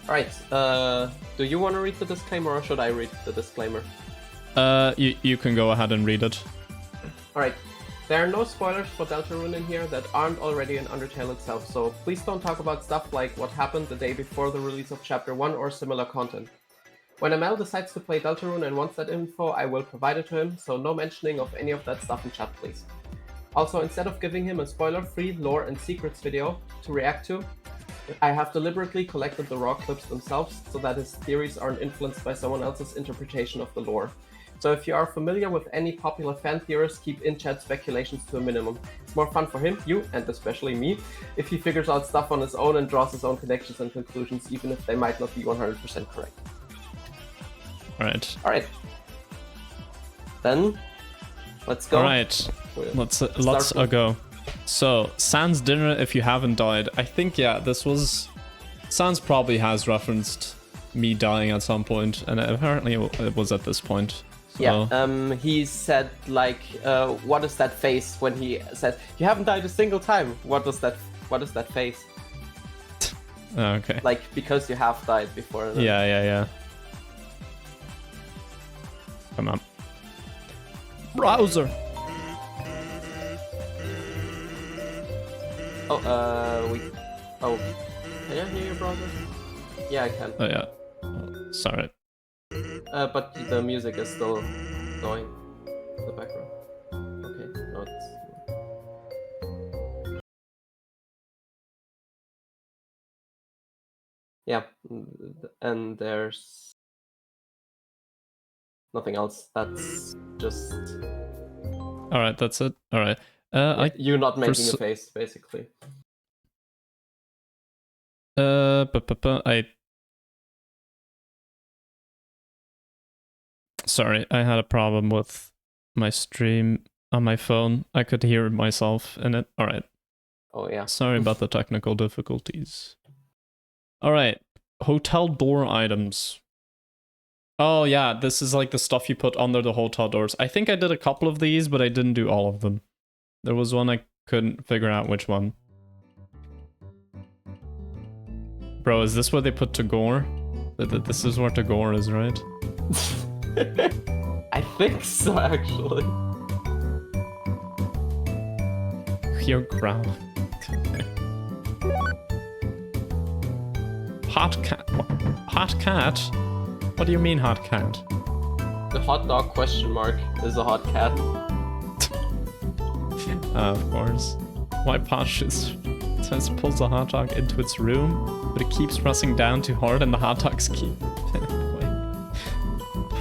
Alright, do you want to read the disclaimer or should I read the disclaimer? You can go ahead and read it. Alright, there are no spoilers for Deltarune in here that aren't already in Undertale itself, so please don't talk about stuff like what happened the day before the release of Chapter 1 or similar content. When Amel decides to play Deltarune and wants that info, I will provide it to him, so no mentioning of any of that stuff in chat, please. Also, instead of giving him a spoiler-free lore and secrets video to react to, I have deliberately collected the raw clips themselves so that his theories aren't influenced by someone else's interpretation of the lore. So if you are familiar with any popular fan theorists, keep in-chat speculations to a minimum. It's more fun for him, you, and especially me, if he figures out stuff on his own and draws his own connections and conclusions, even if they might not be 100% correct. Alright. Then, let's go. Alright, let's go. So, Sans dinner if you haven't died. I think, yeah, this was... Sans probably has referenced me dying at some point, and apparently it was at this point. So. Yeah, he said, like, what is that face when he says, you haven't died a single time? What is that face? Okay. Like, because you have died before. Then. Yeah. Come on. Browser! Can I hear your browser? Yeah, I can. Oh, yeah. Oh, sorry. But the music is still going in the background. Okay, no, it's... Yeah, and there's... nothing else. That's just... Alright, that's it. Alright. You're not making a face, basically. Sorry, I had a problem with my stream on my phone. I could hear myself in it. Alright. Oh, yeah. Sorry about the technical difficulties. Alright. Hotel door items. Oh, yeah, this is like the stuff you put under the hotel doors. I think I did a couple of these, but I didn't do all of them. There was one I couldn't figure out which one. Bro, is this where they put Tagore? This is where Tagore is, right? I think so, actually. Your ground. Hot cat. Hot cat? What do you mean, hot cat? The hot dog question mark is a hot cat. Of course. Why Posh just pulls the hot dog into its room, but it keeps pressing down too hard and the hot dogs keep...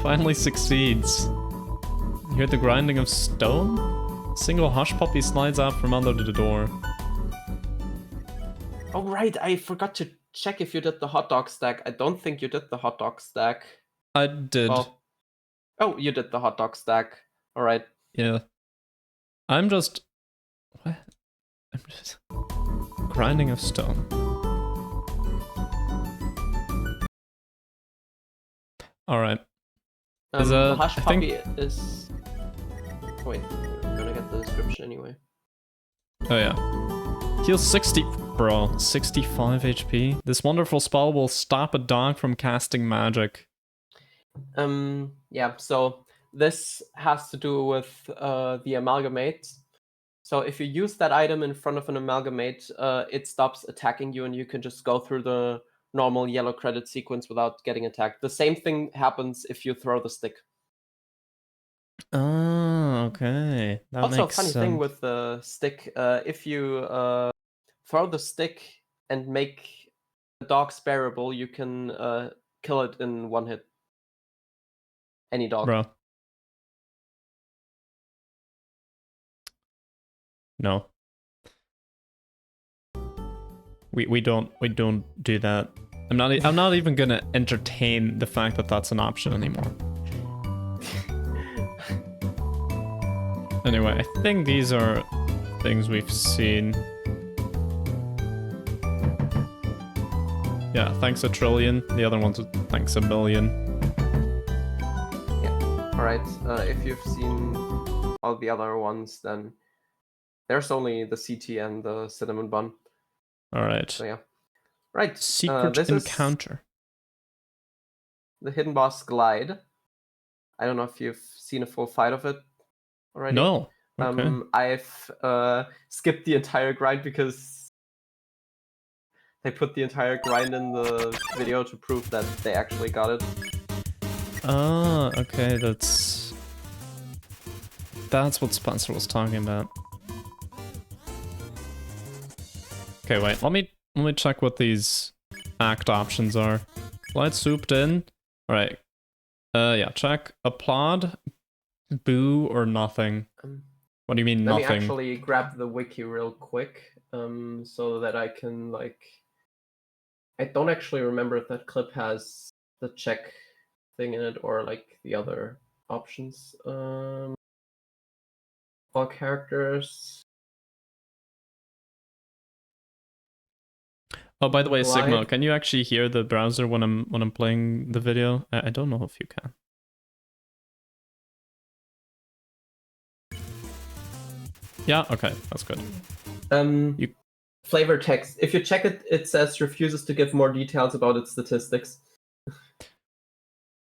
Finally succeeds. You hear the grinding of stone? Single hush puppy slides out from under the door. Oh right, I forgot to check if you did the hot dog stack. I don't think you did the hot dog stack. I did. Oh, you did the hot dog stack. Alright. Yeah. I'm just... What? I'm just... Grinding of stone. Alright. The hush puppy is... Wait, I'm gonna get the description anyway. Oh yeah. Heals 60... Bro, 65 HP. This wonderful spell will stop a dog from casting magic. Yeah, so this has to do with the amalgamate. So if you use that item in front of an amalgamate, it stops attacking you and you can just go through the normal yellow credit sequence without getting attacked. The same thing happens if you throw the stick. Oh, okay. That also, makes a funny thing with the stick, if you throw the stick and make the dog spareable, you can kill it in one hit. Any dog. Bro. No. We don't do that. I'm not even gonna entertain the fact that that's an option anymore. Anyway, I think these are things we've seen. Yeah, thanks a trillion. The other one's thanks a billion. Yeah. Alright, if you've seen all the other ones, then there's only the CT and the cinnamon bun. Alright. So yeah. Right. Secret encounter. the hidden boss Glide. I don't know if you've seen a full fight of it already. No. Okay. I've skipped the entire grind because they put the entire grind in the video to prove that they actually got it. Ah, okay, that's what Spencer was talking about. Okay, wait, let me check what these act options are. Glide souped in. Alright. Yeah, check. Applaud, boo, or nothing. What do you mean, Let nothing? me actually grab the wiki real quick, so that I can, like... I don't actually remember if that clip has the check thing in it or, like, the other options. All characters... Oh, by the way, Glide. Sigma, can you actually hear the browser when I'm playing the video? I don't know if you can. Yeah, okay, that's good. Flavor text. If you check it, it says refuses to give more details about its statistics.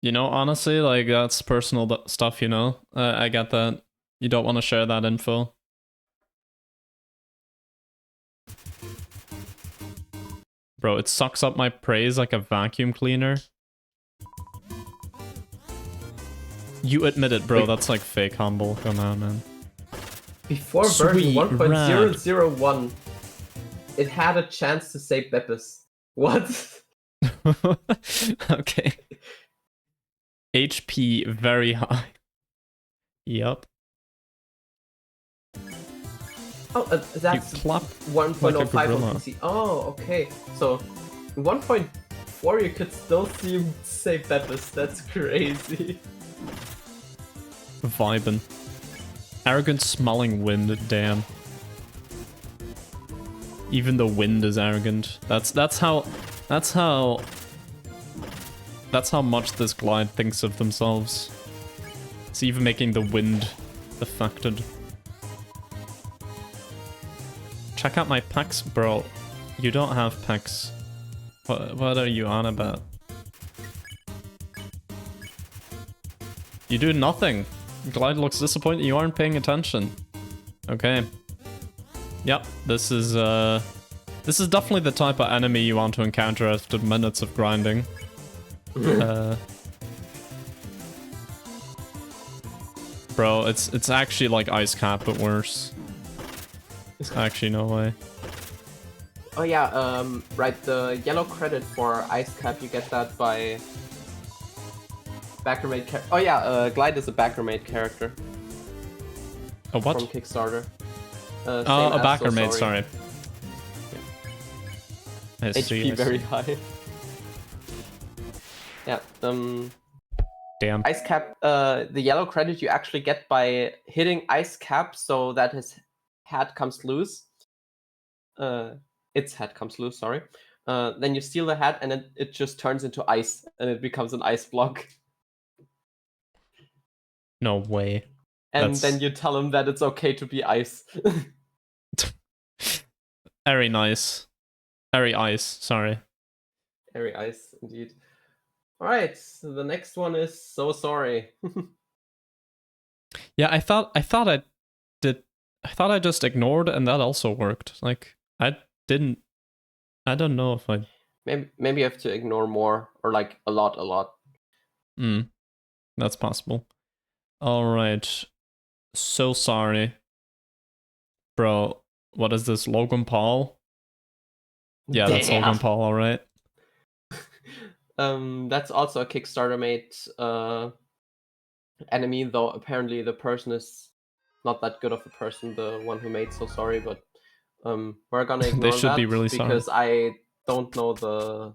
You know, honestly, like, that's personal stuff, you know? I get that. You don't want to share that info. Bro, it sucks up my praise like a vacuum cleaner. You admit it, bro. Wait. That's like fake humble. Come on, man. Before version 1.001, it had a chance to say Beppis. What? Okay. HP very high. Yup. Oh, that's 1.05 like on PC. Oh, okay. So, in 1.4 you could still see him say Beppis. That's crazy. Vibin'. Arrogant smelling wind, damn. Even the wind is arrogant. That's how much this glide thinks of themselves. It's even making the wind affected. Check out my pecs, bro. You don't have pecs. What are you on about? You do nothing. Glide looks disappointed you aren't paying attention. Okay. Yep, this is definitely the type of enemy you want to encounter after minutes of grinding. Bro, it's actually like Ice Cap, but worse. Actually, no way. Oh yeah, right, the yellow credit for Ice Cap, you get that by... Backer-made character. Oh yeah, Glide is a backer-made character. A what? From Kickstarter. Oh, a backer-made, sorry. Yeah. HP very high. Yeah, Damn. Ice Cap, the yellow credit you actually get by hitting Ice Cap so that his head comes loose. Its head comes loose, sorry. Then you steal the head and then it just turns into ice and it becomes an ice block. No way. And then you tell him that it's okay to be ice. Very nice. Very ice, sorry. Very ice, indeed. Alright, so the next one is So Sorry. Yeah, I thought I just ignored and that also worked. Like, I don't know if I... Maybe you have to ignore more, or like a lot. That's possible. Alright. So sorry. Bro, what is this? Logan Paul? Yeah, that's Logan Paul, alright. That's also a Kickstarter made enemy, though apparently the person is not that good of a person, the one who made So Sorry, but we're gonna ignore They should that be really because I don't know the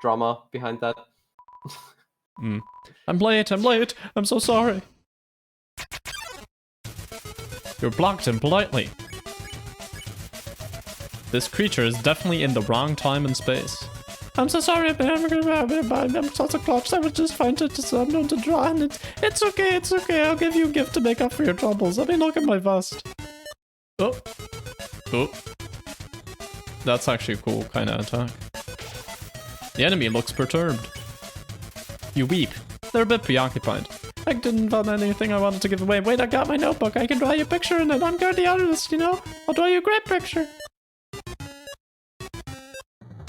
drama behind that. I'm late, I'm so sorry. You're blocked impolitely. This creature is definitely in the wrong time and space. I'm so sorry, I'm such a clutch. I was just trying to unknown to draw, and it's okay. I'll give you a gift to make up for your troubles. Let me look at my vest. Oh. That's actually a cool kind of attack. The enemy looks perturbed. You weep. They're a bit preoccupied. I didn't find anything I wanted to give away. Wait, I got my notebook. I can draw you a picture in it. I'm good, the artist, you know? I'll draw you a great picture.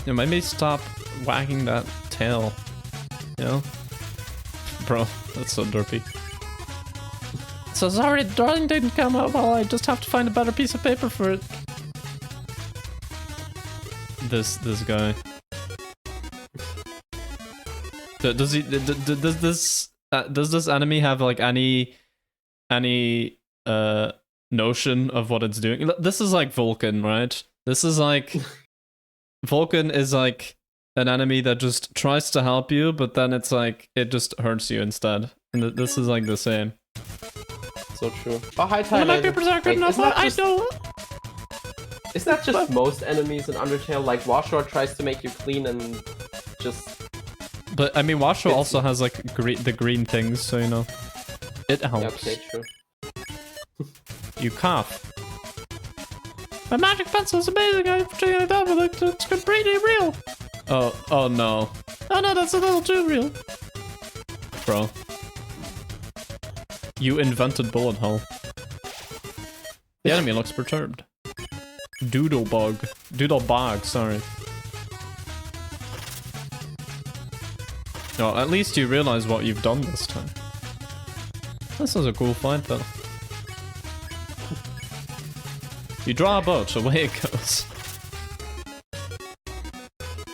Yeah, maybe stop wagging that tail. You know? Bro, that's so derpy. So sorry, the drawing didn't come out well. I just have to find a better piece of paper for it. This guy. Does this enemy have like any notion of what it's doing? This is like Vulcan, right? This is like Vulcan is like an enemy that just tries to help you, but then it's like it just hurts you instead. And this is like the same. So true. Oh, hi, Tyler. My papers aren't good enough. I know. Is that just most enemies in Undertale? Like Washoe tries to make you clean and just. But I mean, Washoe also has like the green things, so you know, it helps. Yeah, okay, true. You cough. My magic pencil is amazing. I'm taking it out with it. It's completely real. Oh no. Oh no, that's a little too real. Bro. You invented bullet hole. The enemy looks perturbed. Doodlebog, sorry. No, at least you realize what you've done this time. This is a cool fight though. You draw a boat, away it goes.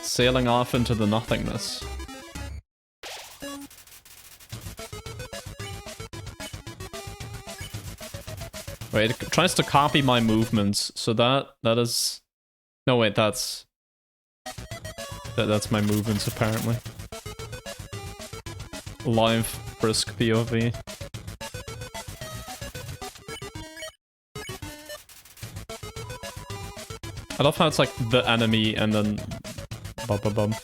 Sailing off into the nothingness. Wait, it tries to copy my movements, so that is... No wait, that's my movements apparently. Live brisk POV. I love how it's like the enemy and then bum.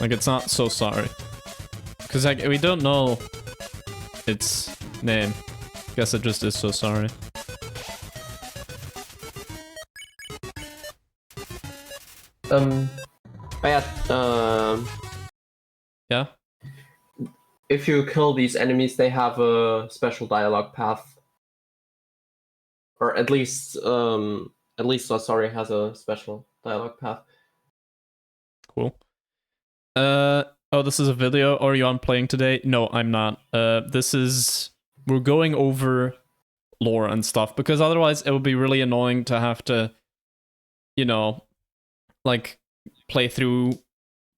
Like it's not so sorry. Cause like we don't know its name. Guess it just is so sorry. Yeah? If you kill these enemies, they have a special dialogue path. Or at least Sorry has a special dialogue path. Cool. Oh, this is a video. Or are you on playing today? No, I'm not. We're going over lore and stuff, because otherwise it would be really annoying to have to, you know, like, play through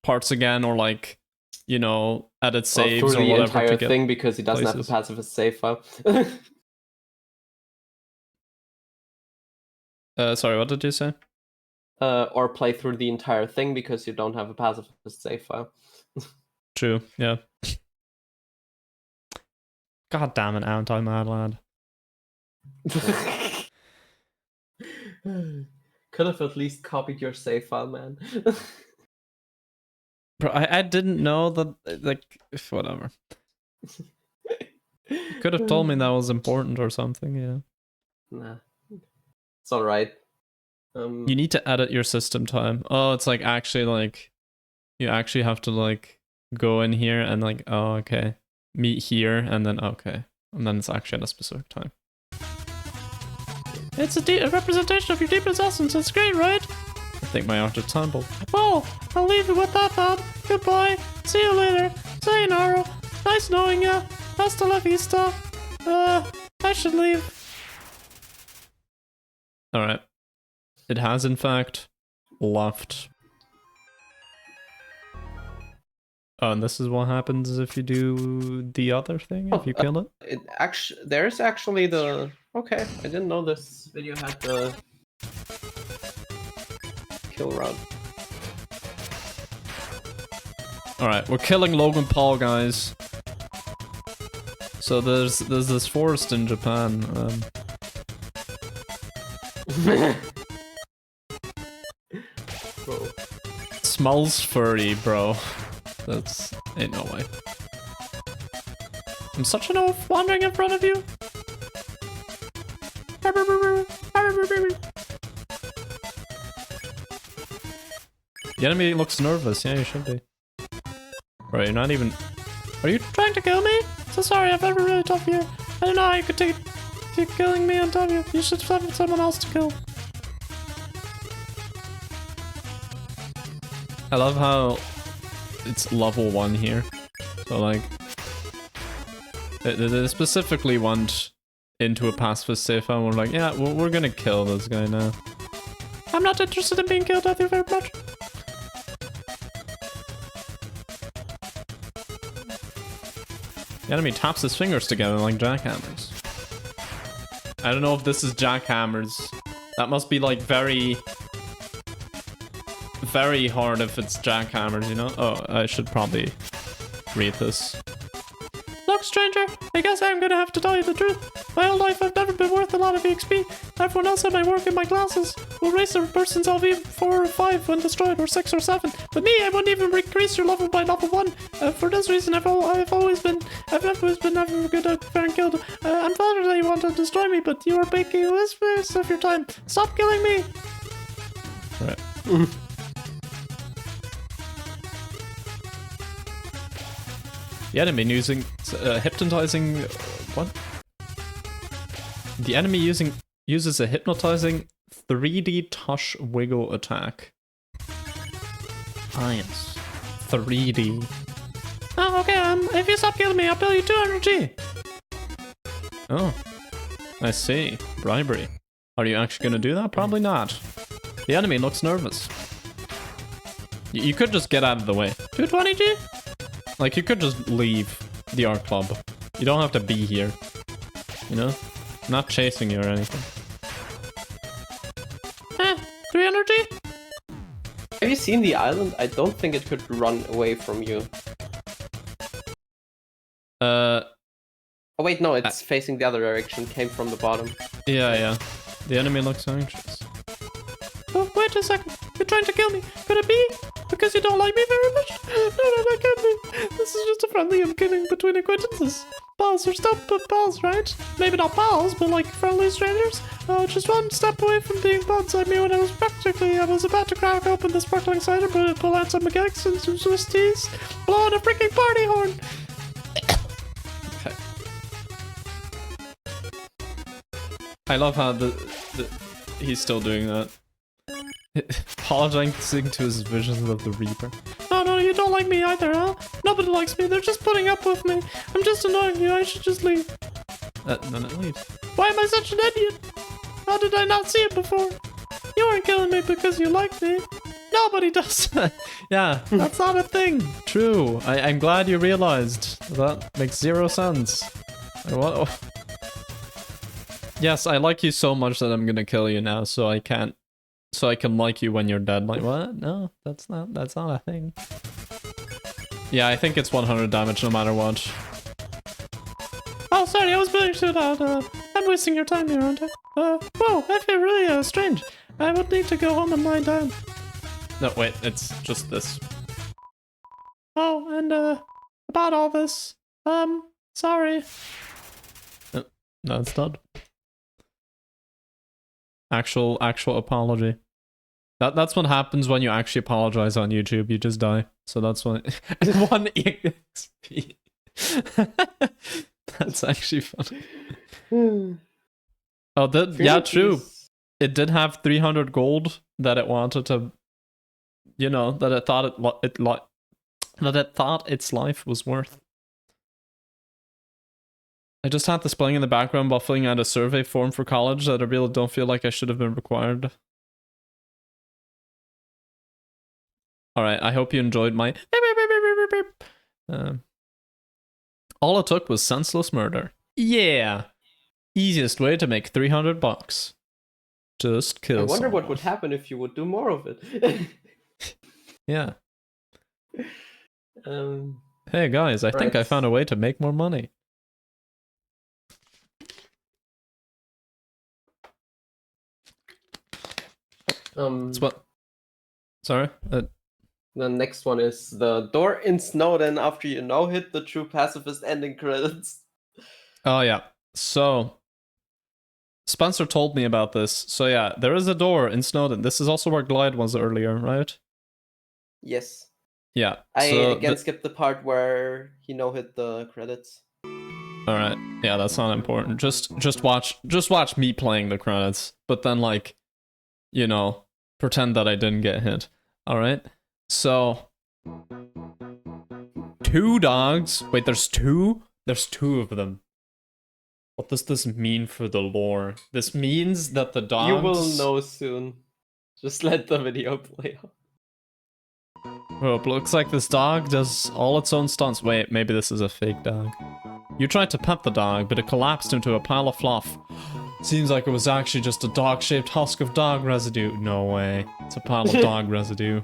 parts again, or like, you know, edit saves or whatever entire to get thing, because he doesn't places. have a pacifist save file. Sorry, what did you say? Or play through the entire thing because you don't have a pacifist save file. True, yeah. God damn it, aren't I mad, lad? Could have at least copied your save file, man. Bro, I didn't know that, like, whatever. You could have told me that was important or something, yeah. Nah. It's alright. You need to edit your system time. Oh, it's like actually like you actually have to like go in here and like, oh okay, meet here and then okay, and then it's actually at a specific time. It's a representation of your deepest essence. It's great, right? I think my art is tumbled. Well, I'll leave it with that thought. Goodbye. See you later. Sayonara. Nice knowing ya. Hasta la vista. I should leave. Alright. It has, in fact, left. Oh, and this is what happens if you do the other thing, if you kill it? There's actually the... Okay, I didn't know this video had the... kill route. Alright, we're killing Logan Paul, guys. So there's this forest in Japan. Bro. Smells furry, bro. That's... ain't no way. I'm such an oaf wandering in front of you. The enemy looks nervous. Yeah, you should be. Bro, you're not even... Are you trying to kill me? So sorry, I've ever really tough you. I don't know how you could take killing me on top of you. You should find someone else to kill. I love how it's level 1 here. So like, they specifically went into a pacifist safe and we're like, yeah, we're gonna kill this guy now. I'm not interested in being killed, thank you very much. The enemy taps his fingers together like jackhammers. I don't know if this is jackhammers. That must be like very hard if it's jackhammers, you know? Oh, I should probably read this. Look, stranger, I guess I'm gonna have to tell you the truth. My whole life I've never been worth a lot of EXP. Everyone else at my work in my classes will raise a person's LV 4 or 5 when destroyed, or 6 or 7. But me, I wouldn't even increase your level by level 1. For this reason, I've always been never good at getting killed. I'm flattered that you want to destroy me, but you are making a waste of your time. Stop killing me! Alright. The enemy using hypnotizing what? The enemy uses a hypnotizing 3D touch wiggle attack. Science. 3D. Oh, okay. If you stop killing me, I'll bill you 200 G. Oh, I see. Bribery. Are you actually gonna do that? Probably not. The enemy looks nervous. You could just get out of the way. 220 G. Like, you could just leave the art club. You don't have to be here. You know? I'm not chasing you or anything. 300 G? Have you seen the island? I don't think it could run away from you. Oh wait, no, it's facing the other direction. Came from the bottom. Yeah. The enemy looks anxious. Oh, wait a second. You're trying to kill me. Could it be? Because you don't like me very much? No, that can't be. This is just a friendly killing between acquaintances. Pals are stuff but pals, right? Maybe not pals, but like friendly strangers. Just one step away from being buds. I mean, when I was about to crack open the sparkling cider, but pull out some mechanics and some Swiss teas, blow on a freaking party horn. Okay. I love how he's still doing that. Apologizing to his visions of the Reaper. Oh no, you don't like me either, huh? Nobody likes me, they're just putting up with me. I'm just annoying you, I should just leave. Then it leaves. Why am I such an idiot? How did I not see it before? You weren't killing me because you like me. Nobody does that. Yeah, that's not a thing. True, I'm glad you realized. That makes 0 sense. What? Yes, I like you so much that I'm gonna kill you now, so I can like you when you're dead. Like, what? No, that's not a thing. Yeah, I think it's 100 damage no matter what. Oh, sorry, I was being shit out. I'm wasting your time here, aren't I? Whoa, I feel really strange. I would need to go home and lie down. No, wait, it's just this. Oh, and about all this, sorry. No, it's not. Actual apology. That's what happens when you actually apologize on YouTube. You just die. So that's why. 1 EXP. That's actually funny. Oh, yeah, true. It did have 300 gold that it wanted to, you know, that it thought its life was worth. I just had this playing in the background while filling out a survey form for college that I really don't feel like I should have been required. Alright, I hope you enjoyed my... all it took was senseless murder. Yeah! Easiest way to make 300 bucks. Just kill someone. I wonder what would happen if you would do more of it. Yeah. Hey guys, I think I found a way to make more money. What? Sorry? The next one is the door in Snowden after you now hit the true pacifist ending credits. Oh yeah. So Spencer told me about this. So yeah, there is a door in Snowden. This is also where Glide was earlier, right? Yes. Yeah. I So again skipped the part where he no-hit the credits. all right. Yeah, that's not important. Just watch me playing the credits, but then like, you know, pretend that I didn't get hit. All right. So 2 dogs. Wait, there's two? There's 2 of them. What does this mean for the lore? This means that the dogs... You will know soon. Just let the video play out. Oh, it looks like this dog does all its own stunts. Wait, maybe this is a fake dog. You tried to pet the dog, but it collapsed into a pile of fluff. Seems like it was actually just a dog-shaped husk of dog residue. No way. It's a pile of dog residue.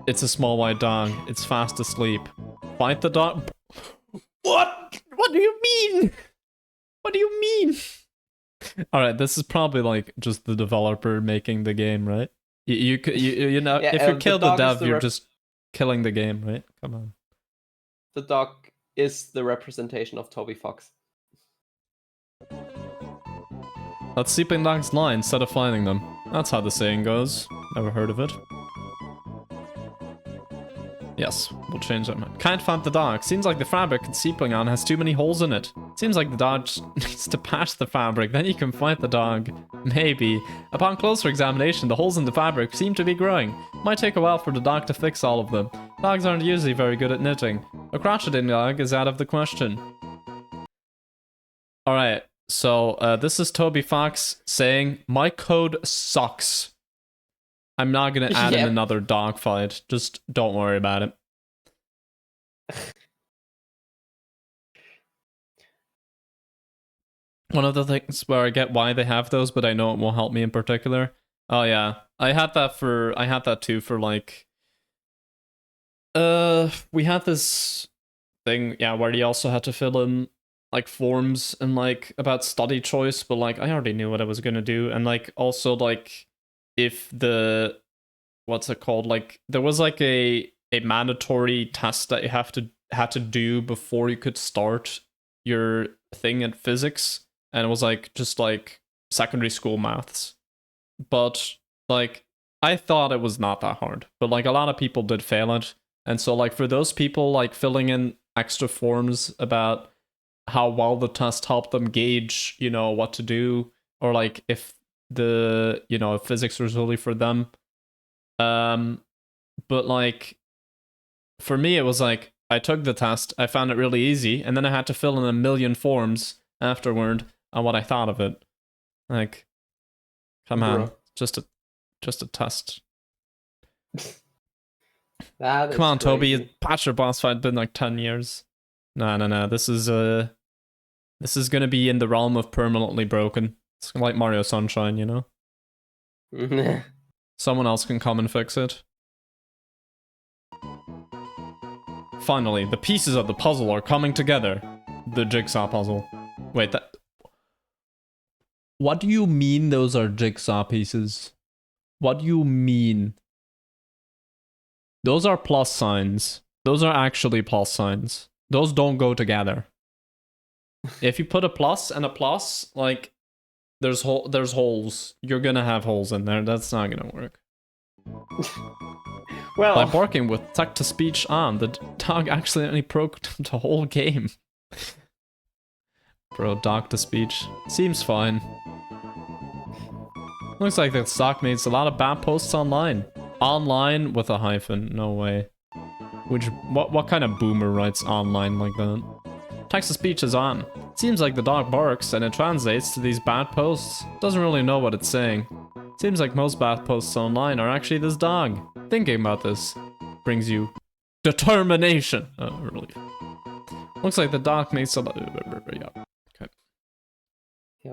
It's a small white dog. It's fast asleep. Fight the dog. What? What do you mean? What do you mean? Alright, this is probably like just the developer making the game, right? You know, Yeah, if you kill the dog is dev, you're just killing the game, right? Come on. The dog is the representation of Toby Fox. Let sleeping dogs lie instead of finding them. That's how the saying goes. Never heard of it. Yes, we'll change that. Can't find the dog. Seems like the fabric it's sleeping on has too many holes in it. Seems like the dog just needs to patch the fabric, then you can find the dog. Maybe. Upon closer examination, the holes in the fabric seem to be growing. Might take a while for the dog to fix all of them. Dogs aren't usually very good at knitting. A crotcheting dog is out of the question. Alright, so this is Toby Fox saying, my code sucks. I'm not gonna add in another dog fight. Just don't worry about it. One of the things where I get why they have those, but I know it won't help me in particular. Oh yeah, I had that too for like. We had this thing, yeah, where you also had to fill in like forms and like about study choice, but like I already knew what I was gonna do, and like also like if the what's it called? Like there was like a mandatory test that you had to do before you could start your thing in physics, and it was like just like secondary school maths. But like I thought it was not that hard, but like a lot of people did fail it, and so like for those people like filling in extra forms about how well the test helped them gauge, you know, what to do, or like if the, you know, if physics was really for them. But like, for me, it was like, I took the test, I found it really easy, and then I had to fill in a million forms afterward on what I thought of it. Like, come on, just a test. Come on, crazy. Toby, patch your boss fight been like 10 years. No, this is gonna be in the realm of permanently broken. It's like Mario Sunshine, you know? Someone else can come and fix it. Finally, the pieces of the puzzle are coming together. The jigsaw puzzle. Wait, that... What do you mean those are jigsaw pieces? What do you mean? Those are plus signs. Those are actually plus signs. Those don't go together. If you put a plus and a plus, like, there's holes. You're gonna have holes in there. That's not gonna work. Well, by barking with text-to-speech on, the dog accidentally broke the whole game. Bro, dog-to-speech. Seems fine. Looks like that stock makes a lot of bad posts online. Online with a hyphen, no way. What kind of boomer writes online like that? Text-to-speech is on. Seems like the dog barks and it translates to these bad posts. Doesn't really know what it's saying. Seems like most bad posts online are actually this dog. Thinking about this brings you determination. Really. Looks like the dog makes a lot. Yeah. Okay.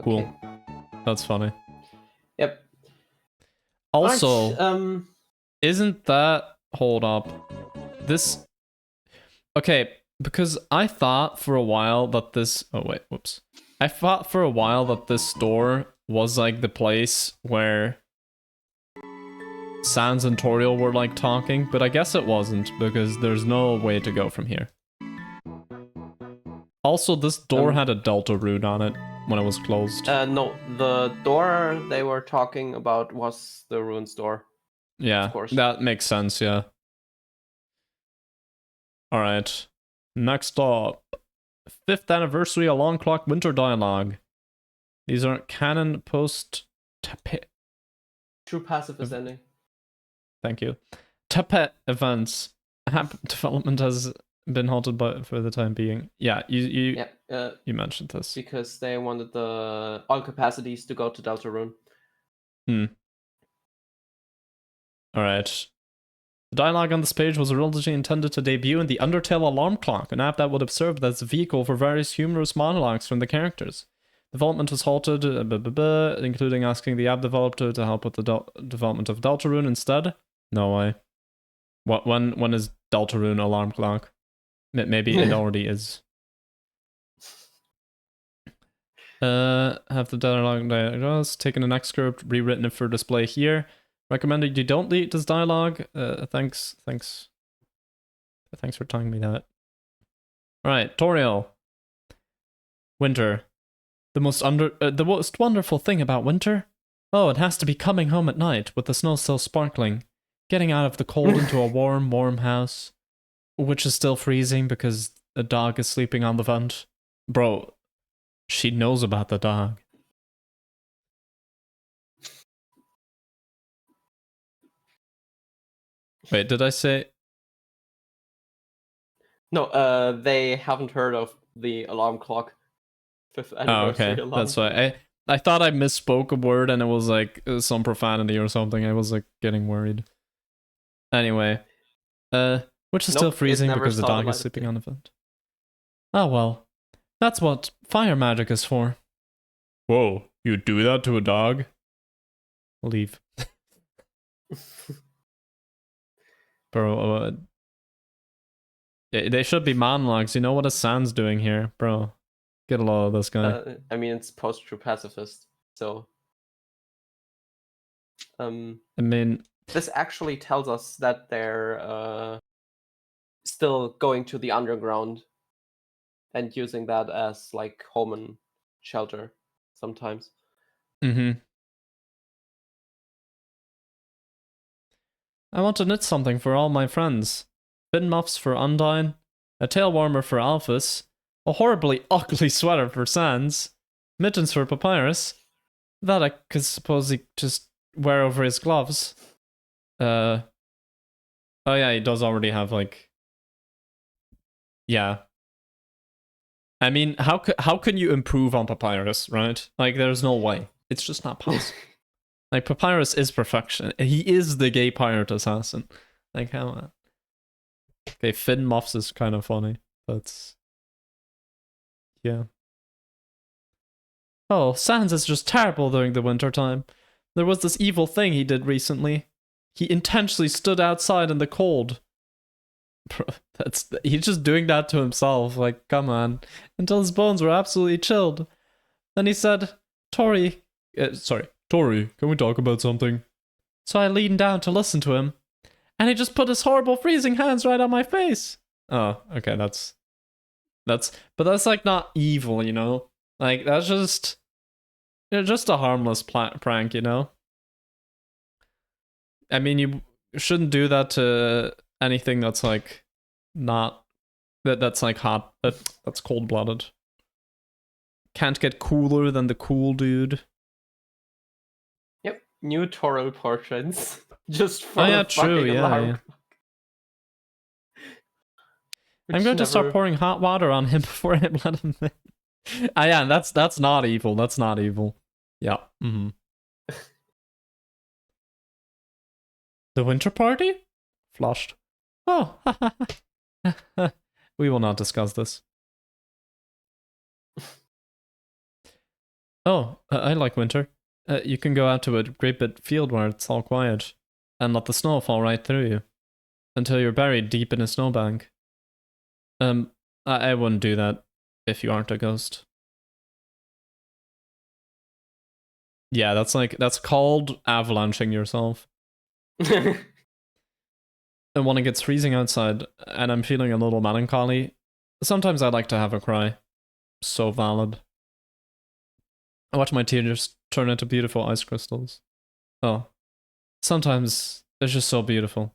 Cool. That's funny. Yep. Also, right, isn't that... Hold up. This... Okay, because I thought for a while that this... Oh, wait, whoops. I thought for a while that this store was like the place where Sans and Toriel were like talking, but I guess it wasn't, because there's no way to go from here. Also, this door had a Delta root on it when it was closed. No, the door they were talking about was the ruins door. Yeah, of course. That makes sense, yeah. Alright. Next up. 5th anniversary Alarm Clock Winter Dialogue. These are canon post True pacifist ending. Thank you. Tapet events. App development has been halted for the time being. Yeah, you mentioned this. Because they wanted all capacities to go to Deltarune. Alright. The dialogue on this page was originally intended to debut in the Undertale Alarm Clock, an app that would have served as a vehicle for various humorous monologues from the characters. Development was halted, including asking the app developer to help with the development of Deltarune instead. No way. When is Deltarune Alarm Clock? Maybe it already is. Have the dialogue taken an excerpt, rewritten it for display here. Recommended you don't delete this dialogue. Thanks for telling me that. Alright, Toriel. Winter. The most wonderful thing about winter? Oh, it has to be coming home at night with the snow still sparkling. Getting out of the cold into a warm house. Which is still freezing because the dog is sleeping on the vent. Bro, she knows about the dog. Wait, did I say? No, they haven't heard of the alarm clock. 5th anniversary okay. alarm. That's why I thought I misspoke a word and it was like some profanity or something. I was like getting worried. Anyway, which is still freezing because the dog is sleeping on the vent. Oh well, that's what fire magic is for. Whoa, you do that to a dog? Leave. Bro, they should be monologues. You know what a Sans doing here, bro? Get a load of this guy. I mean, it's post-true pacifist, so. I mean, this actually tells us that they're still going to the underground and using that as like home and shelter sometimes. I want to knit something for all my friends. Bin muffs for Undine, a tail warmer for Alphys, a horribly ugly sweater for Sans, mittens for Papyrus, that I could suppose he just wear over his gloves. Oh yeah, he does already have like... Yeah. I mean, how can you improve on Papyrus, right? Like, there's no way. It's just not possible. Like, Papyrus is perfection. He is the gay pirate assassin. Like, how... Okay, Finn Muffs is kind of funny. That's... Yeah. Oh, Sans is just terrible during the winter time. There was this evil thing he did recently. He intentionally stood outside in the cold. Bro, he's just doing that to himself, like, come on. Until his bones were absolutely chilled. Then he said, Tori, can we talk about something? So I leaned down to listen to him. And he just put his horrible freezing hands right on my face. Oh, okay, but that's like not evil, you know? Like, that's just a harmless prank, you know? I mean, you shouldn't do that to anything that's like that's like hot, that's cold-blooded. Can't get cooler than the cool dude. Yep, new Toro portraits. Just for true, yeah. I'm going to start pouring hot water on him before I let him in. Yeah, that's not evil. That's not evil. Yeah. The winter party? Flushed. Oh, we will not discuss this. Oh, I like winter. You can go out to a great big field where it's all quiet and let the snow fall right through you until you're buried deep in a snowbank. I wouldn't do that if you aren't a ghost. Yeah, that's called avalanching yourself. And when it gets freezing outside and I'm feeling a little melancholy, sometimes I like to have a cry. So valid. I watch my tears turn into beautiful ice crystals. Oh. Sometimes it's just so beautiful.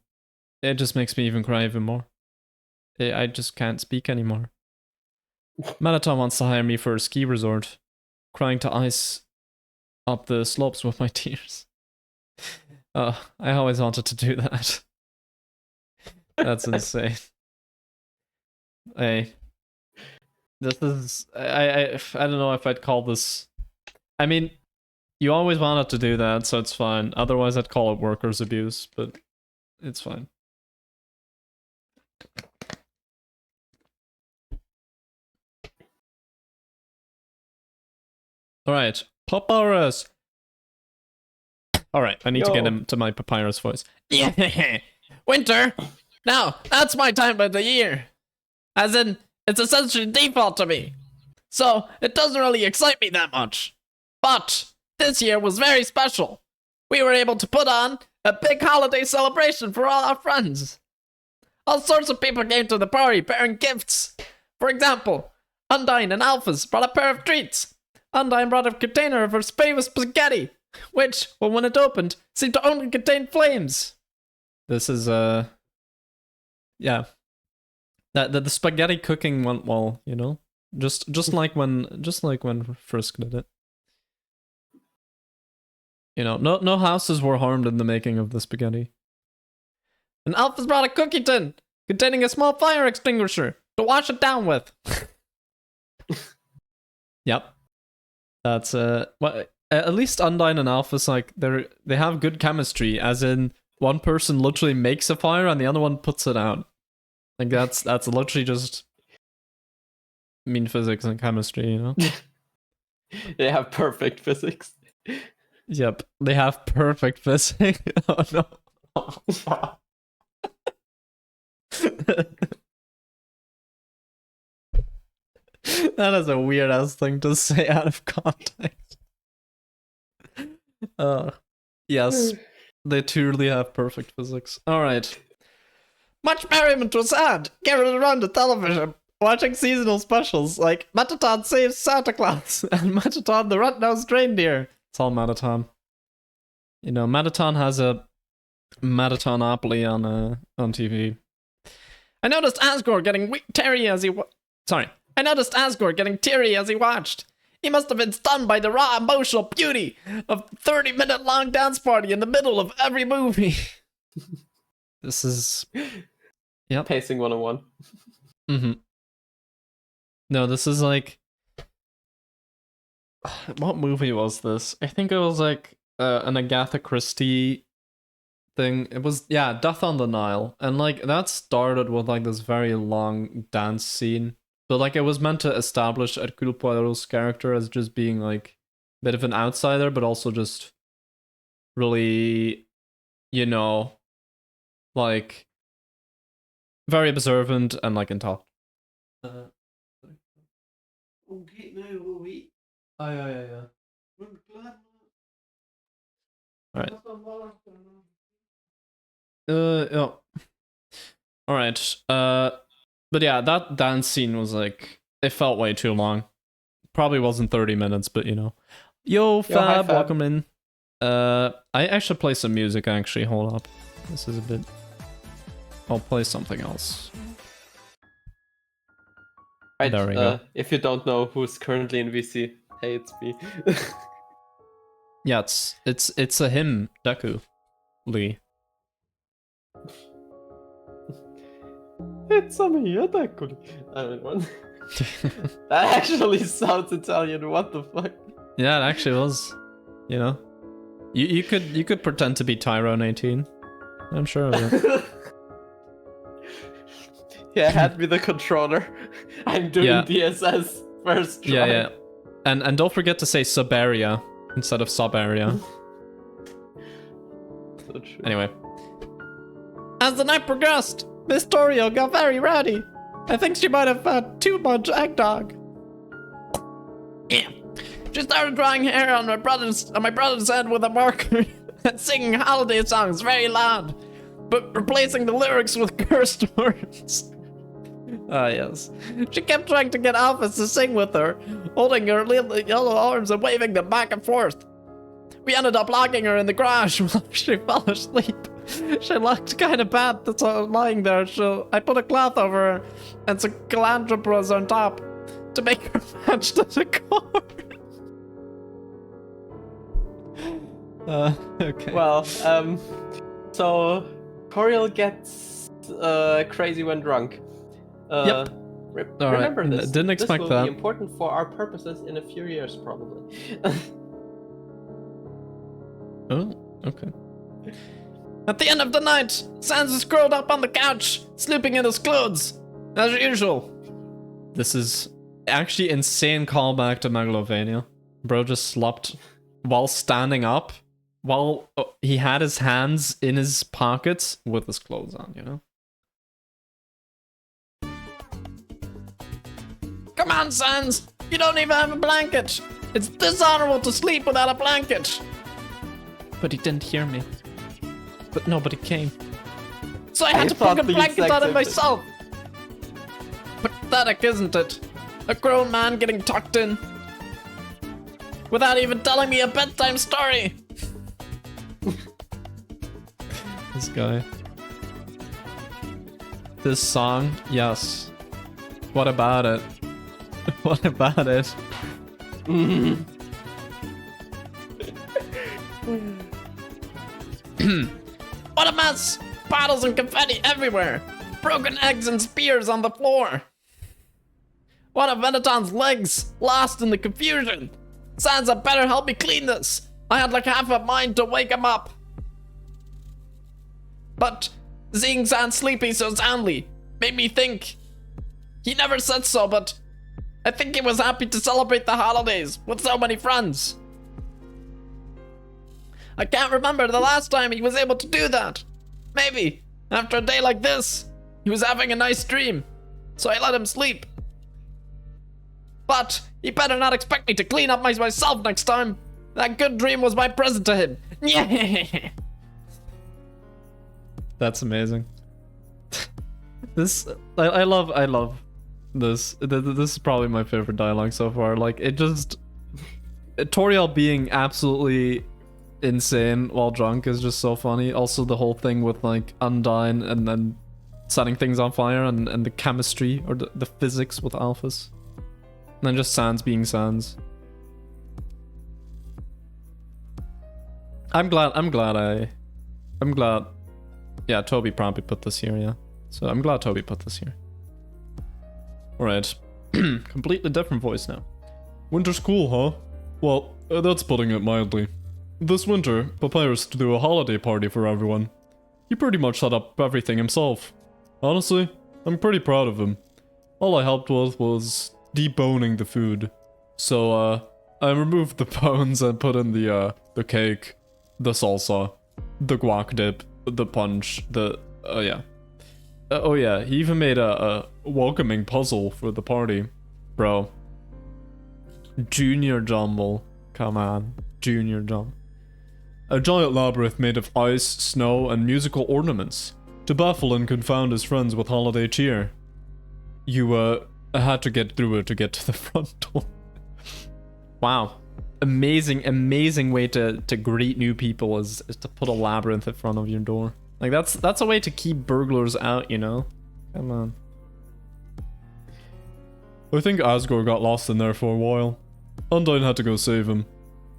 It just makes me even cry even more. I just can't speak anymore. Marathon wants to hire me for a ski resort. Crying to ice up the slopes with my tears. I always wanted to do that. That's insane. Hey. This is... I don't know if I'd call this... I mean, you always wanted to do that, so it's fine. Otherwise, I'd call it workers' abuse, but it's fine. Alright, Papyrus! Alright, I need to get him to my Papyrus voice. Yeah, winter! Now, that's my time of the year! As in, it's essentially default to me. So, it doesn't really excite me that much. But, this year was very special. We were able to put on a big holiday celebration for all our friends. All sorts of people came to the party bearing gifts. For example, Undyne and Alphys brought a pair of treats. Undyne brought a container of her famous spaghetti, which, well, when it opened, seemed to only contain flames. This is, yeah. The spaghetti cooking went well, you know? Just like when Frisk did it. You know, no houses were harmed in the making of the spaghetti. And Alphys brought a cookie tin containing a small fire extinguisher to wash it down with. Yep. That's well, at least Undyne and Alphys, like, they have good chemistry, as in one person literally makes a fire and the other one puts it out. Like that's literally just mean physics and chemistry, you know? They have perfect physics. Yep, they have perfect physics. Oh no. That is a weird ass thing to say out of context. Yes, they truly have perfect physics. Alright. Much merriment was had, gathered around the television, watching seasonal specials like Mataton Saves Santa Claus and Mataton the Red-Nosed Reindeer. It's all Mataton. You know, Mataton has a Matatonopoly on TV. I noticed Asgore getting teary as he watched. He must have been stunned by the raw emotional beauty of 30-minute long dance party in the middle of every movie. This is... Yep. Pacing 101. Mm-hmm. No, this is like... What movie was this? I think it was like an Agatha Christie thing. It was, yeah, Death on the Nile. And like, that started with like this very long dance scene. But like, it was meant to establish Hercule Poirot's character as just being like a bit of an outsider, but also just really, you know, like very observant and like intelligent. Okay, no, we'll wait. Yeah. Alright. Yeah. Alright. But yeah, that dance scene was like, it felt way too long. Probably wasn't 30 minutes, but you know. Yo, Fab, hi, Fab. Welcome in. I should play some music actually, hold up. This is a bit... I'll play something else. Right, there we go. If you don't know who's currently in VC, hey, it's me. Yeah, it's a him, Deku. Lee. It's a me, a Deku. I mean, what? That actually sounds Italian, what the fuck? Yeah, it actually was. You know? You could pretend to be Tyrone 18. I'm sure of it. Yeah, hand me the controller. I'm doing DSS first try. Yeah. And don't forget to say sub-area instead of sub-area. So true. Anyway. As the night progressed, Miss Torio got very rowdy. I think she might have had too much eggnog. Yeah. She started drawing hair on my brother's head with a marker and singing holiday songs very loud, but replacing the lyrics with cursed words. Ah, yes. She kept trying to get Alphys to sing with her, holding her little yellow arms and waving them back and forth. We ended up locking her in the garage while she fell asleep, She looked kind of bad that's lying there, so I put a cloth over her and some calantropus on top to make her match to the car. Okay. Well, so Toriel gets crazy when drunk. Yep. Remember right. this. Didn't expect this will that. be important for our purposes in a few years, probably. Oh, okay. At the end of the night, Sans is curled up on the couch, sleeping in his clothes, as usual. This is actually insane callback to Megalovania. Bro just slept while standing up, while he had his hands in his pockets with his clothes on, you know? Come on, Sans! You don't even have a blanket! It's dishonorable to sleep without a blanket! But he didn't hear me. But nobody came. So I had to thought poke a the blanket exact on it same myself! Pathetic, isn't it? A grown man getting tucked in. Without even telling me a bedtime story! This guy. This song? Yes. What about it? What about it? What a mess! Bottles and confetti everywhere! Broken eggs and spears on the floor! One of Veneton's legs lost in the confusion! Sansa better help me clean this! I had like half a mind to wake him up! But seeing Sans sleeping so soundly made me think. He never said so, but I think he was happy to celebrate the holidays with so many friends. I can't remember the last time he was able to do that. Maybe, after a day like this, he was having a nice dream, so I let him sleep. But he better not expect me to clean up myself next time. That good dream was my present to him. Yeah. That's amazing. This, I love this. This is probably my favorite dialogue so far. Like, it just, Toriel being absolutely insane while drunk is just so funny. Also the whole thing with like Undyne and then setting things on fire and the chemistry or the physics with Alphys. And then just Sans being Sans. I'm glad. Yeah, Toby probably put this here, yeah. So I'm glad Toby put this here. Alright. Completely different voice now. Winter's cool, huh? Well, that's putting it mildly. This winter, Papyrus threw a holiday party for everyone. He pretty much set up everything himself. Honestly, I'm pretty proud of him. All I helped with was deboning the food. So, I removed the bones and put in the cake, the salsa, the guac dip, the punch, yeah. Oh yeah, he even made a welcoming puzzle for the party. Bro. Junior Jumble. Come on. Junior Jumble. A giant labyrinth made of ice, snow, and musical ornaments to baffle and confound his friends with holiday cheer. You, had to get through it to get to the front door. Wow. Amazing way to greet new people is to put a labyrinth in front of your door. Like, that's a way to keep burglars out, you know? Come on. I think Asgore got lost in there for a while. Undyne had to go save him.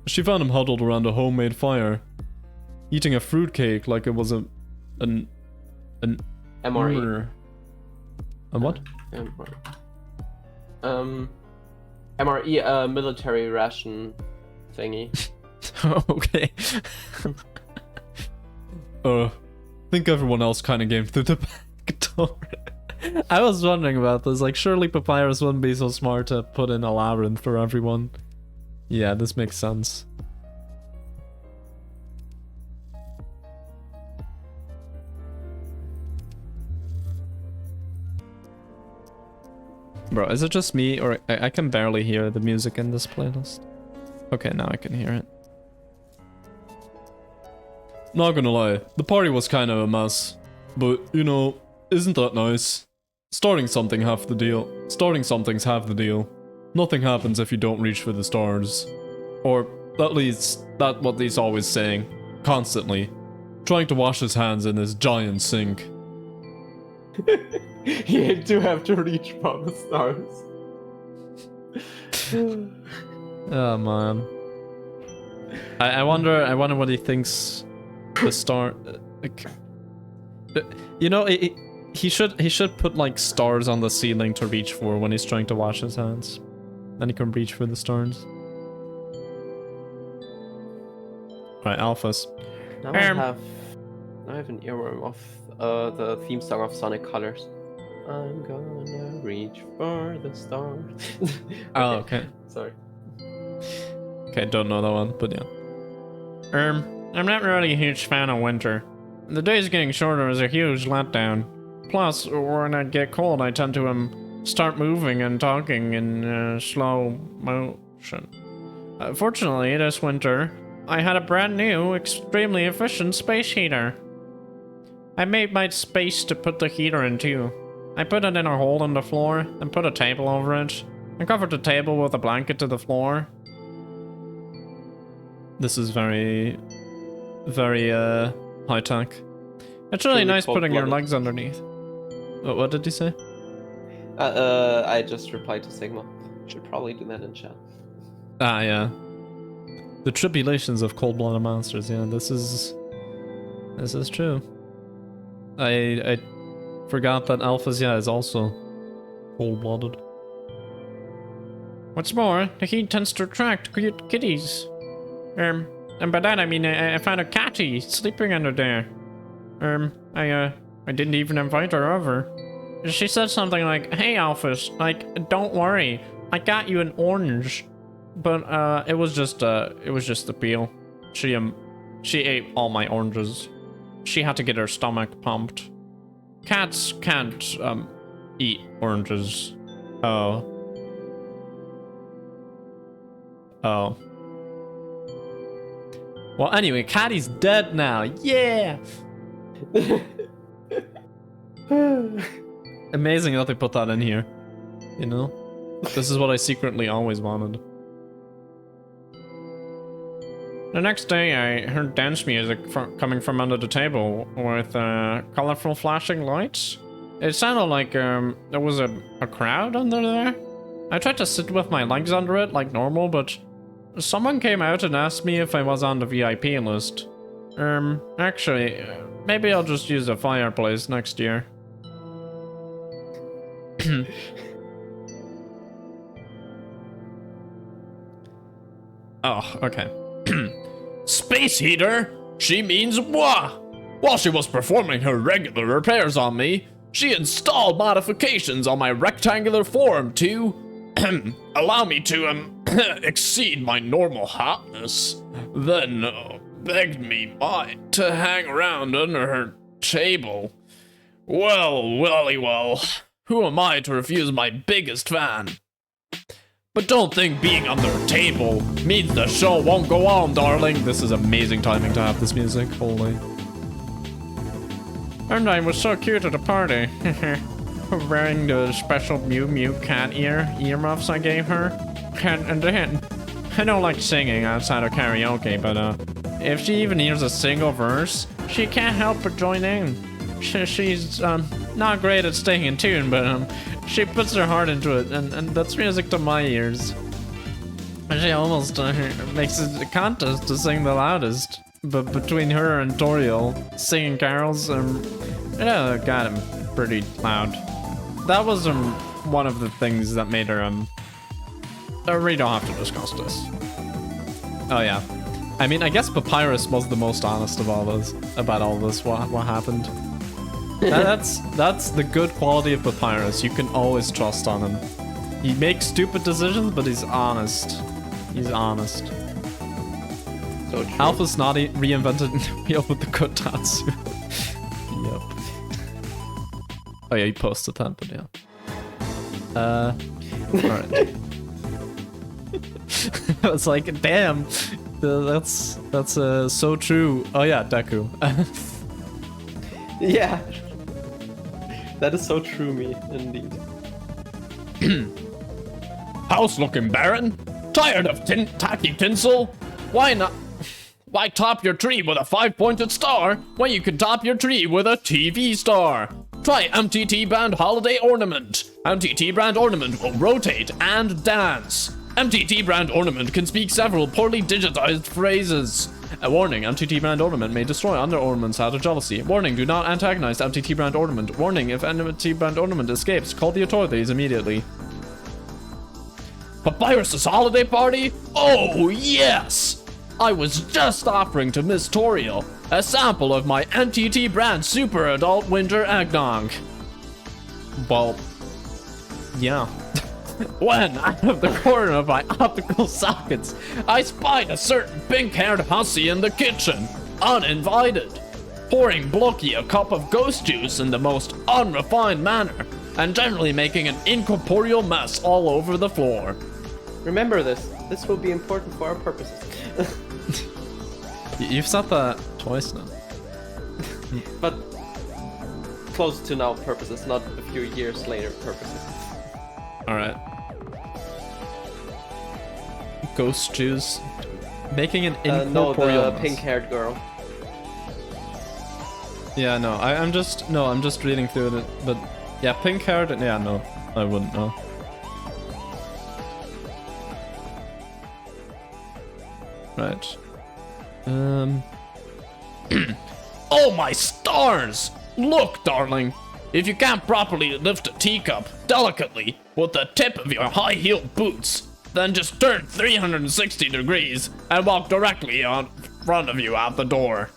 She found him huddled around a homemade fire, eating a fruitcake like it was an MRE. A what? MRE, military ration thingy. Okay. I think everyone else kind of came through the back door. I was wondering about this. Like, surely Papyrus wouldn't be so smart to put in a labyrinth for everyone. Yeah, this makes sense. Bro, is it just me, or I can barely hear the music in this playlist? Okay, now I can hear it. Not gonna lie, the party was kind of a mess. But, you know, isn't that nice? Starting something's half the deal. Nothing happens if you don't reach for the stars. Or, at least, that's what he's always saying. Constantly. trying to wash his hands in his giant sink. You do have to reach for the stars. Oh man. I wonder what he thinks the star like, you know, he should put like stars on the ceiling to reach for when he's trying to wash his hands. Then he can reach for the stars. Right, Alphas. Now I have an earworm of the theme song of Sonic Colors. I'm gonna reach for the stars. Oh, okay. Sorry. Okay, don't know that one, but yeah. I'm not really a huge fan of winter. The days getting shorter is a huge letdown. Plus, when I get cold, I tend to start moving and talking in slow motion. Fortunately, this winter, I had a brand new, extremely efficient space heater. I made my space to put the heater in too. I put it in a hole in the floor, and put a table over it. I covered the table with a blanket to the floor. This is very, very high tech. It's really nice putting your legs underneath. What did you say? I just replied to Sigma. Should probably do that in chat. Ah, yeah. The tribulations of cold-blooded monsters. Yeah, this is true. I forgot that Alphas, yeah, is also cold-blooded. What's more, the heat tends to attract cute kitties. And by that I mean I found a catty sleeping under there. I didn't even invite her over. She said something like, "Hey, Alphas, like, don't worry, I got you an orange." But it was just the peel. She ate all my oranges. She had to get her stomach pumped. Cats can't eat oranges. Oh. Well, anyway, Catty's dead now. Yeah. Amazing that they put that in here. You know, this is what I secretly always wanted. The next day, I heard dance music coming from under the table with colorful flashing lights. It sounded like there was a crowd under there. I tried to sit with my legs under it like normal, but someone came out and asked me if I was on the VIP list. Actually, maybe I'll just use a fireplace next year. Oh, okay. Space heater? She means moi! While she was performing her regular repairs on me, she installed modifications on my rectangular form to allow me to exceed my normal hotness. Then begged me to hang around under her table. Well, who am I to refuse my biggest fan? But don't think being under a table means the show won't go on, darling. This is amazing timing to have this music. Holy. And I was so cute at the party. Wearing the special Mew Mew cat earmuffs I gave her. And then, I don't like singing outside of karaoke, but if she even hears a single verse, she can't help but join in. She's not great at staying in tune, but she puts her heart into it, and that's music to my ears. She almost makes it a contest to sing the loudest. But between her and Toriel singing carols, it got him pretty loud. That was one of the things that made her we don't have to discuss this. Oh yeah, I mean, I guess Papyrus was the most honest of all this about all this. What happened? That's the good quality of Papyrus. You can always trust on him. He makes stupid decisions, but he's honest. He's honest. So true. Alpha Snotty reinvented wheel with the good Tatsu. Yep. Oh yeah, he posted that, but yeah. Alright. I was like, damn, that's so true. Oh yeah, Deku. Yeah. That is so true, me, indeed. House looking barren? Tired of tacky tinsel? Why Why top your tree with a 5-pointed star when you can top your tree with a TV star? Try MTT Brand Holiday Ornament. MTT Brand Ornament will rotate and dance. MTT Brand Ornament can speak several poorly digitized phrases. A warning, MTT Brand Ornament may destroy under ornaments out of jealousy. Warning, do not antagonize MTT Brand Ornament. Warning, if MTT Brand Ornament escapes, call the authorities immediately. Papyrus's holiday party? Oh, yes! I was just offering to Miss Toriel a sample of my MTT Brand Super Adult Winter Eggnog. Well, yeah. When, out of the corner of my optical sockets, I spied a certain pink-haired hussy in the kitchen, uninvited, pouring Blocky a cup of ghost juice in the most unrefined manner, and generally making an incorporeal mess all over the floor. Remember this. This will be important for our purposes. You've said that twice now. But close to now purposes, not a few years later purposes. Alright. Ghost juice. Making an incorporeal no, the mess. pink-haired girl. Yeah, no, I'm just reading through it, but yeah, pink-haired, yeah, no, I wouldn't know. Right. Oh my stars! Look, darling! If you can't properly lift a teacup delicately with the tip of your high-heeled boots, then just turn 360 degrees and walk directly on front of you out the door.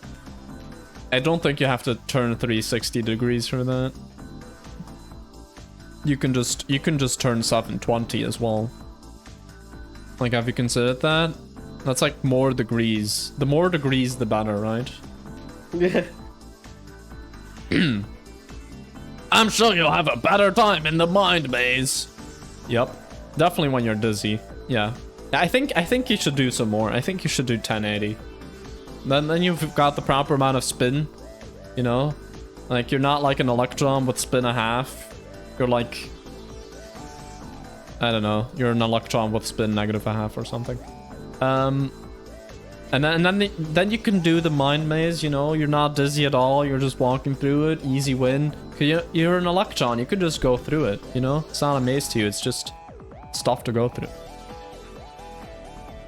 I don't think you have to turn 360 degrees for that. You can just turn 720 as well. Like, have you considered that? That's like more degrees. The more degrees, the better, right? Yeah. I'm sure you'll have a better time in the mind maze. Yep. Definitely when you're dizzy. Yeah. I think you should do some more. I think you should do 1080. Then you've got the proper amount of spin. You know? Like, you're not like an electron with spin a half. You're like, I don't know. You're an electron with spin negative a half or something. And then you can do the mind maze, you know? You're not dizzy at all. You're just walking through it. Easy win. You're an electron. You could just go through it, you know? It's not a maze to you. It's just stuff to go through.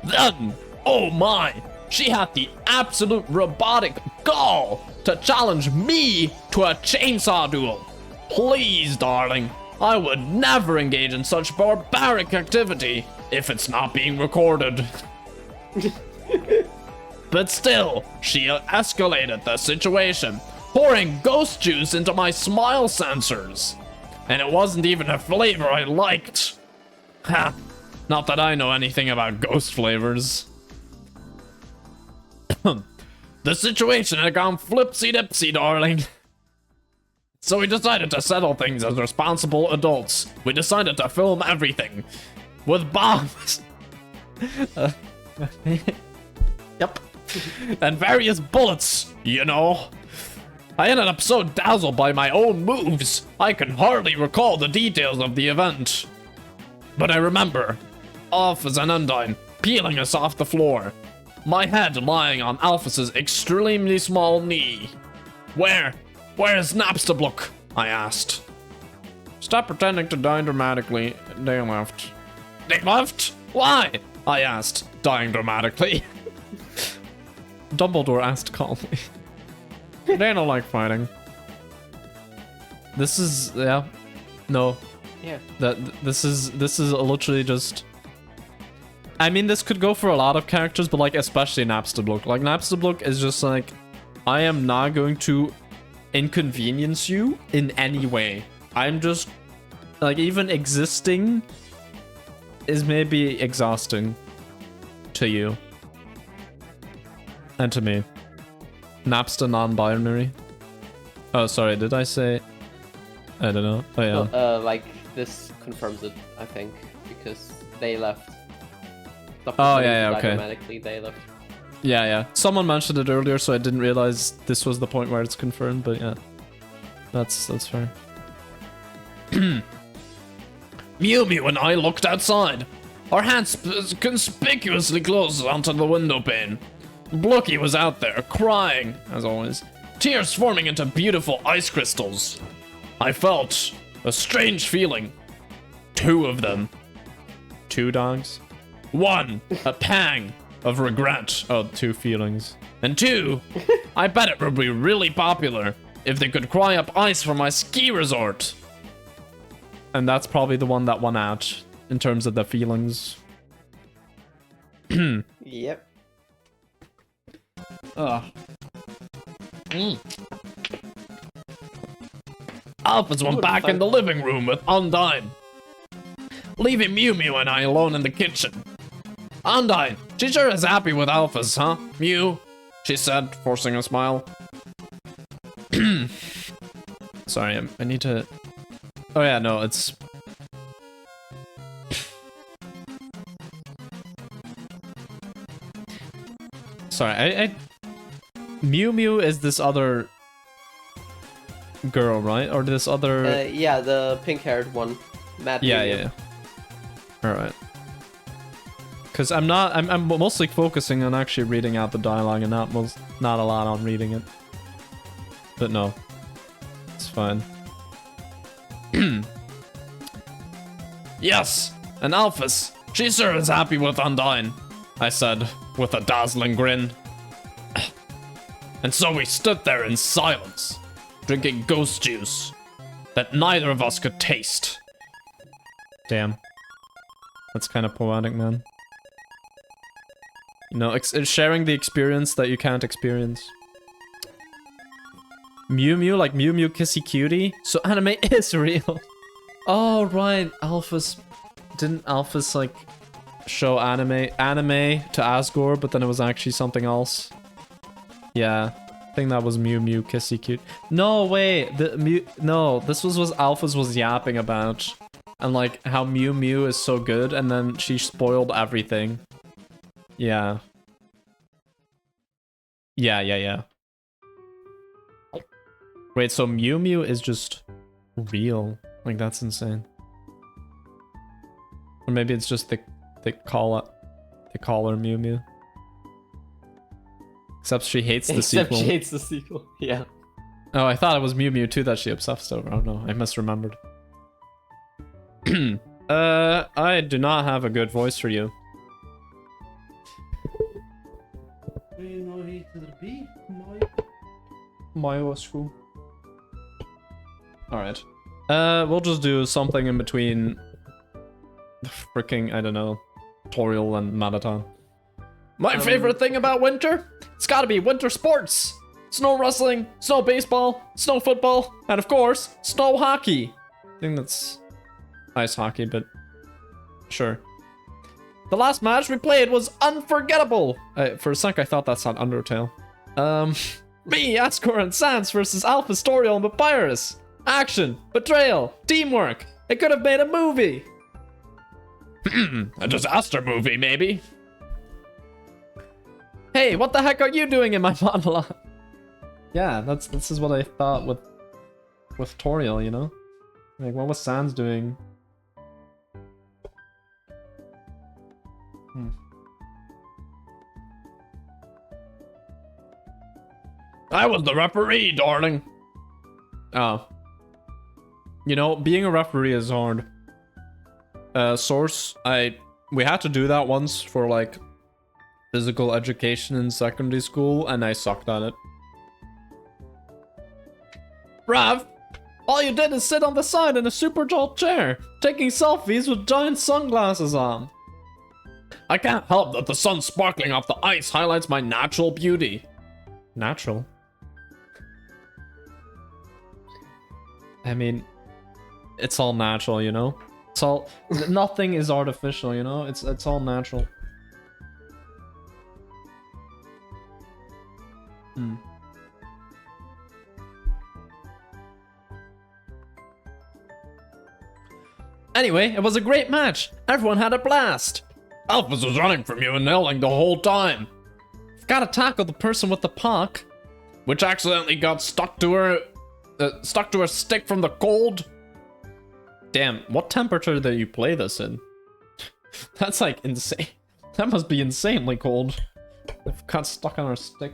Then, oh my, she had the absolute robotic gall to challenge me to a chainsaw duel. Please, darling, I would never engage in such barbaric activity if it's not being recorded. But still, she escalated the situation, pouring ghost juice into my smile sensors. And it wasn't even a flavor I liked. Ha! Not that I know anything about ghost flavors. The situation had gone flipsy-dipsy, darling. So we decided to settle things as responsible adults. We decided to film everything. With bombs. Yep. And various bullets, you know. I ended up so dazzled by my own moves, I can hardly recall the details of the event. But I remember, off as an Undyne, peeling us off the floor. My head lying on Alphys's extremely small knee. Where's Napstablook? I asked. Stop pretending to die dramatically. They left. They left? Why? I asked, dying dramatically. Dumbledore asked calmly. They don't like fighting. This is, yeah. No. Yeah. This is literally just... I mean, this could go for a lot of characters, but like, especially Napstablook. Like, Napstablook is just like, I am not going to inconvenience you in any way. I'm just, like, even existing is maybe exhausting to you. And to me. Napster non-binary. Oh, sorry, did I say... I don't know. Oh, yeah. Well, like, this confirms it, I think, because they left. Oh, yeah, okay. Automatically, they left. Yeah. Someone mentioned it earlier, so I didn't realize this was the point where it's confirmed, but yeah. That's fair. Mew and I looked outside. Our hands conspicuously close onto the window pane. Blookie was out there, crying, as always. Tears forming into beautiful ice crystals. I felt a strange feeling. 2 of them. 2 dogs? 1, a pang of regret. Oh, 2 feelings. And 2, I bet it would be really popular if they could cry up ice for my ski resort. And that's probably the one that won out in terms of the feelings. Yep. Ugh. Alphas went back in the living room with Undyne, leaving Mew Mew and I alone in the kitchen. Undyne, she sure is happy with Alphas, huh? Mew, she said, forcing a smile. Sorry, I need to... Oh yeah, no, it's... Sorry, Mew Mew is this other girl, right? Or this other... yeah, the pink-haired one. Mad Mew Mew. Yeah. Alright. Because I'm mostly focusing on actually reading out the dialogue and not a lot on reading it. But no. It's fine. Yes! And Alphys, she sure is happy with Undyne, I said, with a dazzling grin. And so we stood there in silence, drinking ghost juice that neither of us could taste. Damn. That's kind of poetic, man. You know, sharing the experience that you can't experience. Mew Mew, like Mew Mew Kissy Cutie? So anime is real. Oh, right. Didn't Alphys, like, show anime to Asgore, but then it was actually something else? Yeah. I think that was Mew Mew Kissy Cutie. No, wait. No, this was what Alphys was yapping about. And, like, how Mew Mew is so good, and then she spoiled everything. Yeah. Yeah. Wait, so Mew Mew is just real. Like, that's insane. Or maybe it's just they call her Mew Mew. Except she hates the sequel. Except she hates the sequel, yeah. Oh, I thought it was Mew Mew too that she obsessed over. Oh no, I misremembered. I do not have a good voice for you. Alright. We'll just do something in between the freaking, I don't know, tutorial and marathon. My favorite thing about winter? It's gotta be winter sports! Snow wrestling, snow baseball, snow football, and of course, snow hockey. I think that's ice hockey, but sure. The last match we played was unforgettable! For a sec I thought that's on Undertale. Me, Asgore, and Sans versus Alpha, Storial, and Papyrus. Action, betrayal, teamwork. It could have made a movie. A disaster movie, maybe. Hey, what the heck are you doing in my monologue? Yeah, this is what I thought with Toriel, you know? Like, what was Sans doing? I was the referee, darling. Oh. You know, being a referee is hard. Source, we had to do that once for, like, physical education in secondary school, and I sucked at it. Rav, all you did is sit on the side in a super tall chair, taking selfies with giant sunglasses on. I can't help that the sun sparkling off the ice highlights my natural beauty. Natural? I mean, it's all natural, you know? It's all... nothing is artificial, you know? It's all natural. Anyway, it was a great match. Everyone had a blast. Alphys was running from you and yelling the whole time. I've gotta tackle the person with the pock, which accidentally got stuck to her stick from the cold. Damn, what temperature do you play this in? That's like insane. That must be insanely cold. It got stuck on our stick.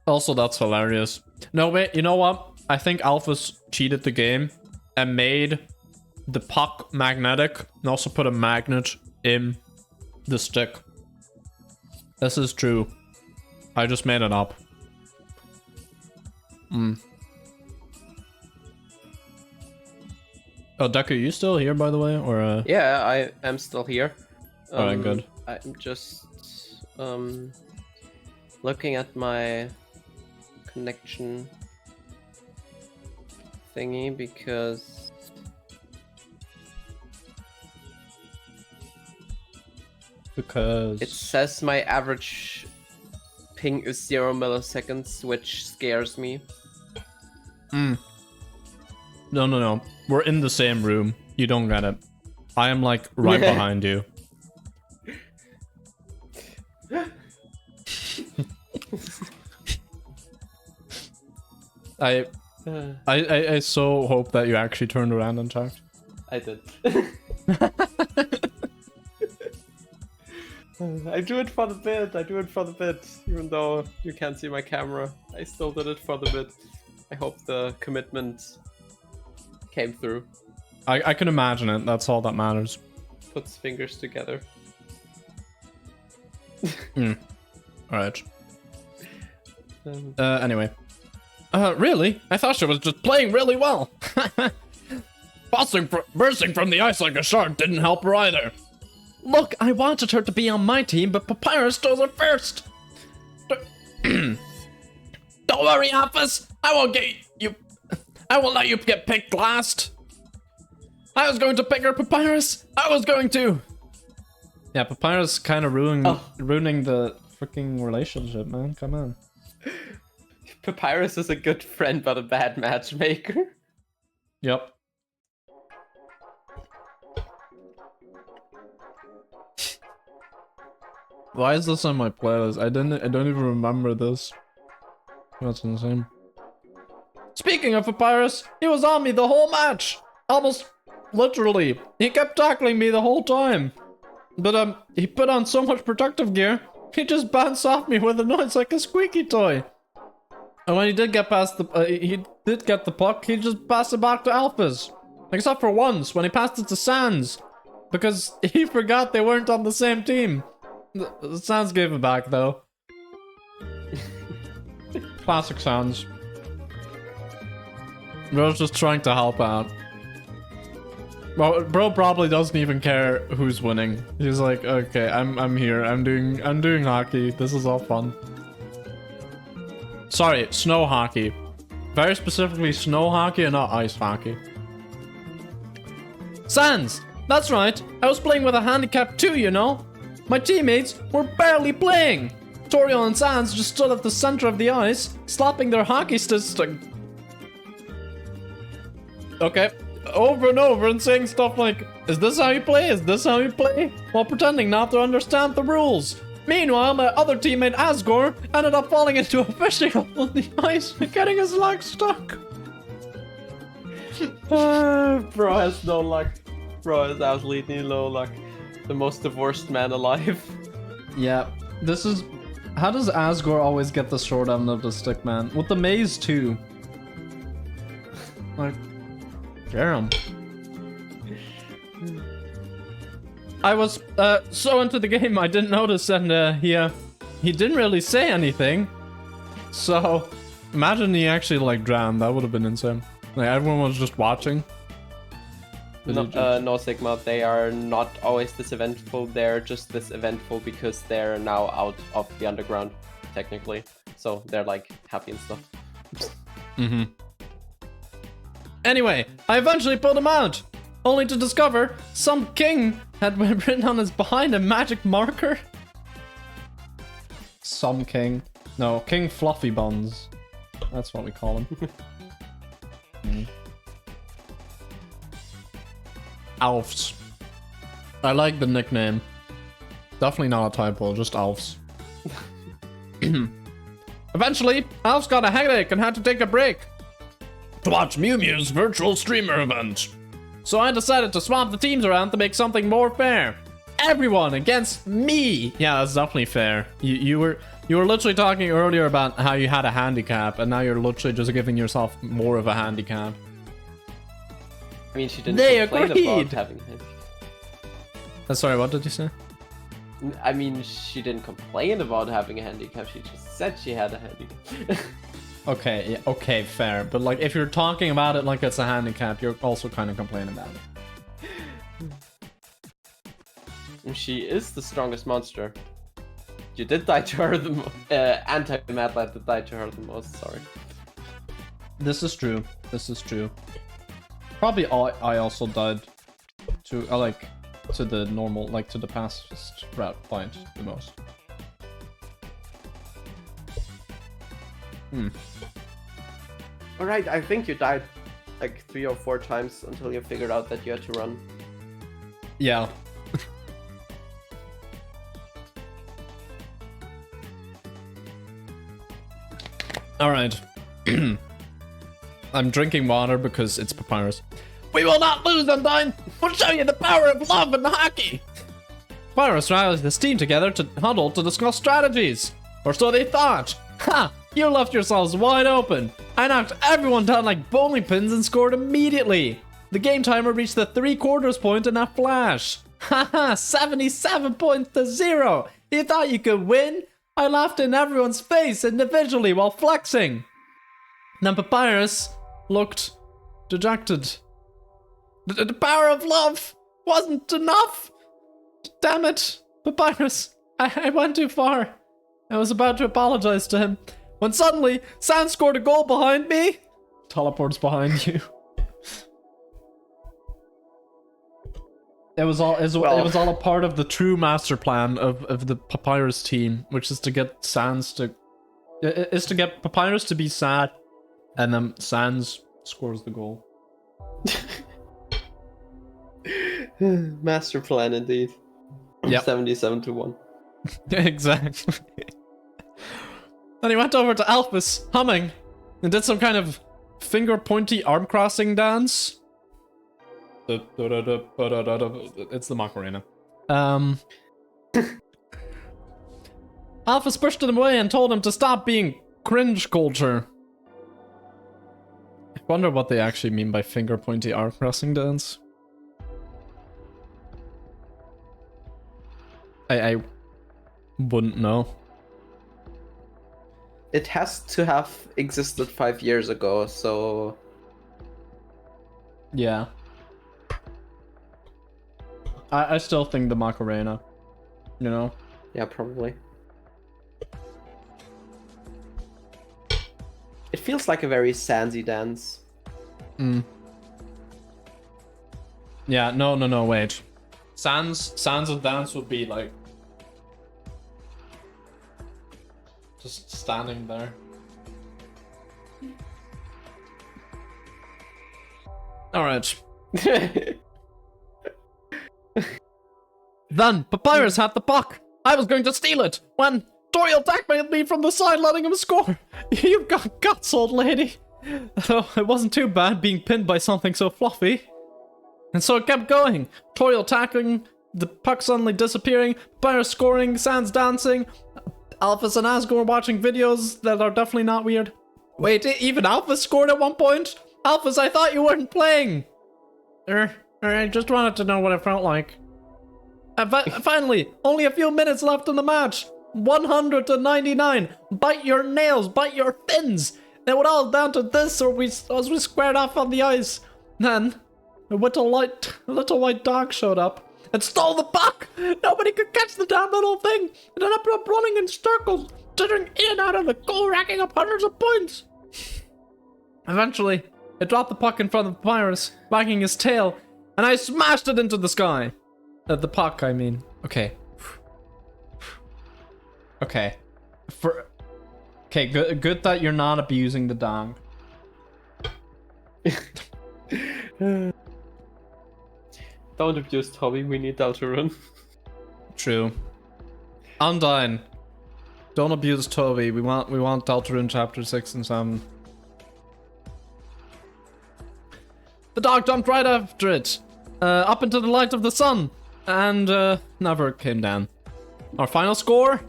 Also, that's hilarious. No, wait, you know what? I think Alphys cheated the game and made the puck magnetic and also put a magnet in the stick. This is true. I just made it up. Oh, Deku, you still here, by the way? Or Yeah, I am still here. Alright, good. I'm just looking at my connection thingy because it says my average ping is 0 milliseconds, which scares me. No. We're in the same room. You don't get it. I am like right behind you. I so hope that you actually turned around and talked. I did. I do it for the bit. Even though you can't see my camera, I still did it for the bit. I hope the commitment came through. I can imagine it. That's all that matters. Puts fingers together. Alright. Anyway. Really? I thought she was just playing really well. Bursting from the ice like a shark didn't help her either. Look, I wanted her to be on my team, but Papyrus chose her first. Don't worry, Alphys. I won't let you get picked last. I was going to pick her, Papyrus. I was going to. Yeah, Papyrus kind of ruining the freaking relationship, man. Come on. Papyrus is a good friend, but a bad matchmaker. Yep. Why is this on my playlist? I don't even remember this. That's insane. Speaking of Papyrus, he was on me the whole match. Almost literally. He kept tackling me the whole time. But he put on so much protective gear, he just bounced off me with a noise like a squeaky toy. And when he did get past the puck, he just passed it back to Alphys. Except for once, when he passed it to Sans. Because he forgot they weren't on the same team. Sans gave it back, though. Classic Sans. Bro's just trying to help out. Well, bro probably doesn't even care who's winning. He's like, okay, I'm here. I'm doing hockey. This is all fun. Sorry, snow hockey. Very specifically snow hockey and not ice hockey. Sans! That's right. I was playing with a handicap too, you know. My teammates were barely playing. Toriel and Sans just stood at the center of the ice, slapping their hockey sticks. Okay. Over and over and saying stuff like, is this how you play? Is this how you play? While pretending not to understand the rules. Meanwhile, my other teammate Asgore ended up falling into a fishing hole on the ice and getting his leg stuck. Bro has no luck. Bro is absolutely no luck. The most divorced man alive. Yeah, this is... How does Asgore always get the short end of the stick, man? With the maze, too. Like... Damn. I was so into the game I didn't notice, and he didn't really say anything. So imagine he actually like drowned. That would have been insane. Like everyone was just watching. No, Sigma. They are not always this eventful. They're just this eventful because they're now out of the underground, technically. So they're like happy and stuff. Anyway, I eventually pulled him out, only to discover some king had written on his behind a magic marker. Some king. No, King Fluffy Buns. That's what we call him. Alfs. I like the nickname. Definitely not a typo, just Alfs. Eventually, Alfs got a headache and had to take a break. to watch Mew Mew's virtual streamer event. So I decided to swap the teams around to make something more fair. Everyone against me. Yeah, that's definitely fair. You were literally talking earlier about how you had a handicap, and now you're literally just giving yourself more of a handicap. I mean, she didn't complain about having a handicap. Sorry, what did you say? I mean, she didn't complain about having a handicap. She just said she had a handicap. Okay, yeah, okay, fair. But like, if you're talking about it like it's a handicap, you're also kind of complaining about it. She is the strongest monster. You did die to her the most. Anti-Mad Lad did die to her the most, sorry. This is true. This is true. Probably I also died to, like, to the normal, like, to the pacifist route fight the most. Alright, I think you died like 3 or 4 times until you figured out that you had to run. Yeah. Alright. I'm drinking water because it's Papyrus. We will not lose, Undyne! We'll show you the power of love and hockey! Papyrus rallied his team together to huddle to discuss strategies. Or so they thought. Ha! You left yourselves wide open. I knocked everyone down like bowling pins and scored immediately. The game timer reached the 3/4 point in a flash. Haha, 77 points to 0. You thought you could win? I laughed in everyone's face individually while flexing. Then Papyrus looked dejected. The power of love wasn't enough. Damn it, Papyrus. I went too far. I was about to apologize to him when suddenly Sans scored a goal behind me. Teleports behind you. It was all a part of the true master plan of the Papyrus team, which is to get Sans to get Papyrus to be sad, and then Sans scores the goal. Master plan indeed. Yep. 77-1. Exactly. Then he went over to Alphys, humming, and did some kind of finger-pointy arm-crossing dance. It's the Macarena. Alphys pushed him away and told him to stop being cringe culture. I wonder what they actually mean by finger-pointy arm-crossing dance. I wouldn't know. It has to have existed 5 years ago, so... Yeah. I still think the Macarena, you know? Yeah, probably. It feels like a very Sansy dance. Yeah, no, wait. Sans dance would be like... just standing there. Alright. Then, Papyrus had the puck. I was going to steal it when Toriel tacked me from the side, letting him score. You've got guts, old lady. Oh, it wasn't too bad being pinned by something so fluffy. And so it kept going. Toriel tackling, the puck suddenly disappearing, Papyrus scoring, Sans dancing, Alphys and Asgore watching videos that are definitely not weird. Wait, even Alphys scored at one point? Alphys, I thought you weren't playing. I just wanted to know what it felt like. Finally, only a few minutes left in the match. 100-99. Bite your nails, bite your fins. It would all down to this, or as we squared off on the ice. Then, a little white dog showed up and stole the puck. Nobody could catch the damn little thing. It ended up running in circles, jittering in and out of the goal, racking up hundreds of points. Eventually, it dropped the puck in front of Papyrus, wagging his tail, and I smashed it into the sky. The puck, I mean. Okay. Okay. Okay, good that you're not abusing the dong. Don't abuse Toby, we need Deltarune. True. Undyne. Don't abuse Toby. We want Deltarune chapter 6 and 7. The dog jumped right after it, up into the light of the sun, and never came down. Our final score?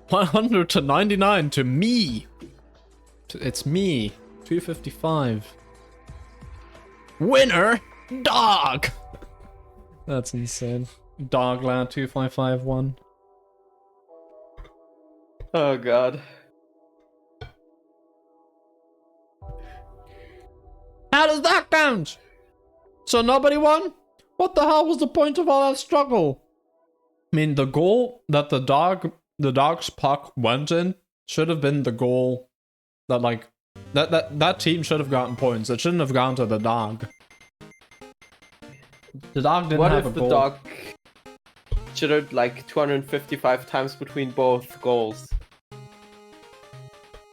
100 to 99 to me. It's me. 255. Winner, dog. That's insane. Dogland 2551. Oh god. How does that count? So nobody won? What the hell was the point of all that struggle? I mean, the goal that the dog's puck went in should have been the goal that, like, that team should have gotten points. It shouldn't have gone to the dog. The dog didn't have a goal. What if the dog jittered like 255 times between both goals?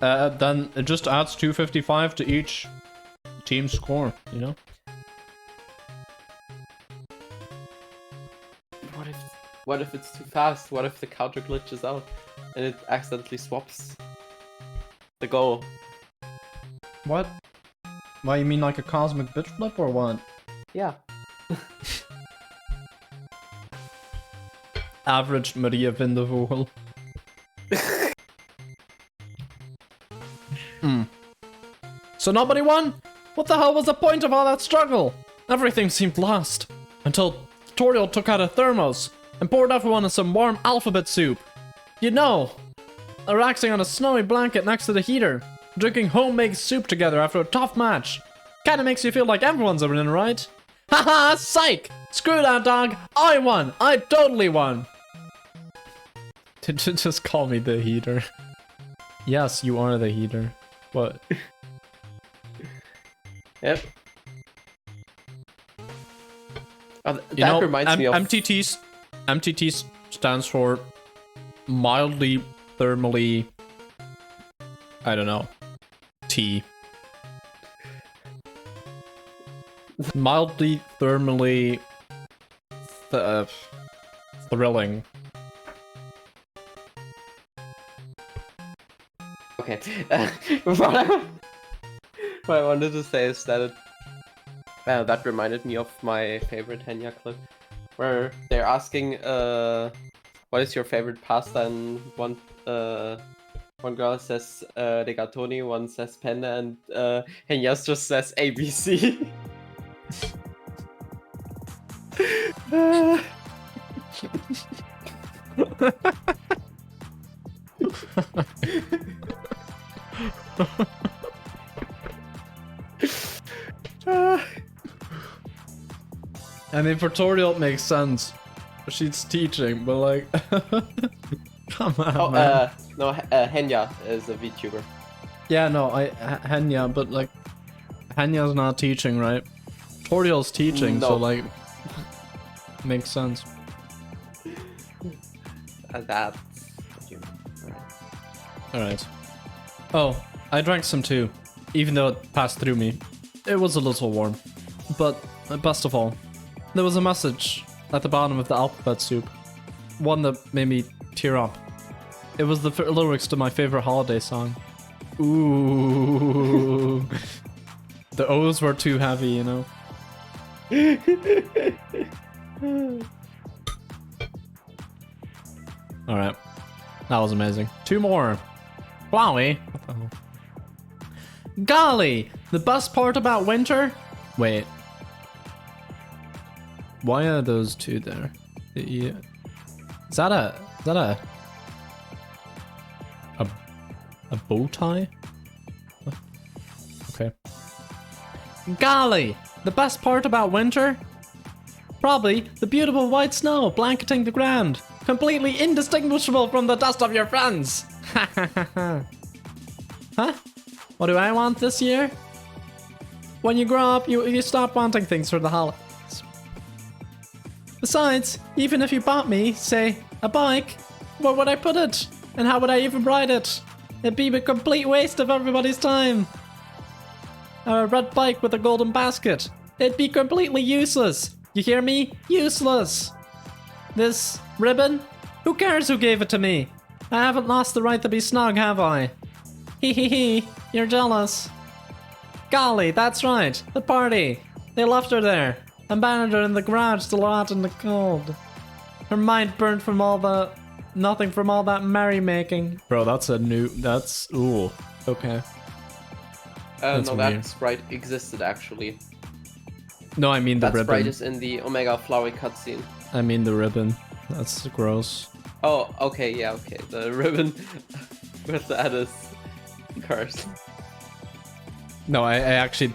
Then it just adds 255 to each team score, you know? What if it's too fast? What if the counter glitches out and it accidentally swaps the goal? What? Why, you mean like a cosmic bitch flip or what? Yeah. Average Maria Vindevogel. So nobody won? What the hell was the point of all that struggle? Everything seemed lost. Until Toriel took out a thermos and poured everyone in some warm alphabet soup. You know, relaxing on a snowy blanket next to the heater, drinking homemade soup together after a tough match. Kinda makes you feel like everyone's a winner, right? Haha, psych! Screw that, dog! I won! I totally won! Just call me the heater. Yes, you are the heater. What? Yep. Oh, You that know, reminds me of... MTT stands for mildly thermally... I don't know. T. Mildly thermally... thrilling. Okay. What I wanted to say is that that reminded me of my favorite Henya clip, where they're asking, what is your favorite pasta? And one girl says rigatoni, one says penne, and Henya's just says ABC. I mean, for Toriel it makes sense. She's teaching, but like... Come on, man. No, Henya is a VTuber. Yeah, no, Henya, but like... Henya's not teaching, right? Toriel's teaching, No. so like... Makes sense. That's... Alright. Oh, I drank some too, even though it passed through me. It was a little warm. But, best of all, there was a message at the bottom of the alphabet soup. One that made me tear up. It was the lyrics to my favorite holiday song. Ooh. The O's were too heavy, you know? Alright. That was amazing. Two more. Wowie. What the hell? Golly! The best part about winter? Wait. Why are those two there? Yeah. Is that a bow tie? What? Okay. Golly! The best part about winter? Probably the beautiful white snow blanketing the ground, completely indistinguishable from the dust of your friends. Huh? What do I want this year? When you grow up, you stop wanting things for the holidays. Besides, even if you bought me, say, a bike, where would I put it? And how would I even ride it? It'd be a complete waste of everybody's time. A red bike with a golden basket. It'd be completely useless. You hear me? Useless. This ribbon? Who cares who gave it to me? I haven't lost the right to be snug, have I? Hee hee hee, you're jealous. Golly, that's right, the party. They left her there, abandoned her in the garage to rot in the cold. Her mind burnt from all the... nothing from all that merrymaking. Bro, that's a new... that's... ooh. Okay. That's no, weird. that sprite existed actually. No, I mean the that ribbon. That sprite is in the Omega Flowery cutscene. I mean the ribbon. That's gross. Oh, okay, yeah, okay. The ribbon with that is cursed. No, I actually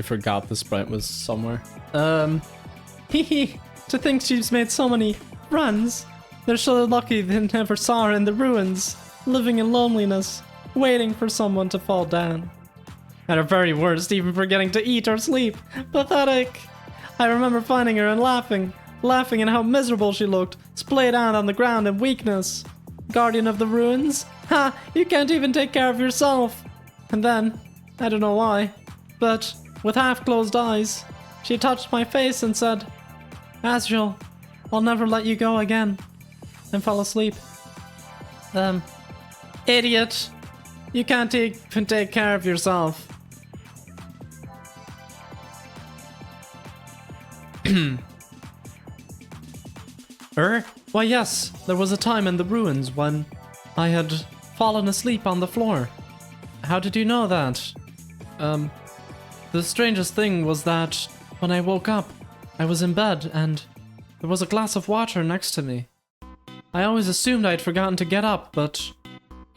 forgot the sprite was somewhere. Hehe. To think she's made so many friends. They're so lucky they never saw her in the ruins, living in loneliness, waiting for someone to fall down. At her very worst, even forgetting to eat or sleep. Pathetic. I remember finding her and laughing at how miserable she looked, splayed out on the ground in weakness. Guardian of the ruins? Ha! You can't even take care of yourself. And then, I don't know why, but with half-closed eyes, she touched my face and said, Asriel, I'll never let you go again. And fell asleep. Idiot. You can't even take care of yourself. Why yes, there was a time in the ruins when I had fallen asleep on the floor. How did you know that? The strangest thing was that when I woke up, I was in bed and there was a glass of water next to me. I always assumed I'd forgotten to get up, but,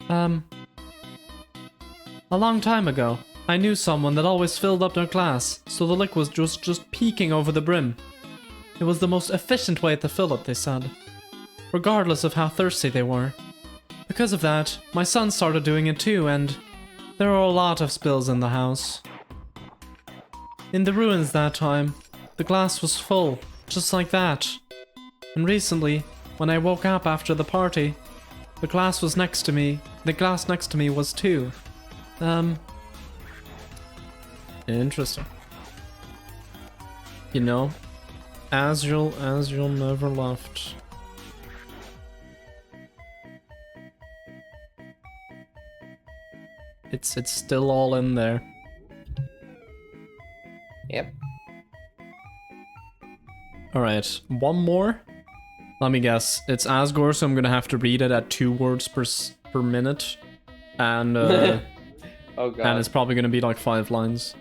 a long time ago, I knew someone that always filled up their glass, so the liquid was just peeking over the brim. It was the most efficient way to fill it, they said, regardless of how thirsty they were. Because of that, my son started doing it too, and there were a lot of spills in the house. In the ruins that time, the glass was full, just like that. And recently, when I woke up after the party, the glass next to me was too. Interesting. You know, Asriel never left. It's still all in there. Yep. Alright, one more? Let me guess. It's Asgore, so I'm gonna have to read it at 2 words per minute. And, oh god. And it's probably gonna be like 5 lines.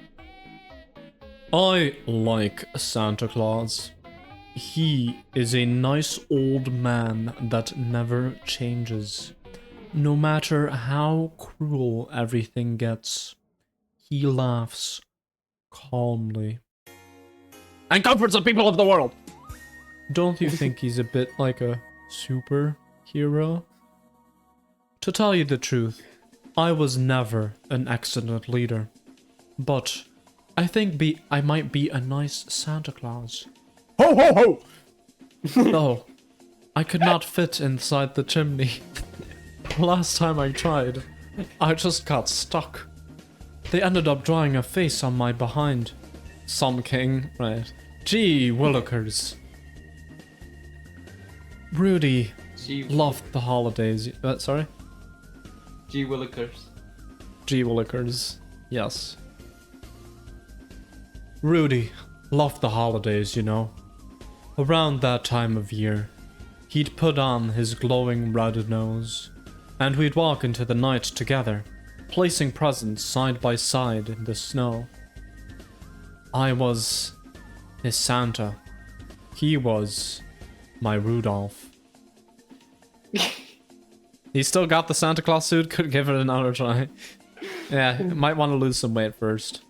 I like Santa Claus. He is a nice old man that never changes. No matter how cruel everything gets, he laughs calmly and comforts the people of the world. Don't you think he's a bit like a superhero? To tell you the truth, I was never an excellent leader, but I think I might be a nice Santa Claus. Ho ho ho! No, I could not fit inside the chimney. Last time I tried, I just got stuck. They ended up drawing a face on my behind. Some king, right? Gee willikers. Rudy loved the holidays. Sorry? Gee willikers. Gee willikers. Yes. Rudy loved the holidays, you know. Around that time of year, he'd put on his glowing red nose, and we'd walk into the night together, placing presents side by side in the snow. I was his Santa. He was my Rudolph. He still got the Santa Claus suit, could give it another try. Yeah, might want to lose some weight first.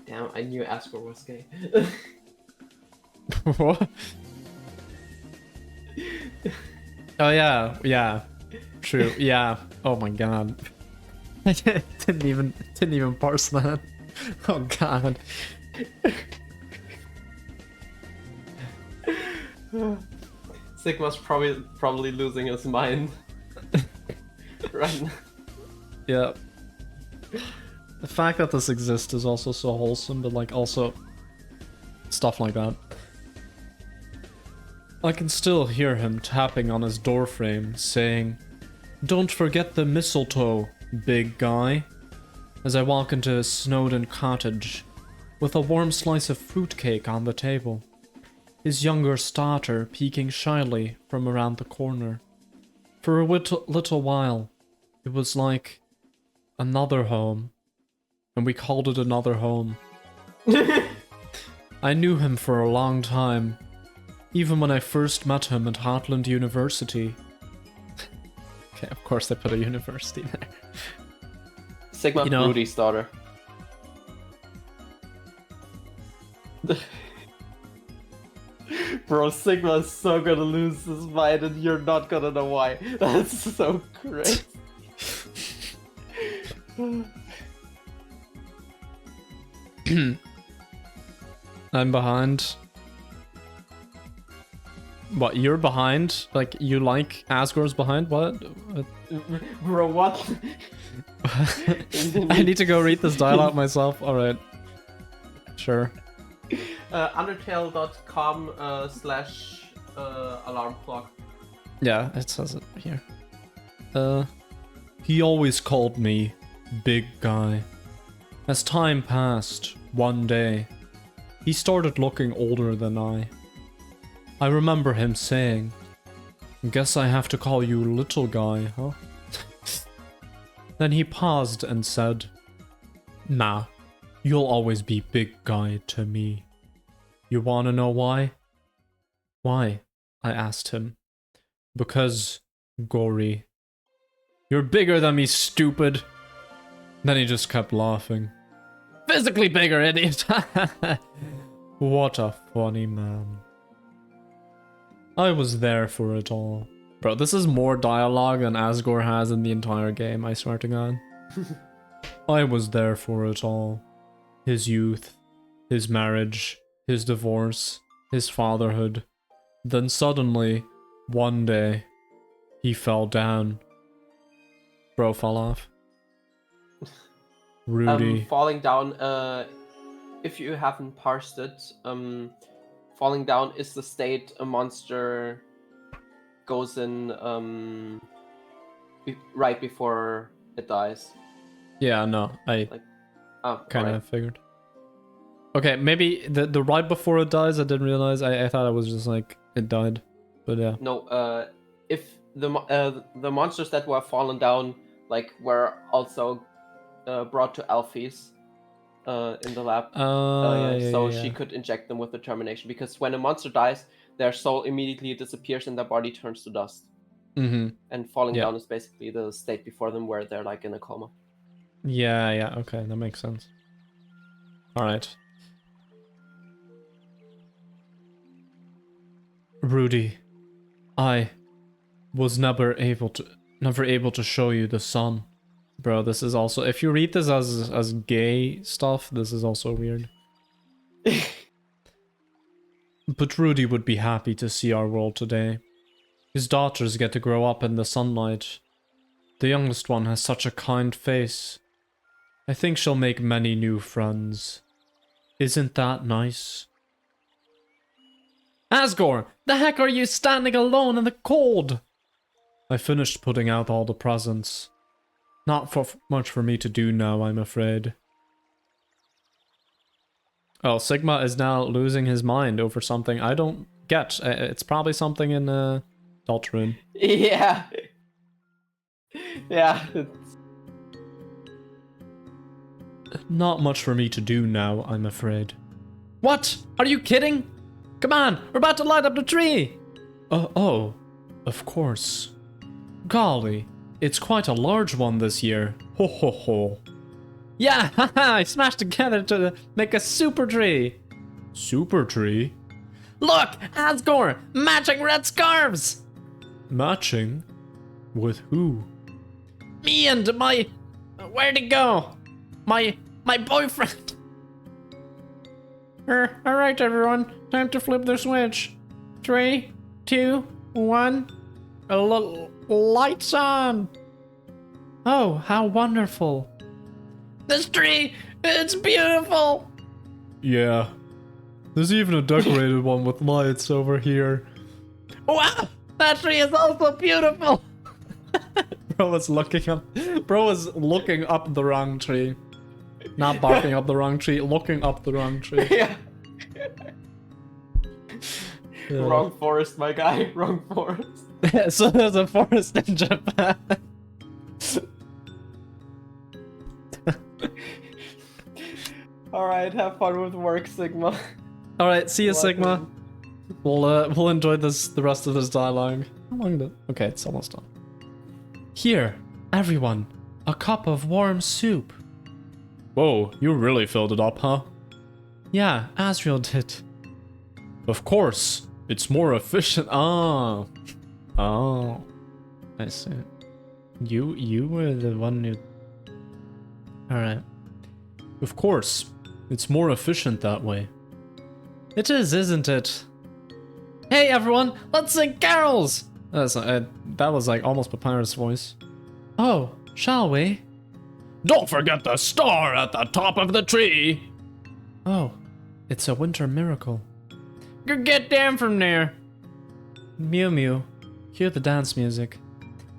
Damn, I knew Asper was gay. What? Oh yeah. True, yeah. Oh my god. I didn't even parse that. Oh god. Sigma's probably losing his mind right now. Yeah. The fact that this exists is also so wholesome, but like also stuff like that. I can still hear him tapping on his doorframe, saying, "Don't forget the mistletoe, big guy," as I walk into his Snowden cottage. with a warm slice of fruitcake on the table. His younger starter peeking shyly from around the corner. For a little while, it was like another home, and we called it another home. I knew him for a long time, even when I first met him at Heartland University. Okay, of course they put a university there. Sigma, You know- Rudy's daughter. Bro, Sigma is so gonna lose his mind and you're not gonna know why. That's so great. I'm behind. What, you're behind? Like, you like Asgore's behind? What? Bro, what? I need to go read this dialogue myself. Alright. Sure. Undertale.com slash alarm clock. Yeah, it says it here. He always called me big guy. As time passed, one day, he started looking older than I. I remember him saying, "Guess I have to call you little guy, huh?" Then he paused and said, "Nah, you'll always be big guy to me. You wanna know why?" "Why?" I asked him. "Because, Gory, you're bigger than me, stupid." Then he just kept laughing. "Physically bigger, idiot." What a funny man. I was there for it all. Bro, this is more dialogue than Asgore has in the entire game, I swear to God. I was there for it all. His youth, his marriage, his divorce, his fatherhood. Then suddenly, one day, he fell down. Bro fell off. Rudy. Falling down, if you haven't parsed it, falling down is the state a monster goes in right before it dies. Yeah, no, I Oh, kind of alright. figured. Okay, maybe the right before it dies, I didn't realize. I thought it was just like it died, but yeah. No, if the monsters that were fallen down like were also brought to Alfie's in the lab. So she could inject them with determination, because when a monster dies, their soul immediately disappears and their body turns to dust. Mm-hmm. And falling Yeah. down is basically the state before them where they're like in a coma. Yeah, okay, that makes sense. Alright. Rudy, I was never able to show you the sun. Bro, this is also, if you read this as gay stuff, this is also weird. But Rudy would be happy to see our world today. His daughters get to grow up in the sunlight. The youngest one has such a kind face. I think she'll make many new friends. Isn't that nice? Asgore, the heck are you standing alone in the cold? I finished putting out all the presents. Not much for me to do now, I'm afraid. Oh, Sigma is now losing his mind over something I don't get. It's probably something in Deltarune. Yeah. Yeah. Not much for me to do now, I'm afraid. What? Are you kidding? Come on, we're about to light up the tree! Oh, of course. Golly, it's quite a large one this year. Ho ho ho. Yeah, haha, I smashed together to make a super tree. Super tree? Look, Asgore, matching red scarves! Matching? With who? Me and my... Where'd it go? My boyfriend. Alright everyone, time to flip the switch. 3, 2, 1. Lights on! Oh, how wonderful. This tree, it's beautiful! Yeah. There's even a decorated one with lights over here. Wow! That tree is also beautiful! Bro was looking up the wrong tree. Not barking up the wrong tree, looking up the wrong tree. Yeah. Yeah. Wrong forest, my guy. Wrong forest. So there's a forest in Japan. Alright, have fun with work, Sigma. Alright, see you, Sigma. Welcome. We'll enjoy the rest of this dialogue. How long did... Okay, it's almost done. Here, everyone, a cup of warm soup. Whoa, you really filled it up, huh? Yeah, Asriel did. Of course, it's more efficient. Oh. Oh. I see. You were the one who... Alright. Of course, it's more efficient that way. It is, isn't it? Hey everyone, let's sing carols! That was like almost Papyrus' voice. Oh, shall we? Don't forget the star at the top of the tree! Oh, it's a winter miracle. Get down from there! Mew Mew, hear the dance music.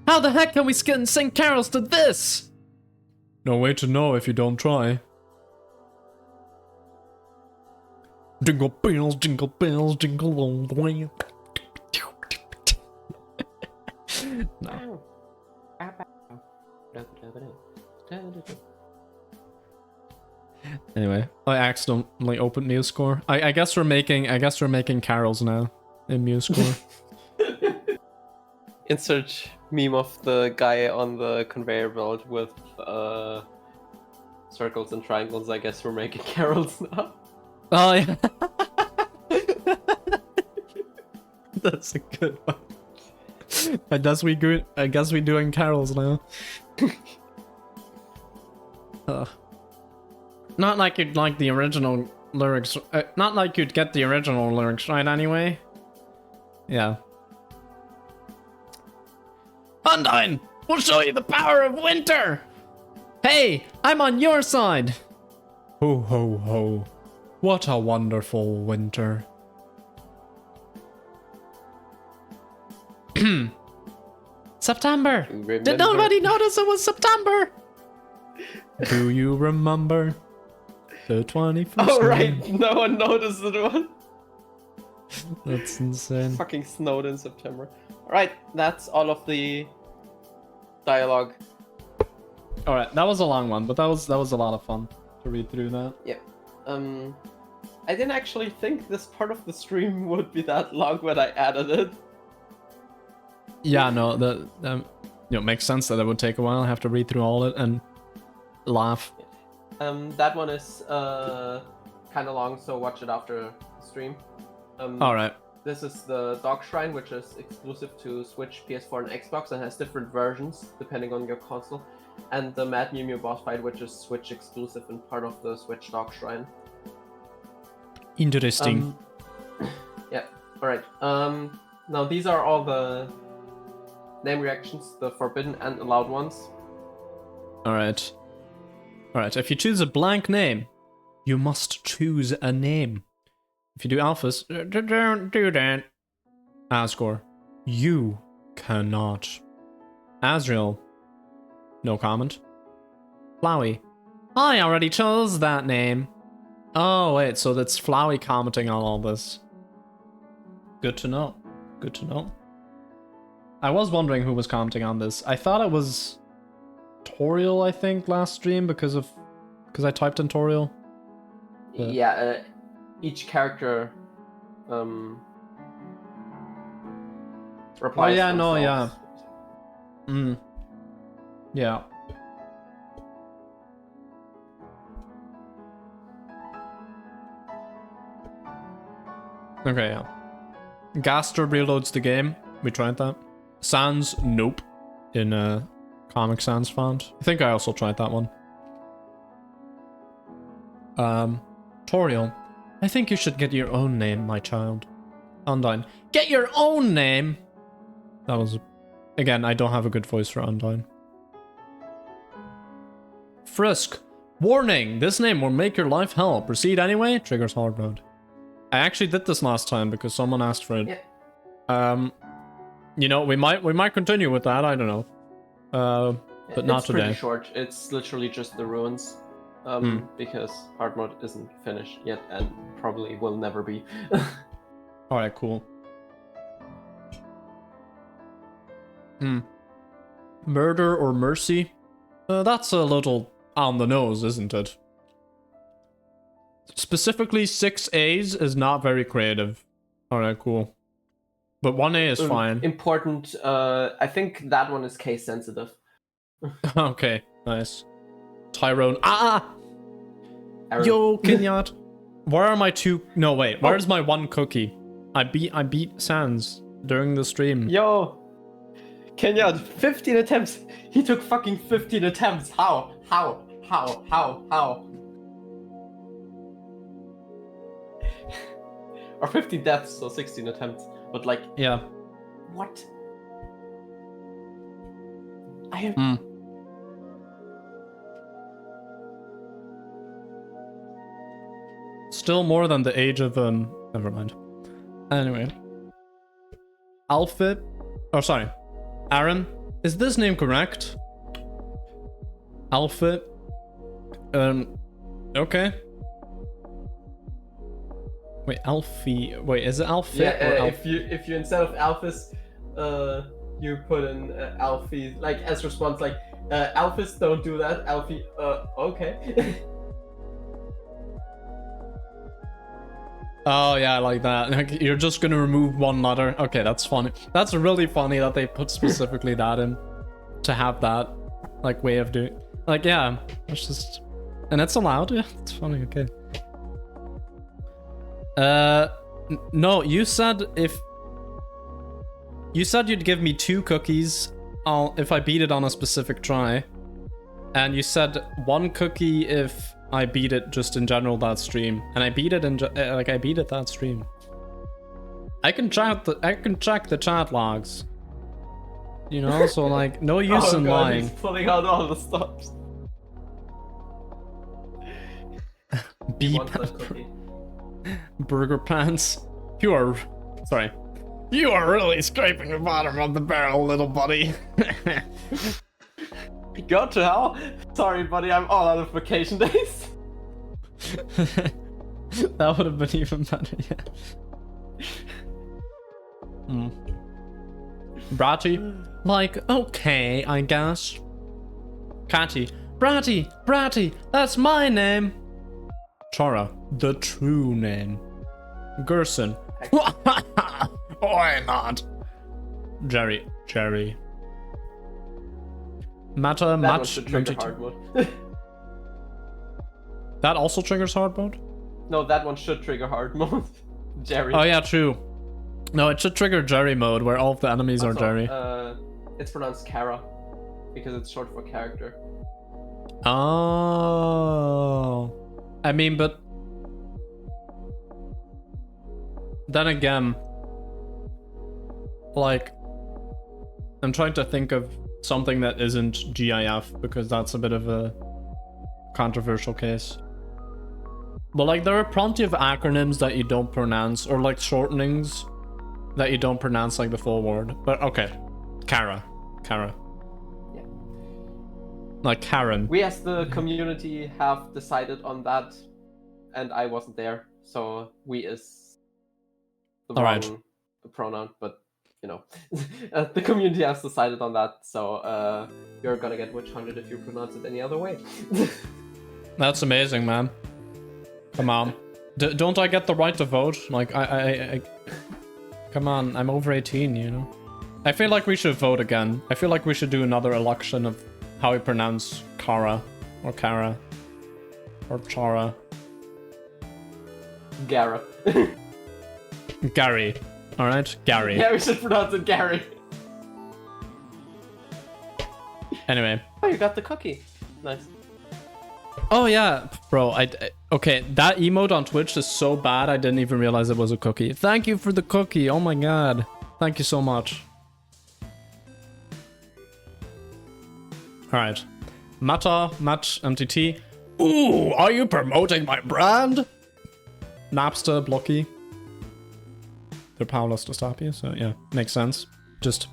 How the heck can we skip and sing carols to this? No way to know if you don't try. Jingle bells, jingle all the way. No. Anyway, I accidentally opened MuseScore. I guess we're making carols now in MuseScore. Insert meme of the guy on the conveyor belt with circles and triangles. I guess we're making carols now. Oh yeah. That's a good one. I guess we doing carols now. Not like you'd like the original lyrics. Not like you'd get the original lyrics right anyway. Yeah. Undyne, we'll show you the power of winter. Hey, I'm on your side. Ho ho ho. What a wonderful winter. September! Did nobody notice it was September? Do you remember the 21st? Oh right, no one noticed it was. That's insane. Fucking snowed in September. Alright, that's all of the dialogue. Alright, that was a long one, but that was a lot of fun to read through that. Yep. I didn't actually think this part of the stream would be that long when I added it. Yeah, no, it makes sense that it would take a while. I have to read through all of it and laugh. That one is kind of long, so watch it after the stream. Alright. This is the Dog Shrine, which is exclusive to Switch, PS4, and Xbox, and has different versions depending on your console. And the Mad Mew Mew boss fight, which is Switch exclusive and part of the Switch Dog Shrine. Interesting. Yeah, alright. Now these are all the name reactions, the forbidden and allowed ones. Alright. Alright, if you choose a blank name, you must choose a name. If you do alphas, don't do that. Asgore, you cannot. Asriel, no comment. Flowey, I already chose that name. Oh wait, so that's Flowey commenting on all this. Good to know. Good to know. I was wondering who was commenting on this. I thought it was Toriel, I think, last stream because I typed in Toriel. But... Yeah, each character replies. Oh yeah, no, themselves. yeah. Yeah. Okay, yeah. Gaster reloads the game. We tried that. Sans, nope. In Comic Sans font. I think I also tried that one. Toriel, I think you should get your own name, my child. Undyne, get your own name! That was... Again, I don't have a good voice for Undyne. Frisk, warning! This name will make your life hell. Proceed anyway? Triggers hard mode. I actually did this last time because someone asked for it. Yeah. You know, we might continue with that. I don't know. But not it's today. Pretty short. It's literally just the ruins. because hard mode isn't finished yet and probably will never be. Alright, cool. Murder or mercy? That's a little on the nose, isn't it? Specifically, 6 A's is not very creative. Alright, cool. But 1A is fine. Important, I think that one is case sensitive. Okay, nice. Tyrone. Aaron. Yo, Kinyat. Where are my 2? No, wait. Where's my 1 cookie? I beat Sans during the stream. Yo, Kenya, 15 attempts. He took fucking 15 attempts. How? Or 15 deaths, so 16 attempts. But like, yeah. What? I have. Still more than the age of never mind. Anyway. Outfit. Oh, sorry. Aaron, is this name correct? Outfit. Okay. Wait, Alfie. Wait, is it Alfie? Yeah, if you instead of Alphys, you put in Alfie, like as response, like Alphys don't do that. Alfie, okay. Oh yeah, I like that. Like, you're just gonna remove 1 letter. Okay, that's funny. That's really funny that they put specifically that in to have that like way of doing. Like, yeah, it's just, and it's allowed. Yeah, it's funny. Okay. No, you said you'd give me 2 cookies if I beat it on a specific try, and you said 1 cookie if I beat it just in general that stream, and I beat it in I beat it that stream. I can check the chat logs. You know, so like no use in lying. He's pulling out all the stops. Beep. Burger pants. You are really scraping the bottom of the barrel, little buddy. Go to hell. Sorry, buddy, I'm all out of vacation days. That would have been even better, yeah. Bratty? Like, okay, I guess. Catty. Bratty, that's my name. Chara, the true name. Gerson. Why not? Jerry. Matter much. That also triggers hard mode? No, that one should trigger hard mode. Jerry. Oh yeah, true. No, it should trigger Jerry mode, where all of the enemies are Jerry. It's pronounced Kara, because it's short for character. Oh. I mean, but then again, like, I'm trying to think of something that isn't GIF, because that's a bit of a controversial case. But like, there are plenty of acronyms that you don't pronounce, or like shortenings that you don't pronounce like the full word. But okay, Kara. Yeah. Like Karen. We as the community have decided on that, and I wasn't there, so we is the wrong pronoun, but you know, the community has decided on that, so you're gonna get witch hunted if you pronounce it any other way. That's amazing, man. Come on. Don't I get the right to vote? Like, I come on, I'm over 18, you know? I feel like we should vote again. I feel like we should do another election of how we pronounce Kara, or Kara, or Chara. Gara. Gary. Alright, Gary. Yeah, we should pronounce it Gary. Anyway. Oh, you got the cookie. Nice. Oh yeah, bro, okay, that emote on Twitch is so bad I didn't even realize it was a cookie. Thank you for the cookie, oh my god. Thank you so much. Alright. Match, MTT. Ooh, are you promoting my brand? Napster, Blocky. They're powerless to stop you, so yeah, makes sense. Just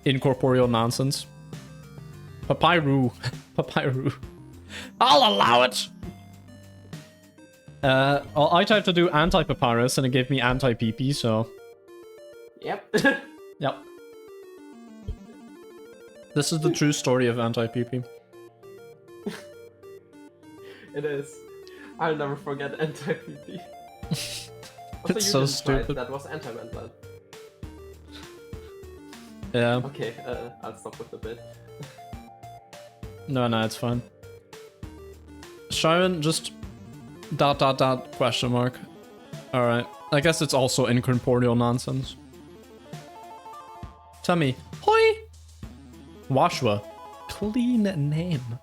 incorporeal nonsense. Papyroo. Papyroo. I'll allow it. I tried to do anti-papyrus and it gave me anti-PP, so... Yep. Yep. This is the true story of anti-PP. It is. I'll never forget anti-PP. It's so stupid. That was anti-man. Yeah. Okay, I'll stop with the bit. No, it's fine. Sharon, just... ... question mark. Alright. I guess it's also incorporeal nonsense. Tummy. Hoi! Washwa. Clean name.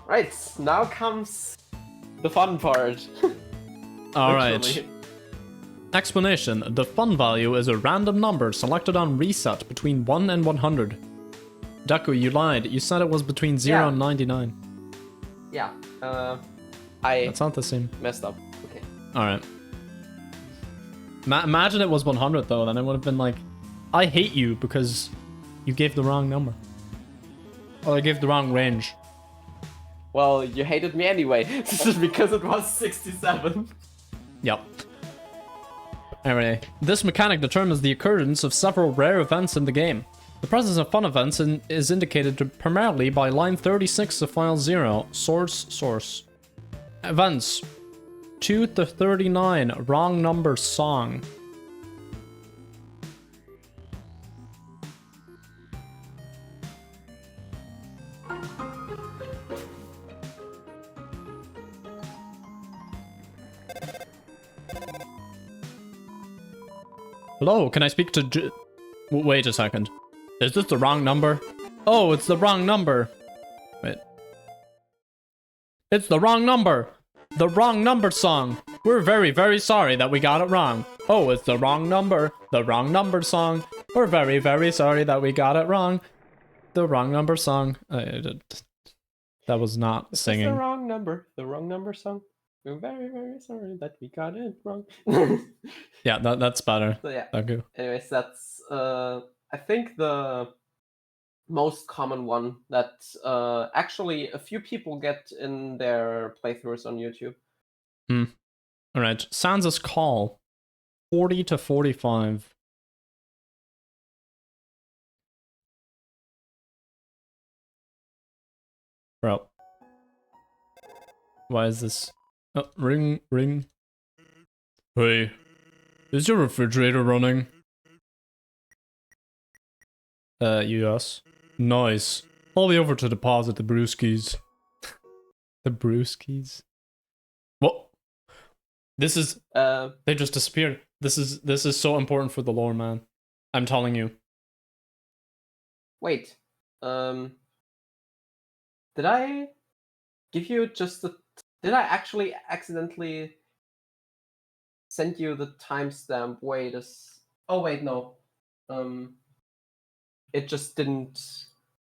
Right, now comes the fun part. Alright. Explanation. The fun value is a random number selected on reset between 1 and 100. Deku, you lied. You said it was between 0 and 99. Yeah, That's not the same. messed up. Okay. Alright. Imagine it was 100 though, then it would have been like, I hate you because you gave the wrong number. Or I gave the wrong range. Well, you hated me anyway, because it was 67. Yep. Anyway, this mechanic determines the occurrence of several rare events in the game. The presence of fun events is indicated primarily by line 36 of file 0, source. Events 2 to 39, wrong number song. Hello, can I speak to wait a second. Is this the wrong number? Oh, it's the wrong number. Wait. It's the wrong number! The wrong number song! We're very, very sorry that we got it wrong. Oh, it's the wrong number. The wrong number song. We're very, very sorry that we got it wrong. The wrong number song. That was not singing. It's the wrong number. The wrong number song. We're very, very sorry that we got it wrong. Yeah, that's better. So yeah. Thank you. Anyways, that's I think the most common one that actually a few people get in their playthroughs on YouTube. Alright, Sansa's Call. 40 to 45. Bro. Why is this? Oh, ring. Hey, is your refrigerator running? Yes. Nice. I'll be over to deposit the brewskis. The brewskis? What? This is... they just disappeared. This is so important for the lore, man. I'm telling you. Wait. Did I give you just the... Did I actually accidentally send you the timestamp? Wait, oh wait, no. It just didn't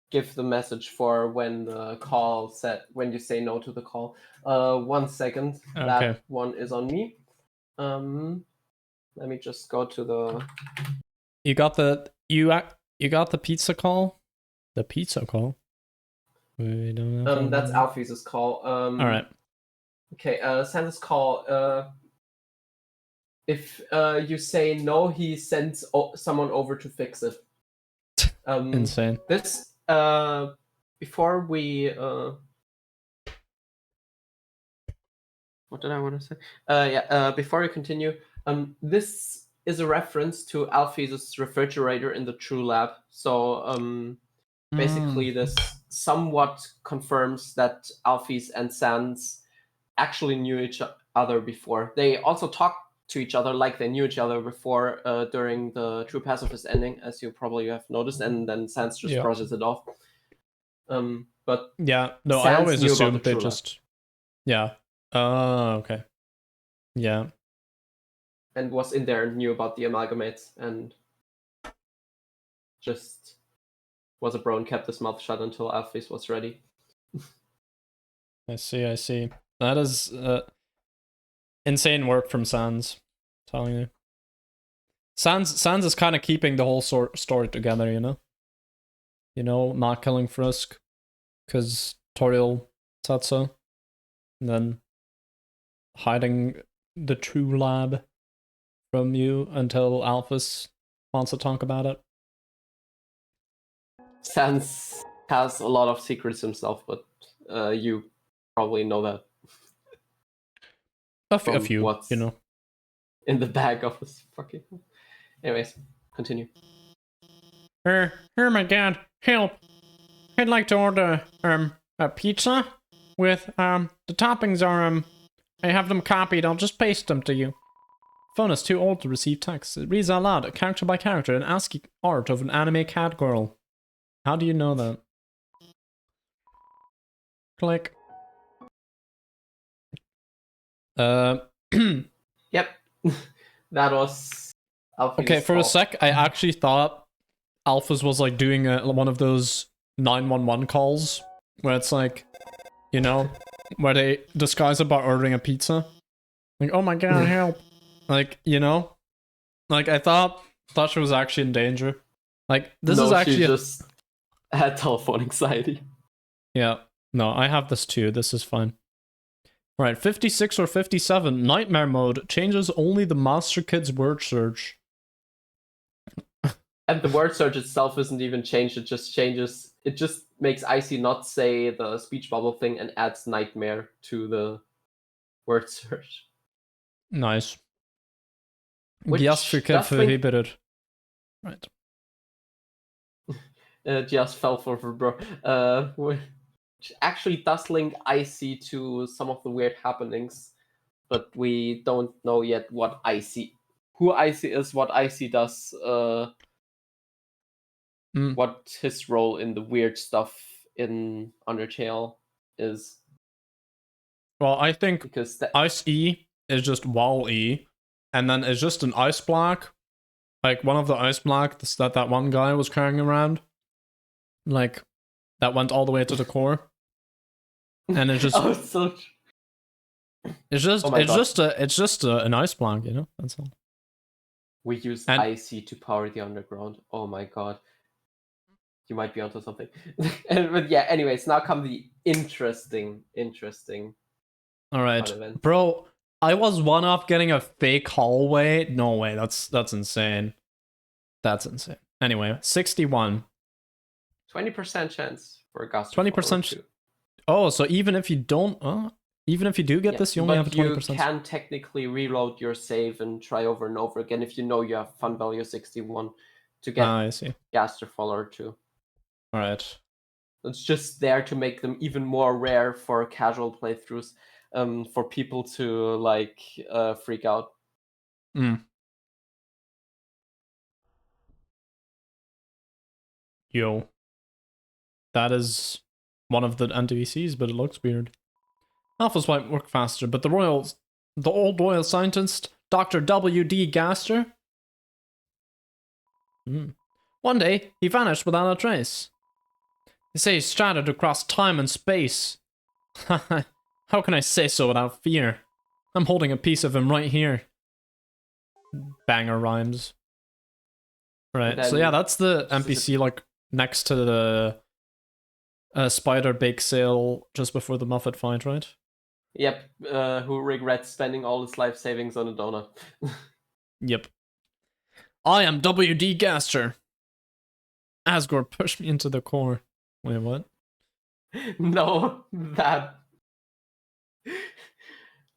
give the message for when the call said, when you say no to the call. 1 second. Okay. That one is on me. Let me just go to the... You got the pizza call? The pizza call? We don't know. That's Alphys' call. Alright. Okay, Santa's call. If you say no, he sends someone over to fix it. Insane. This, before we... what did I want to say? Before we continue, this is a reference to Alphys' refrigerator in the True Lab. So, basically this somewhat confirms that Alphys and Sans actually knew each other before. They also talked to each other like they knew each other before during the True Pacifist ending, as you probably have noticed, and then Sans just brushes it off. But yeah, no, Sans I always knew assumed about the they True just... Yeah. Okay. Yeah. and was in there, knew about the amalgamates, and just was a bro and kept his mouth shut until Alphys was ready. I see. That is insane work from Sans. I'm telling you. Sans is kind of keeping the whole story together, you know? You know, not killing Frisk. because Toriel said so. And then hiding the true lab from you until Alphys wants to talk about it. Sans has a lot of secrets himself, but you probably know that. A few, what's you know. in the bag of his fucking. Anyways, continue. Oh my god, help! I'd like to order a pizza with the toppings are I have them copied. I'll just paste them to you. Phone is too old to receive text. It reads out loud, character by character, an ASCII art of an anime cat girl. How do you know that? Click. Yep, that was. Okay, for a sec, I actually thought Alphys was like doing one of those 911 calls where it's like, you know, where they disguise it by ordering a pizza. Like, oh my god, help! Like, you know, like I thought she was actually in danger. Like, this is actually she just had telephone anxiety. Yeah, no, I have this too. This is fine. Right, 56 or 57, Nightmare Mode changes only the Master Kid's word search. And the word search itself isn't even changed, it just changes, it just makes Icy not say the speech bubble thing and adds nightmare to the word search. Nice. Which verhindert. Right. Just fell for bro. Which actually does link Icy to some of the weird happenings, but we don't know yet who Icy is, what Icy does, what his role in the weird stuff in Undertale is. Well, I think because Ice E is just Wall E, and then it's just an ice block, like one of the ice blocks that one guy was carrying around, like that went all the way to the core, and it's just it's just an ice block, you know. That's all. We use Icy to power the underground. Oh my god. You might be onto something. But yeah, anyways, now come the interesting. All right, bro. I was one off getting a fake hallway. No way. That's insane. That's insane. Anyway, 61. 20% chance for a gust. 20%. Oh, so even if you don't, even if you do get this, you only have a 20%. You can technically reload your save and try over and over again if you know you have fun value 61 to get I see. Gaster Follower too. All right. It's just there to make them even more rare for casual playthroughs, for people to like freak out. Yo. That is one of the NPCs, but it looks weird. Alphys might work faster, but the old royal scientist, Dr. W.D. Gaster? One day, he vanished without a trace. They say he stranded across time and space. How can I say so without fear? I'm holding a piece of him right here. Banger rhymes. Right, so yeah, that's the NPC, like, next to the spider bake sale just before the Muffet fight, right? Yep, who regrets spending all his life savings on a donut. Yep. I am W.D. Gaster. Asgore pushed me into the core. Wait, what? No, that...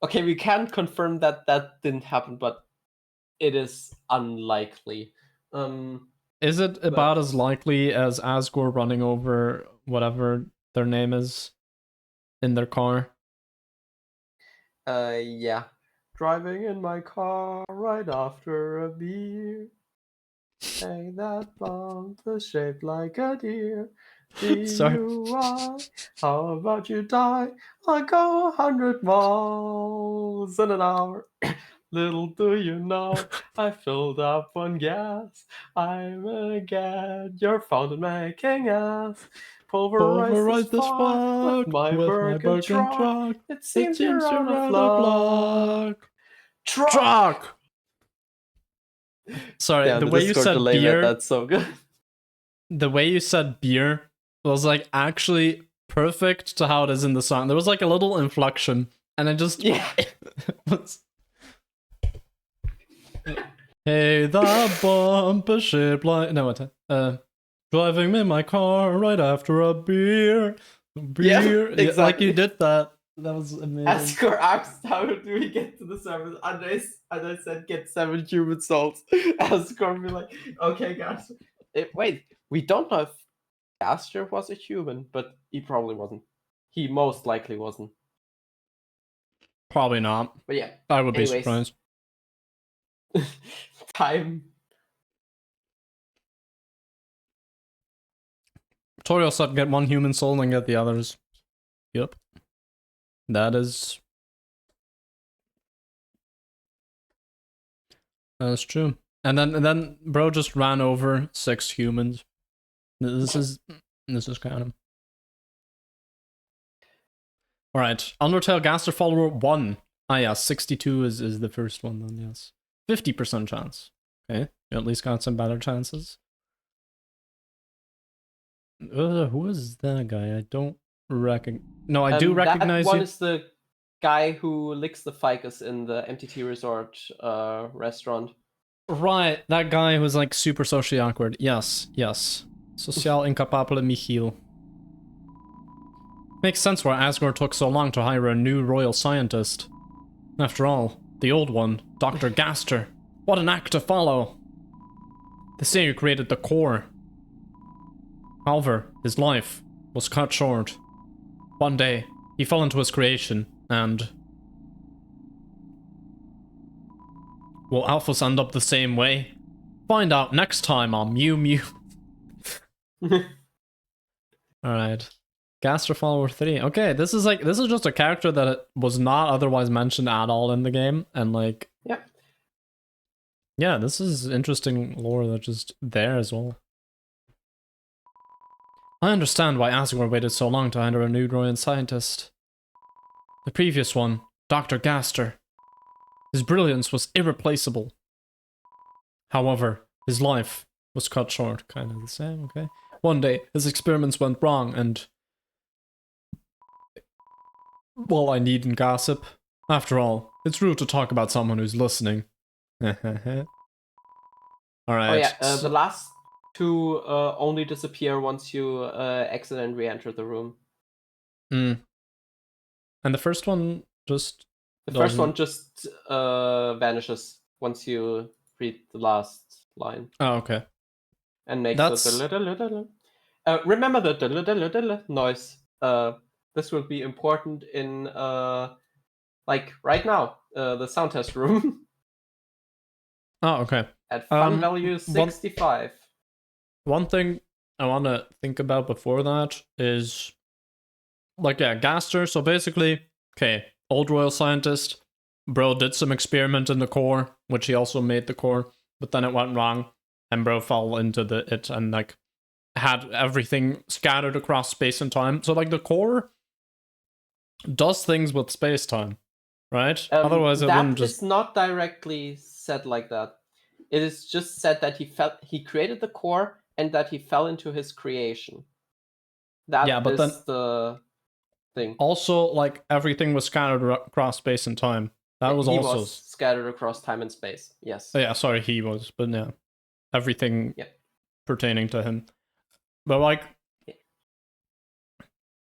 Okay, we can't confirm that didn't happen, but it is unlikely. Is it about as likely as Asgore running over whatever their name is in their car? Yeah. Driving in my car right after a beer. Hey, that bump is shaped like a deer. DUI, how about you die? I go 100 miles in an hour. Little do you know, I filled up on gas. I'm a gad, you're found in making ass. Pulverize this fuck with my Birkin truck. It seems you're out of luck. Truck! Sorry, the way you said beer. That's so good. The way you said beer was like actually perfect to how it is in the song. There was like a little inflection, and it just was. Hey, that bumper shaped like driving me in my car right after a beer. Yeah, exactly. Like you did that. That was amazing. Asgore asked how do we get to the servers, and I said get 7 human souls. Asgore be like, okay guys. Wait, we don't know if Gaster was a human, but he probably wasn't. He most likely wasn't. Probably not. But yeah. I would be surprised. Time. Toriel said get 1 human soul and get the others. Yep. That is true. And then bro just ran over 6 humans. This is canon. Alright. Undertale Gaster follower 1. Ah yeah, 62 is the first one then, yes. 50% chance. Okay. You at least got some better chances. Who is that guy? I don't recognize. No, I do recognize that one you. is the guy who licks the ficus in the MTT Resort restaurant. Right, that guy who's like super socially awkward. Yes. Social incapable Michiel. Makes sense why Asgore took so long to hire a new royal scientist. After all, the old one, Dr. Gaster. What an act to follow! They say he created the core. However, his life was cut short. One day, he fell into his creation, and... will Alphas end up the same way? Find out next time on Mew Mew. Alright. Gaster follower 3. Okay, this is just a character that was not otherwise mentioned at all in the game, and like... Yep. Yeah, this is interesting lore that's just there as well. I understand why Asgore waited so long to hire a new Royan scientist. The previous one, Dr. Gaster. His brilliance was irreplaceable. However, his life was cut short. Kind of the same, okay? One day, his experiments went wrong and... well, I needn't gossip. After all, it's rude to talk about someone who's listening. Alright. Oh yeah, the last 2 only disappear once you exit and re-enter the room. And the first one just... the first one just vanishes once you read the last line. Oh, okay. And makes the remember the noise. This will be important in like right now, the sound test room. Oh, okay. At fun value 65. One thing I want to think about before that is, like, yeah, Gaster. So basically, okay, old royal scientist, bro did some experiment in the core, which he also made the core, but then it went wrong, and bro fell into it and like had everything scattered across space and time. So like the core does things with space time, right? Otherwise, it wouldn't just. That is not directly said like that. It is just said that he created the core and that he fell into his creation. That yeah, but is then the thing. Also, like everything was scattered across space and time. That was he also was scattered across time and space. Yes. Yeah, sorry, he was, but yeah, everything pertaining to him. But like,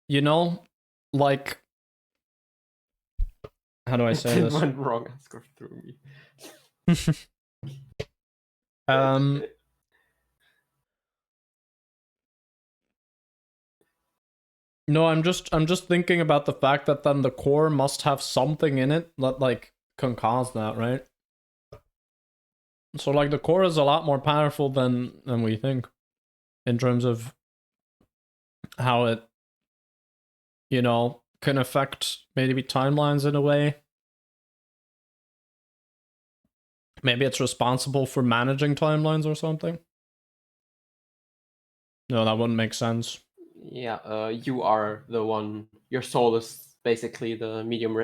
you know, like, how do I say this? It went wrong. Asgore through me. No, I'm just thinking about the fact that then the core must have something in it that like can cause that, right? So like the core is a lot more powerful than we think in terms of how it, you know, can affect maybe timelines in a way. Maybe it's responsible for managing timelines or something. No, that wouldn't make sense. Yeah, you are the one. Your soul is basically the medium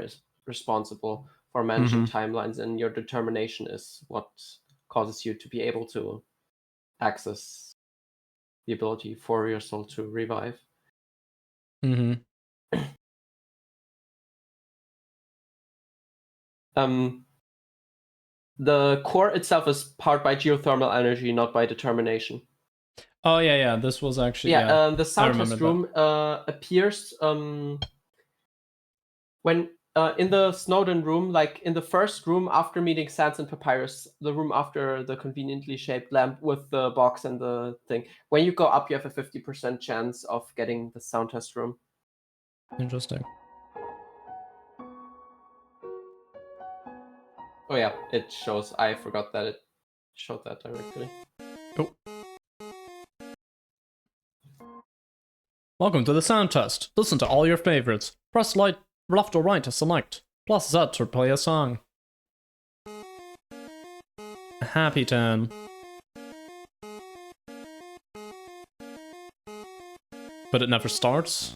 responsible for managing timelines, and your determination is what causes you to be able to access the ability for your soul to revive. Mm-hmm. The core itself is powered by geothermal energy, not by determination. Oh yeah. This was actually the sound test room appears when in the Snowden room, like in the first room after meeting Sans and Papyrus, the room after the conveniently shaped lamp with the box and the thing. When you go up, you have a 50% chance of getting the sound test room. Interesting. Oh yeah, it shows. I forgot that it showed that directly. Oh. Welcome to the sound test. Listen to all your favorites. Press left or right to select. Plus Z to play a song. Happy time. But it never starts.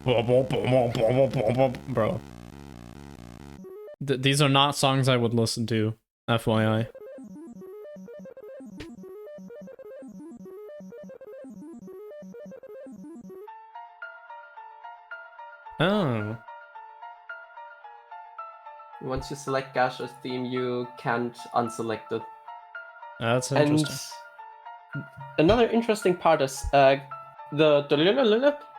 Bro. These are not songs I would listen to, FYI. Oh. Once you select Gasha's theme, you can't unselect it. That's interesting. And another interesting part is the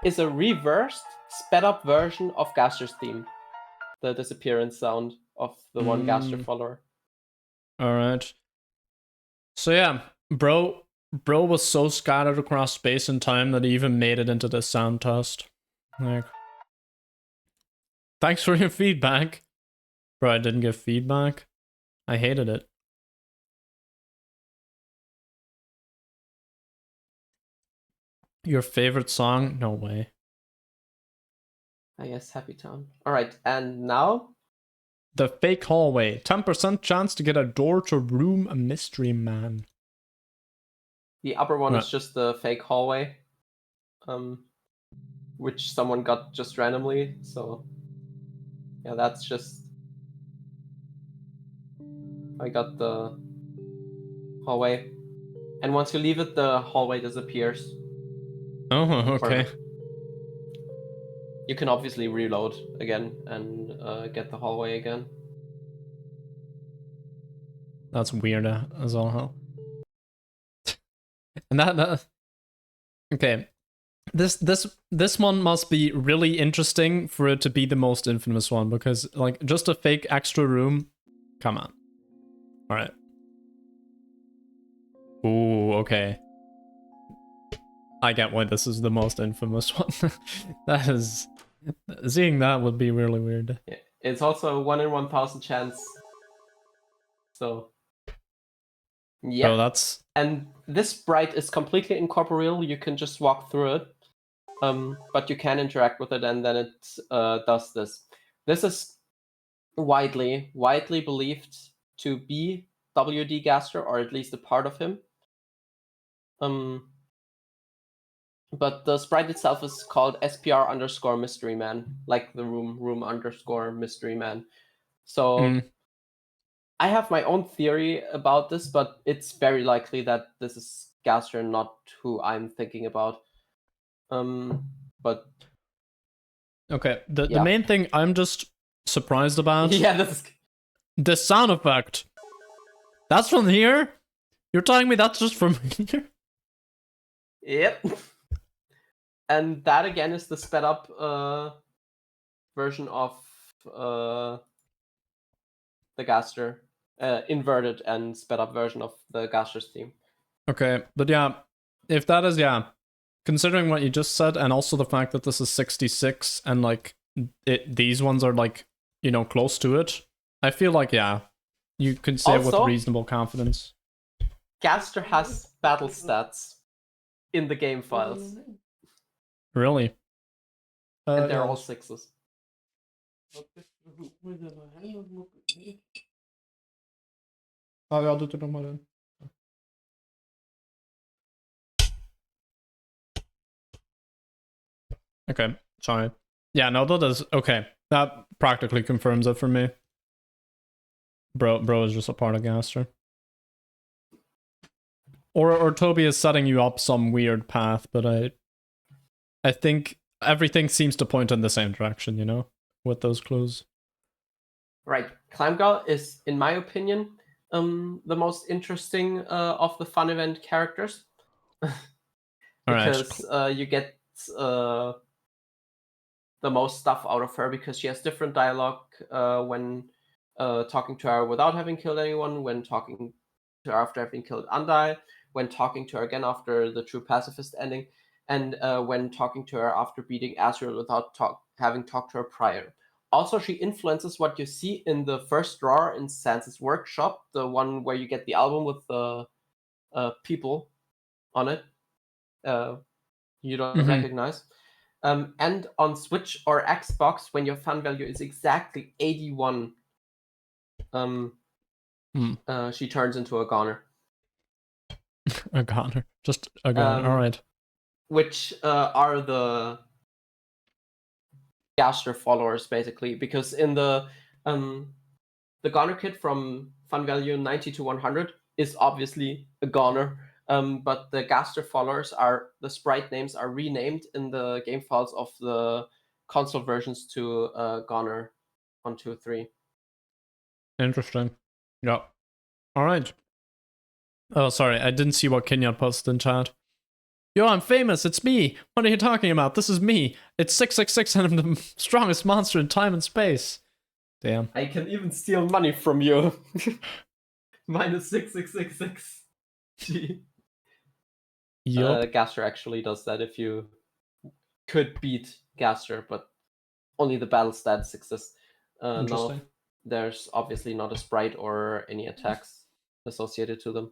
is a reversed, sped up version of Gaster's theme. The disappearance sound of the one Gaster follower. Alright. So yeah, bro was so scattered across space and time that he even made it into the sound test. Like, thanks for your feedback. Bro, I didn't give feedback. I hated it. Your favorite song? No way. I guess Happy Town. Alright, and now? The fake hallway. 10% chance to get a door to room a mystery man. The upper one is just the fake hallway. Which someone got just randomly, so yeah, that's just I got the hallway. And once you leave it, the hallway disappears. Oh, okay. You can obviously reload again and get the hallway again. That's weird as all hell. And that okay. This one must be really interesting for it to be the most infamous one, because like just a fake extra room. Come on. Alright. Ooh, okay. I get why this is the most infamous one. That is... Seeing that would be really weird. Yeah. It's also a 1 in 1,000 chance. So... yeah. Oh, that's... And this sprite is completely incorporeal. You can just walk through it. But you can interact with it, and then it does this. This is widely believed to be WD Gaster, or at least a part of him. But the sprite itself is called SPR Mystery Man, like the room Mystery Man. So I have my own theory about this, but it's very likely that this is Gaster, not who I'm thinking about. But okay, the main thing I'm just surprised about... yeah, this is... the sound effect. That's from here? You're telling me that's just from here? Yep. And that again is the sped up version of the Gaster. Inverted and sped up version of the Gaster's theme. Okay, but yeah, if that is, yeah, considering what you just said, and also the fact that this is 66 and like these ones are like, you know, close to it, I feel like, yeah, you could say also, with reasonable confidence. Gaster has battle stats in the game files. Really? And they're all 6s. Okay, sorry. Yeah, no, that is... okay, that practically confirms it for me. Bro is just a part of Gaster. Or Toby is setting you up some weird path, but I think everything seems to point in the same direction, you know, with those clues. Right. Climgirl is, in my opinion, the most interesting of the fun event characters. Because you get the most stuff out of her, because she has different dialogue when talking to her without having killed anyone, when talking to her after having killed Undyne, when talking to her again after the true pacifist ending, and when talking to her after beating Azrael without having talked to her prior. Also, she influences what you see in the first drawer in Sansa's workshop, the one where you get the album with the people on it. You don't recognize. And on Switch or Xbox, when your fun value is exactly 81, she turns into a goner. A goner. Just a goner. All right. Which are the Gaster followers, basically, because in the goner kit from fun value 90 to 100 is obviously a goner. But the Gaster followers the sprite names are renamed in the game files of the console versions to Goner 1, 2, 3. Interesting. Yeah. All right. Oh, sorry. I didn't see what Kenyon posted in chat. Yo, I'm famous. It's me. What are you talking about? This is me. It's 666 and I'm the strongest monster in time and space. Damn. I can even steal money from you. Minus 6666. Gee. Yup. Gaster actually does that if you could beat Gaster, but only the battle stats exist. Interesting. No, there's obviously not a sprite or any attacks associated to them.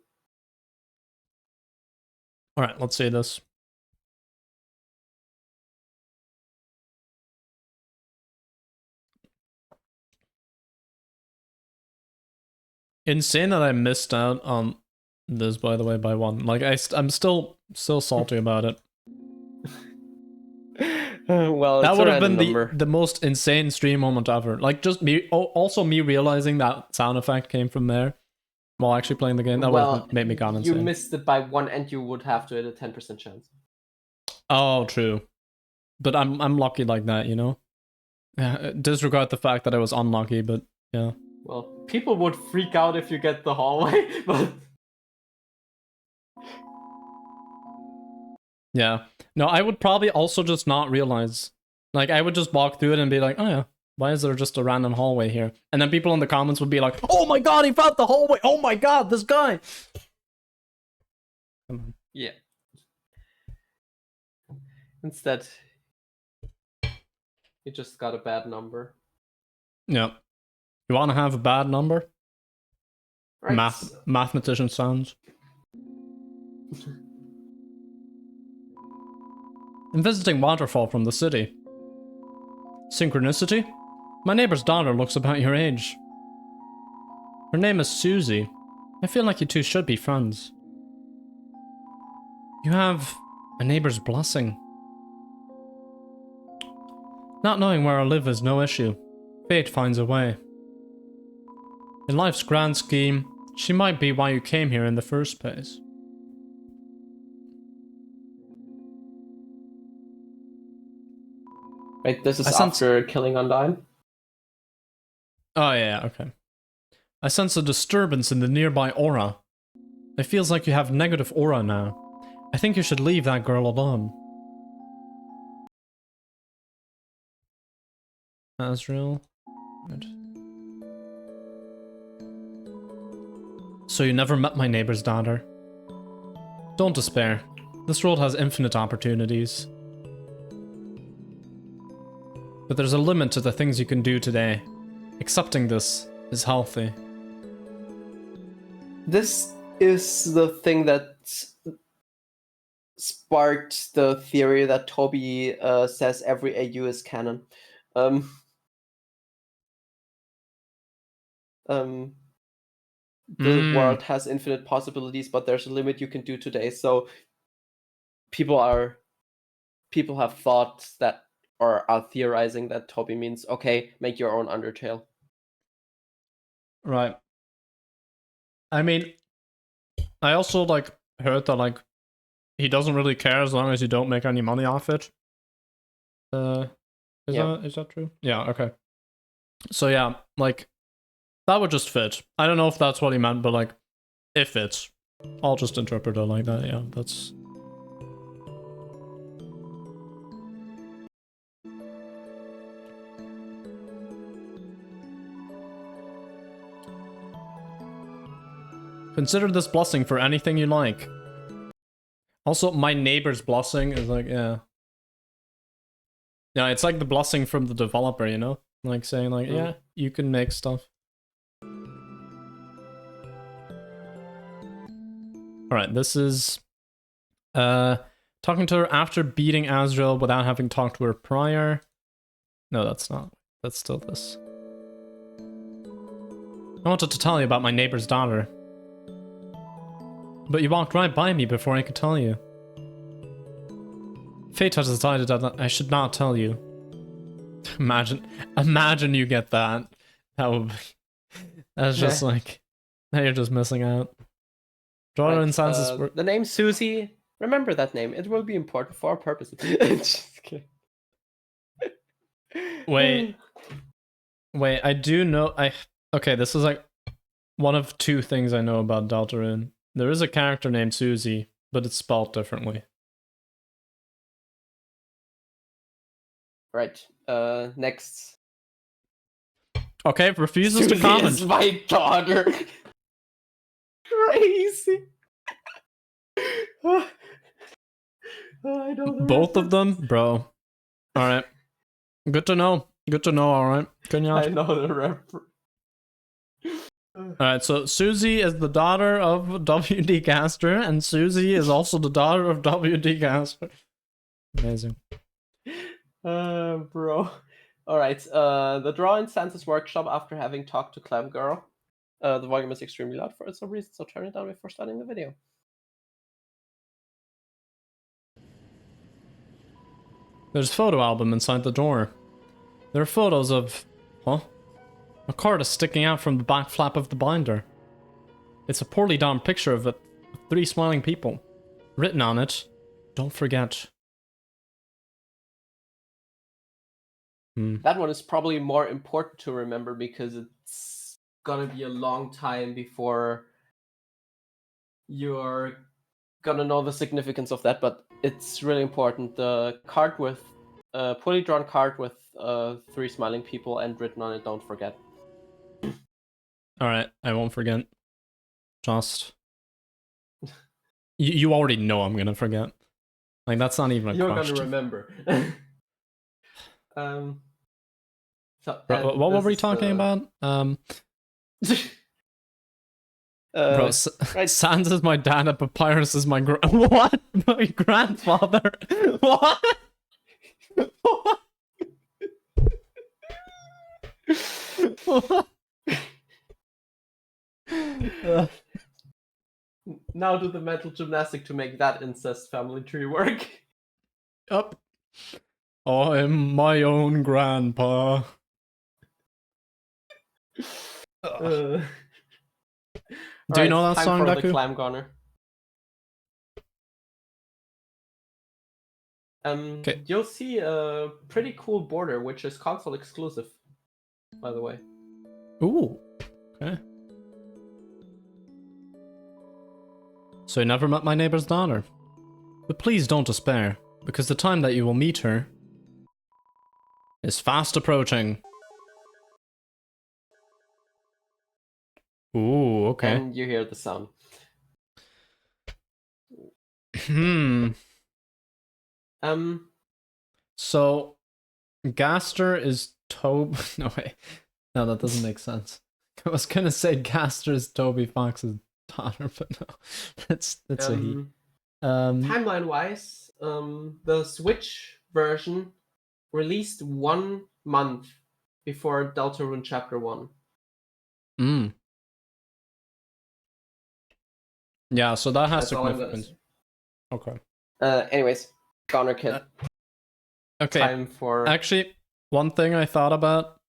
Alright, let's see this. Insane that I missed out on this, by the way, by one. Like, I'm still salty about it. Well, that it's would a have been number. the most insane stream moment ever. Like, just me, also me realizing that sound effect came from there while actually playing the game. That would have made me gone insane. You missed it by 1 and you would have to hit a 10% chance. Oh, true. But I'm lucky like that, you know? Yeah, disregard the fact that I was unlucky, but yeah. Well, people would freak out if you get the hallway, but... Yeah. No, I would probably also just not realize. Like, I would just walk through it and be like, oh yeah, why is there just a random hallway here? And then people in the comments would be like, oh my god, he found the hallway! Oh my god, this guy! Come on. Yeah. Instead, you just got a bad number. Yeah. You want to have a bad number? Right. Mathematician sounds. I'm visiting Waterfall from the city. Synchronicity? My neighbor's daughter looks about your age. Her name is Susie. I feel like you two should be friends. You have a neighbor's blessing. Not knowing where I live is no issue. Fate finds a way. In life's grand scheme, she might be why you came here in the first place. Right, this is after killing Undyne? Oh yeah, okay. I sense a disturbance in the nearby aura. It feels like you have negative aura now. I think you should leave that girl alone. Azrael. Good. So you never met my neighbor's daughter? Don't despair. This world has infinite opportunities. But there's a limit to the things you can do today. Accepting this is healthy. This is the thing that sparked the theory that Toby says every AU is canon. The world has infinite possibilities, but there's a limit you can do today. So people have thought that, or are theorizing that Toby means, okay, make your own Undertale. Right. I mean, I also, like, heard that like he doesn't really care as long as you don't make any money off it. Is that true? Yeah, okay. So yeah, like that would just fit. I don't know if that's what he meant, but like it fits. I'll just interpret it like that. Yeah, that's. Consider this blessing for anything you like. Also, my neighbor's blessing is like, yeah. Yeah, it's like the blessing from the developer, you know? Like saying like, yeah, you can make stuff. Alright, this is talking to her after beating Azrael without having talked to her prior. No, that's not. That's still this. I wanted to tell you about my neighbor's daughter. But you walked right by me before I could tell you. Fate has decided that I should not tell you. Imagine you get that. That would be... That's just like... Now you're just missing out. Daughter and Sansa's... the name Susie, remember that name. It will be important for our purposes. Just kidding. Wait, I do know... Okay, this is like one of two things I know about Deltarune. There is a character named Susie, but it's spelled differently. Right. Next. Okay, refuses Susie to comment. Is my daughter. Crazy. I don't Both of them? Bro. Alright. Good to know. Good to know, alright. I know the reference. Alright, so Susie is the daughter of W.D. Gaster, and Susie is also the daughter of W.D. Gaster. Amazing. Bro. Alright, the draw in Sansa's workshop after having talked to Clam Girl. The volume is extremely loud for some reason, so turn it down before starting the video. There's a photo album inside the door. There are photos of... Huh? A card is sticking out from the back flap of the binder. It's a poorly done picture of three smiling people. Written on it, don't forget. That one is probably more important to remember because it's gonna be a long time before you're gonna know the significance of that, but it's really important. The card with poorly drawn card with three smiling people and written on it, don't forget. Alright, I won't forget. Just... you already know I'm gonna forget. Like, that's not even a You're question. gonna remember. What were we talking about? Right. Sans is my dad and Papyrus is my what? My grandfather? What? What? What? Now do the mental gymnastic to make that incest family tree work. Yup. I'm my own grandpa. Do you know that song, Deku? The Clam Goner. Okay. You'll see a pretty cool border, which is console exclusive, by the way. Ooh. Okay. So you never met my neighbor's daughter. But please don't despair, because the time that you will meet her is fast approaching. Ooh, okay. And you hear the sound. So, Gaster is Toby... No, wait. No, that doesn't make sense. I was gonna say Gaster is Toby Fox's daughter, but no. It's a he. Timeline-wise, the Switch version released 1 month before Deltarune Chapter 1. Yeah, so that has That's all I'm significance. Okay. Anyways, Goner Kid. Okay. Time for... Actually, one thing I thought about,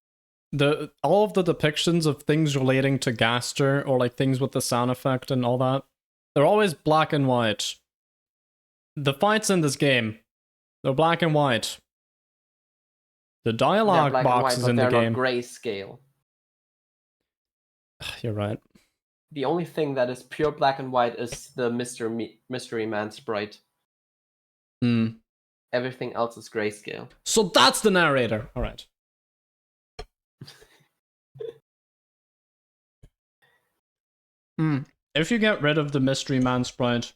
all of the depictions of things relating to Gaster, or like things with the sound effect and all that, They're always black and white. The fights in this game, they're black and white. The dialogue black and white, boxes but in the they're game. not grayscale. You're right. The only thing that is pure black and white is the Mystery Man sprite. Hmm. Everything else is grayscale. So that's the narrator. All right. If you get rid of the Mystery Man sprite,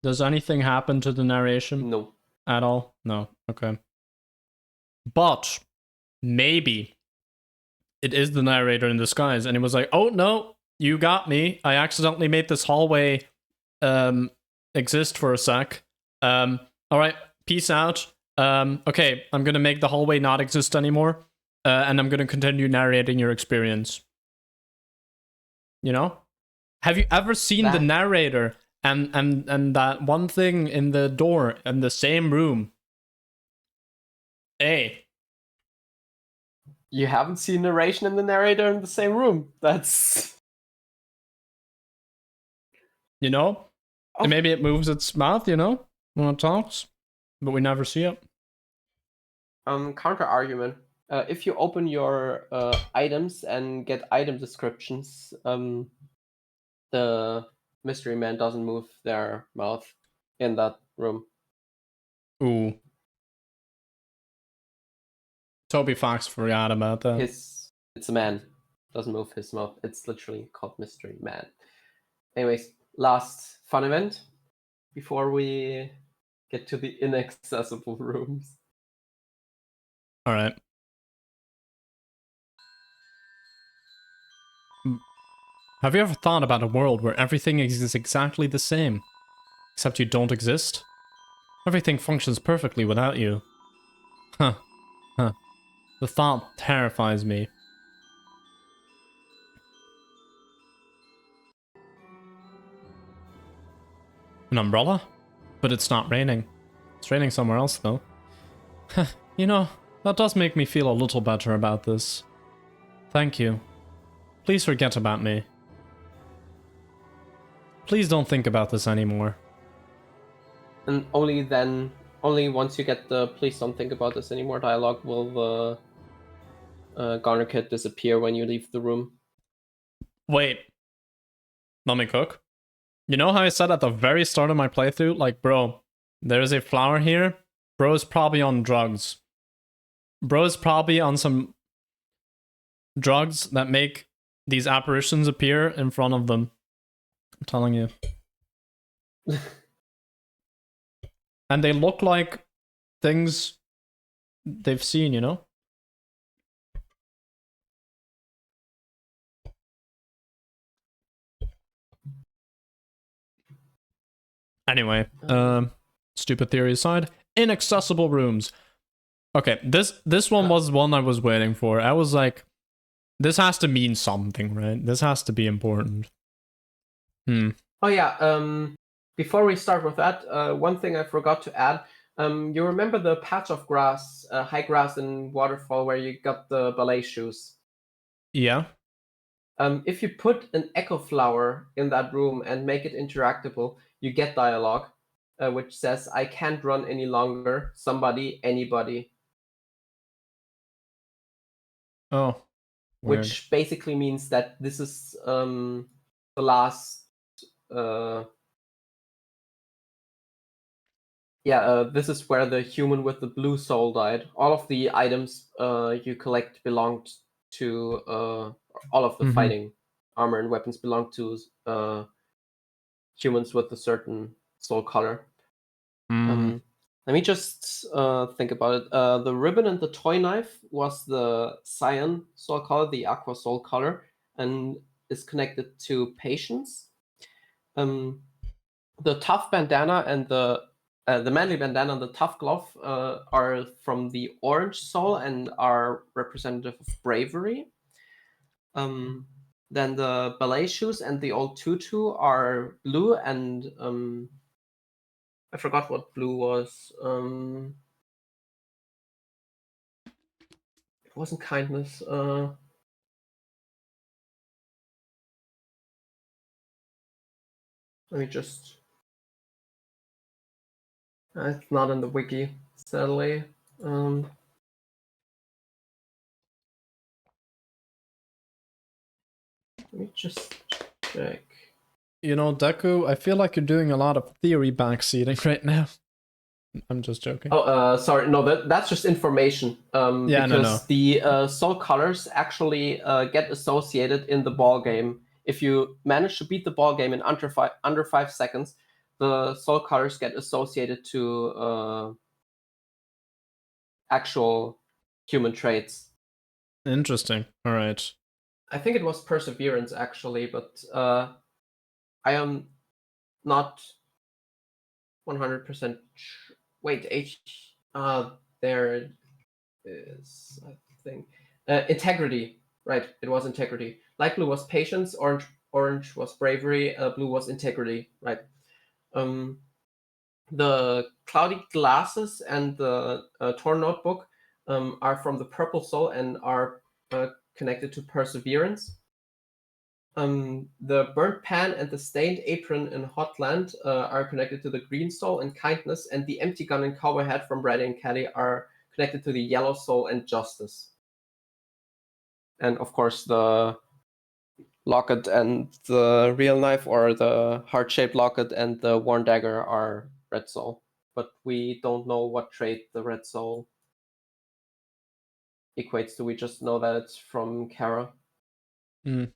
does anything happen to the narration? No. At all? No. Okay. But maybe it is the narrator in disguise, and he was like, "Oh no, you got me. I accidentally made this hallway exist for a sec. All right, peace out. Okay, I'm gonna make the hallway not exist anymore, and I'm gonna continue narrating your experience." You know? Have you ever seen the narrator and that one thing in the door in the same room? Hey. You haven't seen narration and the narrator in the same room. That's... You know? Oh. And maybe it moves its mouth, you know? When it talks. But we never see it. Counter argument. If you open your items and get item descriptions, the Mystery Man doesn't move their mouth in that room. Ooh. Toby Fox forgot about that. It's a man. Doesn't move his mouth. It's literally called Mystery Man. Anyways, last fun event before we get to the inaccessible rooms. Alright. Have you ever thought about a world where everything is exactly the same? Except you don't exist? Everything functions perfectly without you. Huh. Huh. The thought terrifies me. An umbrella? But it's not raining. It's raining somewhere else, though. You know, that does make me feel a little better about this. Thank you. Please forget about me. Please don't think about this anymore. And only once you get the "please don't think about this anymore" dialogue will the Garner Kit disappear when you leave the room. Wait. Let me cook. You know how I said at the very start of my playthrough, like, bro, there's a flower here. Bro's probably on drugs. Bro's probably on some drugs that make these apparitions appear in front of them. I'm telling you. And they look like things they've seen, you know? Anyway, stupid theory aside, inaccessible rooms. Okay, this one was one I was waiting for. I was like, this has to mean something, right? This has to be important. Oh yeah, before we start with that, one thing I forgot to add. You remember the patch of grass, high grass in Waterfall where you got the ballet shoes? Yeah. If you put an echo flower in that room and make it interactable, you get dialogue, which says, "I can't run any longer. Somebody, anybody." Oh. Weird. Which basically means that this is the last. This is where the human with the blue soul died. All of the items you collect belonged to all of the fighting armor and weapons belong to humans with a certain soul color. Let me just think about it. The ribbon and the toy knife was the cyan soul color, the aqua soul color, and is connected to patience. The tough bandana and the manly bandana and the tough glove are from the orange soul and are representative of bravery. Then the ballet shoes and the old tutu are blue, and I forgot what blue was. It wasn't kindness. Let me just... it's not in the wiki, sadly. Let me just check. You know, Deku, I feel like you're doing a lot of theory backseating right now. I'm just joking. Oh, sorry. No, that's just information. Yeah, because no. the soul colors actually get associated in the ball game. If you manage to beat the ball game in under 5 seconds, the soul colors get associated to actual human traits. Interesting. All right. I think it was perseverance actually, but I am not 100% sure. Wait, there is, I think, integrity. Right, it was integrity. Light blue was patience. Orange was bravery. Blue was integrity. Right. The cloudy glasses and the torn notebook are from the purple soul and are connected to perseverance. The burnt pan and the stained apron in Hotland are connected to the green soul and kindness, and the empty gun and cowboy hat from Brady and Caddy are connected to the yellow soul and justice. And of course, the locket and the real knife, or the heart-shaped locket and the worn dagger, are red soul. But we don't know what trait the red soul equates to. We just know that it's from Kara. Mm.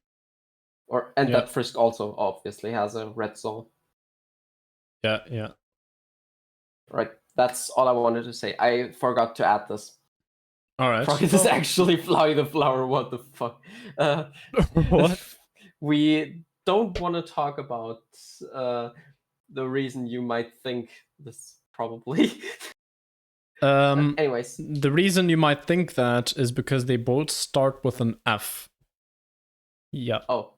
And Yeah. that Frisk also obviously has a red soul. Yeah. Right. That's all I wanted to say. I forgot to add this. All right. Frog is actually Flowey the Flower. What the fuck? What? We don't want to talk about the reason you might think this probably. Anyways. The reason you might think that is because they both start with an F. Yeah. Oh.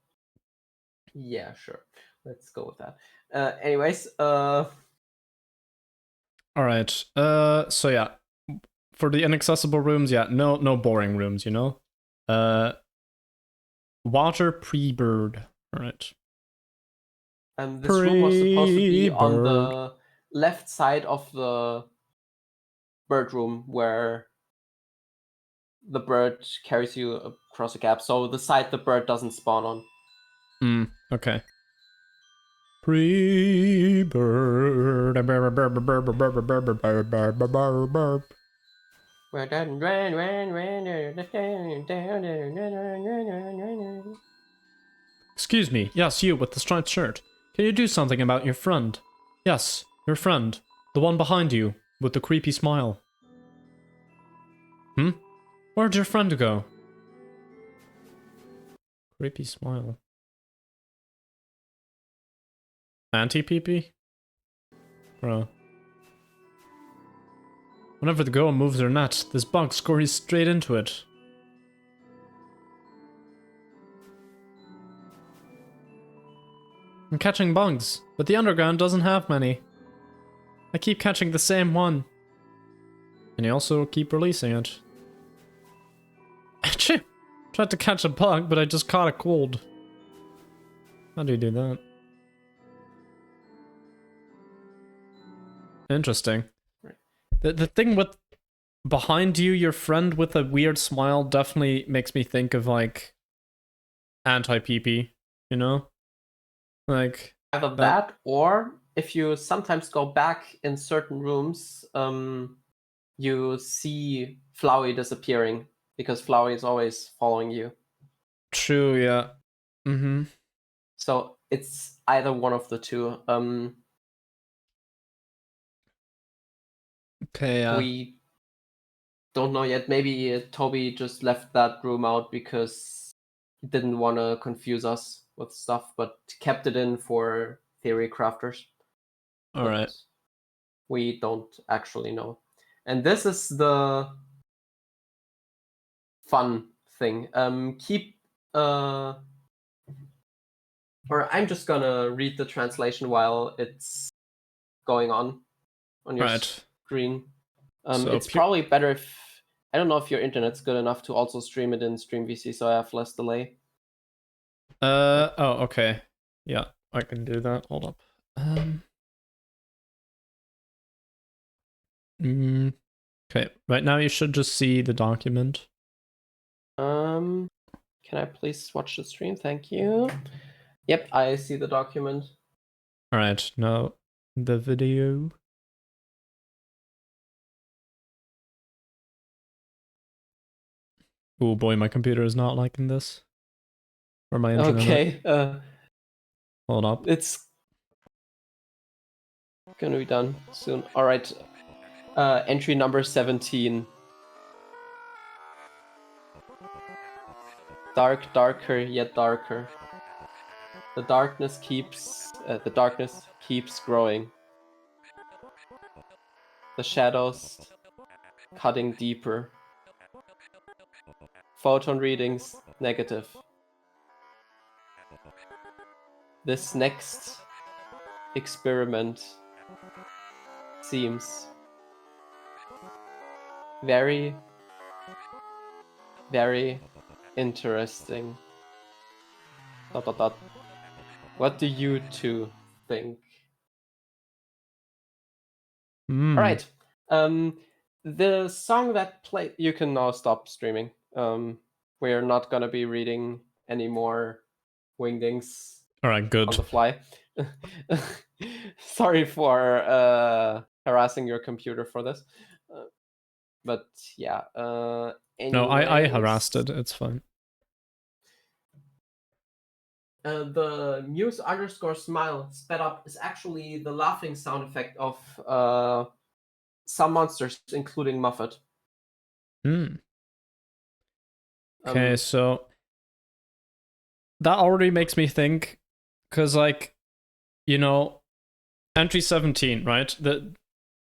Yeah, sure. Let's go with that. Anyways, All right. So yeah, for the inaccessible rooms, yeah, no boring rooms, you know. Water pre-bird. All right. this room was supposed to be on Pre-bird. the left side of the bird room, where the bird carries you across a gap, so the side the bird doesn't spawn on. Okay. Pre-bird. Excuse me. Yes, you with the striped shirt. Can you do something about your friend? Yes, your friend. The one behind you, with the creepy smile. Where'd your friend go? Creepy smile. Anti-PP? Bro. Whenever the girl moves her net, this bug scurries straight into it. I'm catching bugs, but the underground doesn't have many. I keep catching the same one. And you also keep releasing it. Achoo! Tried to catch a bug, but I just caught a cold. How do you do that? Interesting. The thing with behind you, your friend with a weird smile definitely makes me think of like anti-PP, you know? Like Either that, or if you sometimes go back in certain rooms, you see Flowey disappearing, because Flowey is always following you. True, yeah. So it's either one of the two. Okay, we don't know yet. Maybe Toby just left that room out because he didn't want to confuse us with stuff, but kept it in for theory crafters. Alright. We don't actually know. And this is the fun thing. Or I'm just gonna read the translation while it's going on your screen. So it's probably better if, I don't know if your internet's good enough to also stream it in StreamVC, so I have less delay. Oh, okay. Yeah, I can do that. Hold up. Okay, right now you should just see the document. Can I please watch the stream? Thank you. Yep, I see the document. All right, now the video. Oh boy, my computer is not liking this. Or my internet. Okay, Hold up. it's gonna be done soon. All right, entry number 17. Dark, darker, yet darker. The darkness keeps growing. The shadows cutting deeper. Photon readings negative. This next experiment seems very, very interesting. ... What do you two think? All right. The song that play. You can now stop streaming. We're not gonna be reading any more wingdings All right, good. on the fly. Sorry for harassing your computer for this, but yeah. No, I Anyways, harassed it. It's fine. The muse underscore smile sped up is actually the laughing sound effect of some monsters, including Muffet. Okay, so that already makes me think, because like, entry 17, right?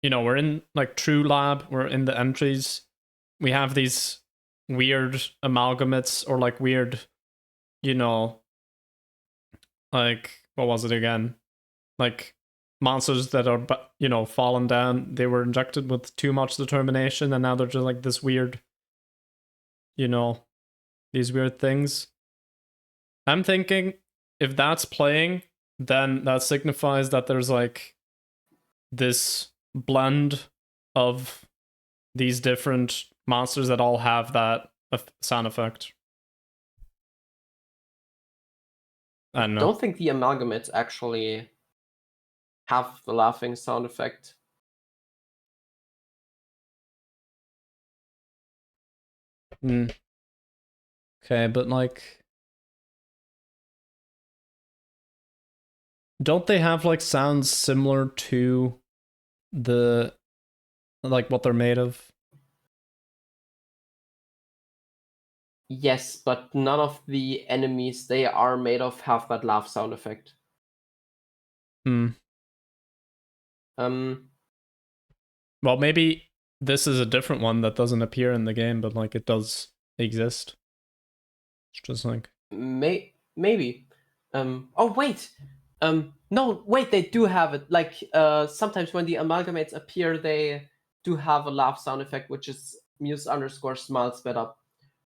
We're in like True Lab, we're in the entries. We have these weird amalgamates or like weird, like, what was it again? Like monsters that are, fallen down. They were injected with too much determination and now they're just like this weird, these weird things. I'm thinking if that's playing, then that signifies that there's like this blend of these different monsters that all have that sound effect. I don't know. Don't think the amalgamates actually have the laughing sound effect. Okay, but like, don't they have like sounds similar to the like what they're made of? Yes, but none of the enemies they are made of have that laugh sound effect. Well, maybe this is a different one that doesn't appear in the game, but like it does exist. It's just like Maybe. Oh wait. No, wait. They do have it. Like sometimes when the amalgamates appear, they do have a laugh sound effect, which is muse underscore smile sped up.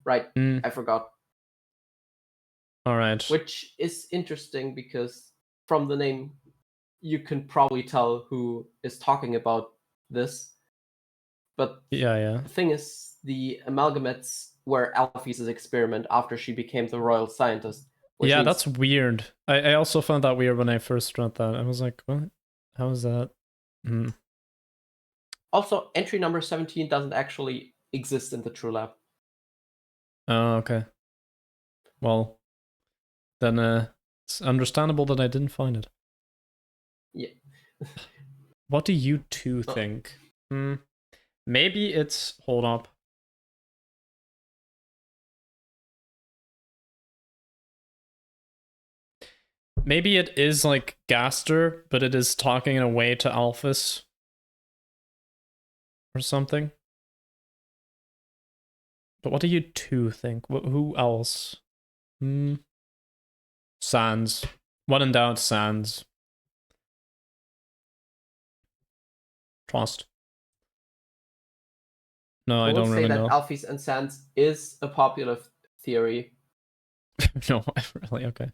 Right. I forgot. All right. Which is interesting because from the name, you can probably tell who is talking about this. But yeah. the thing is, the amalgamates were Alphys' experiment after she became the royal scientist. Yeah, means... that's weird. I also found that weird when I first read that. I was like, what? How is that? Also, entry number 17 doesn't actually exist in the True Lab. Oh, okay. Well, then it's understandable that I didn't find it. Yeah. What do you two think? Maybe it's... Hold up. Maybe it is like Gaster, but it is talking in a way to Alphys. Or something. But what do you two think? Who else? Sans. When in doubt, Sans. Trust. No, I don't really know. I will say that Alphys and Sans is a popular theory. No, really? Okay.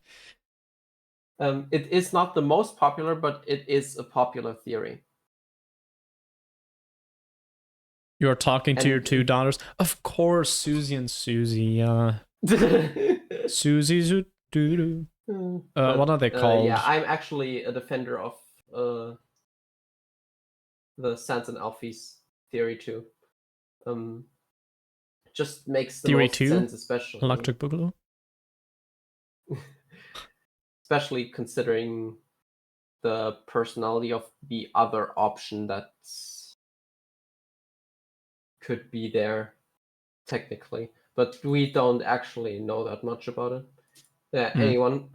It is not the most popular, but it is a popular theory. You're talking to your And 2 daughters? Of course, Susie and Susie. Susie doo doo. What are they called? Yeah, I'm actually a defender of the Sans and Alfie's theory too. Just makes the Theory most 2? sense, especially Electric Boogaloo? especially considering the personality of the other option that could be there technically, but we don't actually know that much about it. Yeah. Anyone.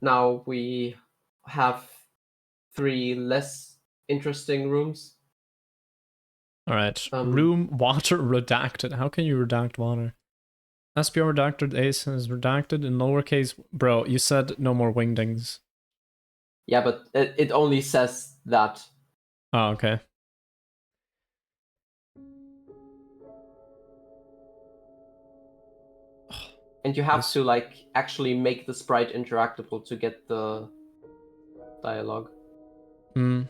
Now we have 3 less interesting rooms. All right. Room water redacted. How can you redact water? SPR redacted, Ace is redacted in lowercase. Bro, you said no more wingdings. Yeah, but it only says that. Oh, okay. And you have to like actually make the sprite interactable to get the dialogue. Hmm.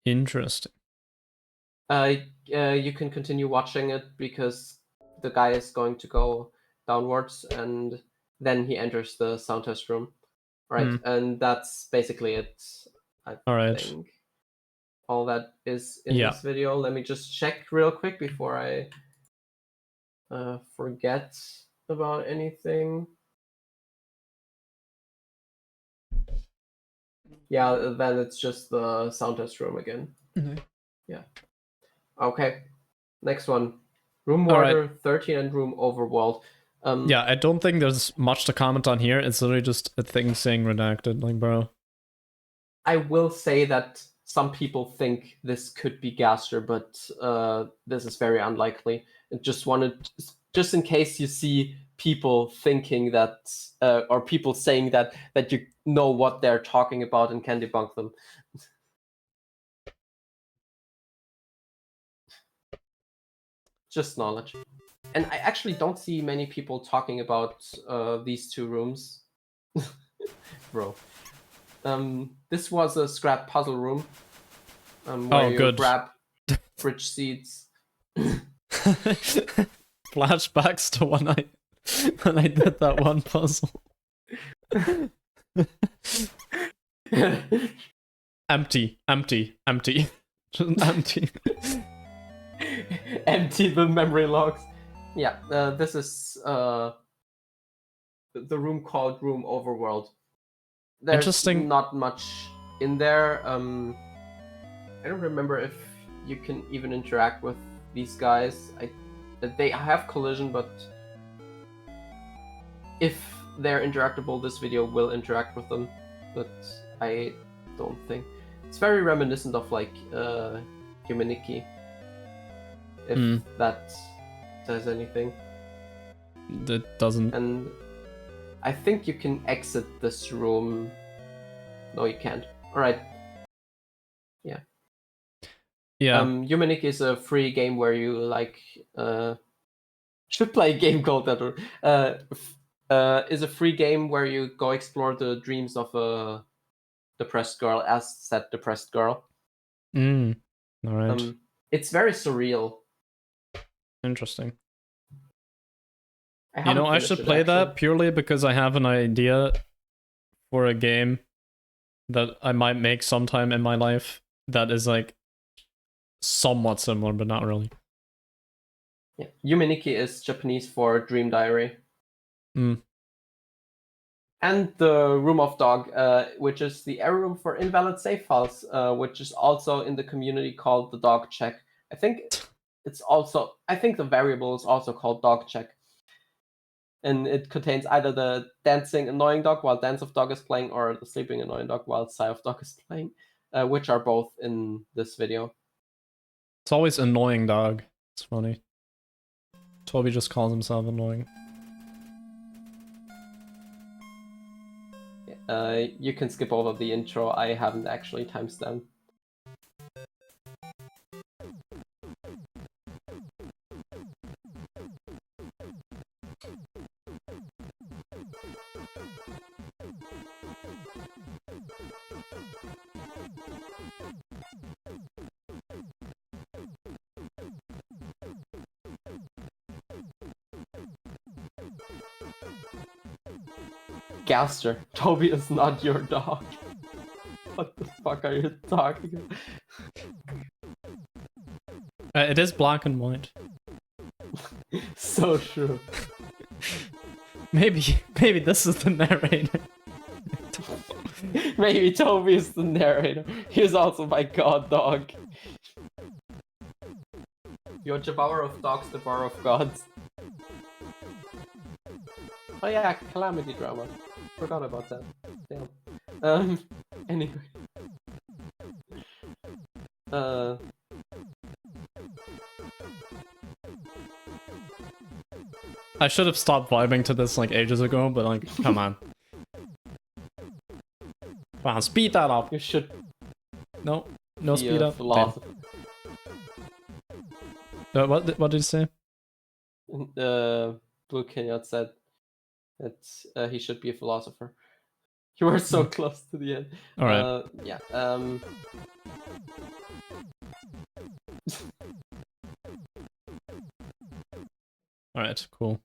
Interesting. You can continue watching it because the guy is going to go downwards and then he enters the sound test room. Right, and that's basically it. I think all that is in this video. Let me just check real quick before I forget about anything. Yeah, then it's just the sound test room again. Yeah. Okay. Next one. Room Water 13 and Room Overworld. Yeah, I don't think there's much to comment on here. It's literally just a thing saying redacted, like, bro. I will say that some people think this could be Gaster, but this is very unlikely. Just in case you see people thinking that, or people saying that you know what they're talking about and can debunk them. Just knowledge. And I actually don't see many people talking about these 2 rooms. Bro. This was a scrap puzzle room. Where you grab bridge seats. Flashbacks to when I did that one puzzle. Empty. Just empty. Empty the memory logs. Yeah, this is the room called Room Overworld. There's not much in there. I don't remember if you can even interact with these guys. They have collision, but if they're interactable, this video will interact with them. But I don't think. It's very reminiscent of like Humaniki. If that says anything. That doesn't. And I think you can exit this room. No, you can't. Alright. Yeah. Yeah. Humaniki is a free game where you like should play a game called that. Is a free game where you go explore the dreams of a depressed girl as said depressed girl. Alright. It's very surreal. Interesting. I should play that purely because I have an idea for a game that I might make sometime in my life that is like somewhat similar, but not really. Yeah. Yumeniki is Japanese for Dream Diary. And the Room of Dog, which is the error room for invalid save files, which is also in the community called the dog check. I think the variable is also called dog check. And it contains either the dancing annoying dog while Dance of Dog is playing, or the sleeping annoying dog while Sigh of Dog is playing, which are both in this video. It's always annoying dog. It's funny. Toby just calls himself annoying. You can skip over the intro. I haven't actually timestamped. Gaster, Toby is not your dog. What the fuck are you talking about? It is black and white. So true. Maybe this is the narrator. Maybe Toby is the narrator. He's also my god dog. You're Jabbar of dogs, the bar of gods. Oh yeah, calamity drama. Forgot about that. Damn. Anyway. I should have stopped vibing to this like ages ago, but like, come on. Wow, speed that up. You should. No speed up. Philosopher. What did you say? Blue Kenyot said that he should be a philosopher. You were so close to the end. All right. Yeah. All right. Cool.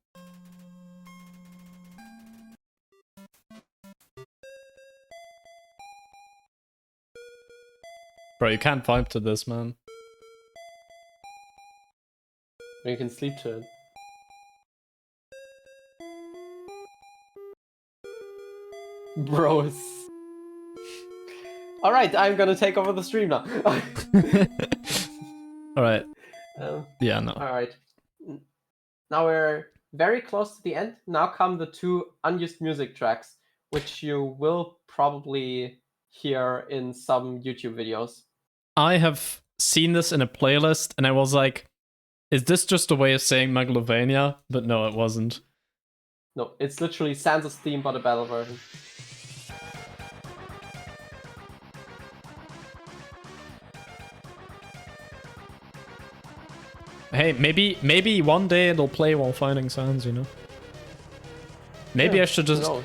Bro, you can't vibe to this, man. You can sleep to it. Bros. Alright, I'm gonna take over the stream now. Alright. Yeah, no. Alright. Now we're very close to the end. Now come the 2 unused music tracks, which you will probably hear in some YouTube videos. I have seen this in a playlist, and I was like, is this just a way of saying Megalovania? But no, it wasn't. No, it's literally Sansa's theme, but a battle version. Hey, maybe one day it'll play while fighting Sans, you know? Maybe yeah, I should just... No.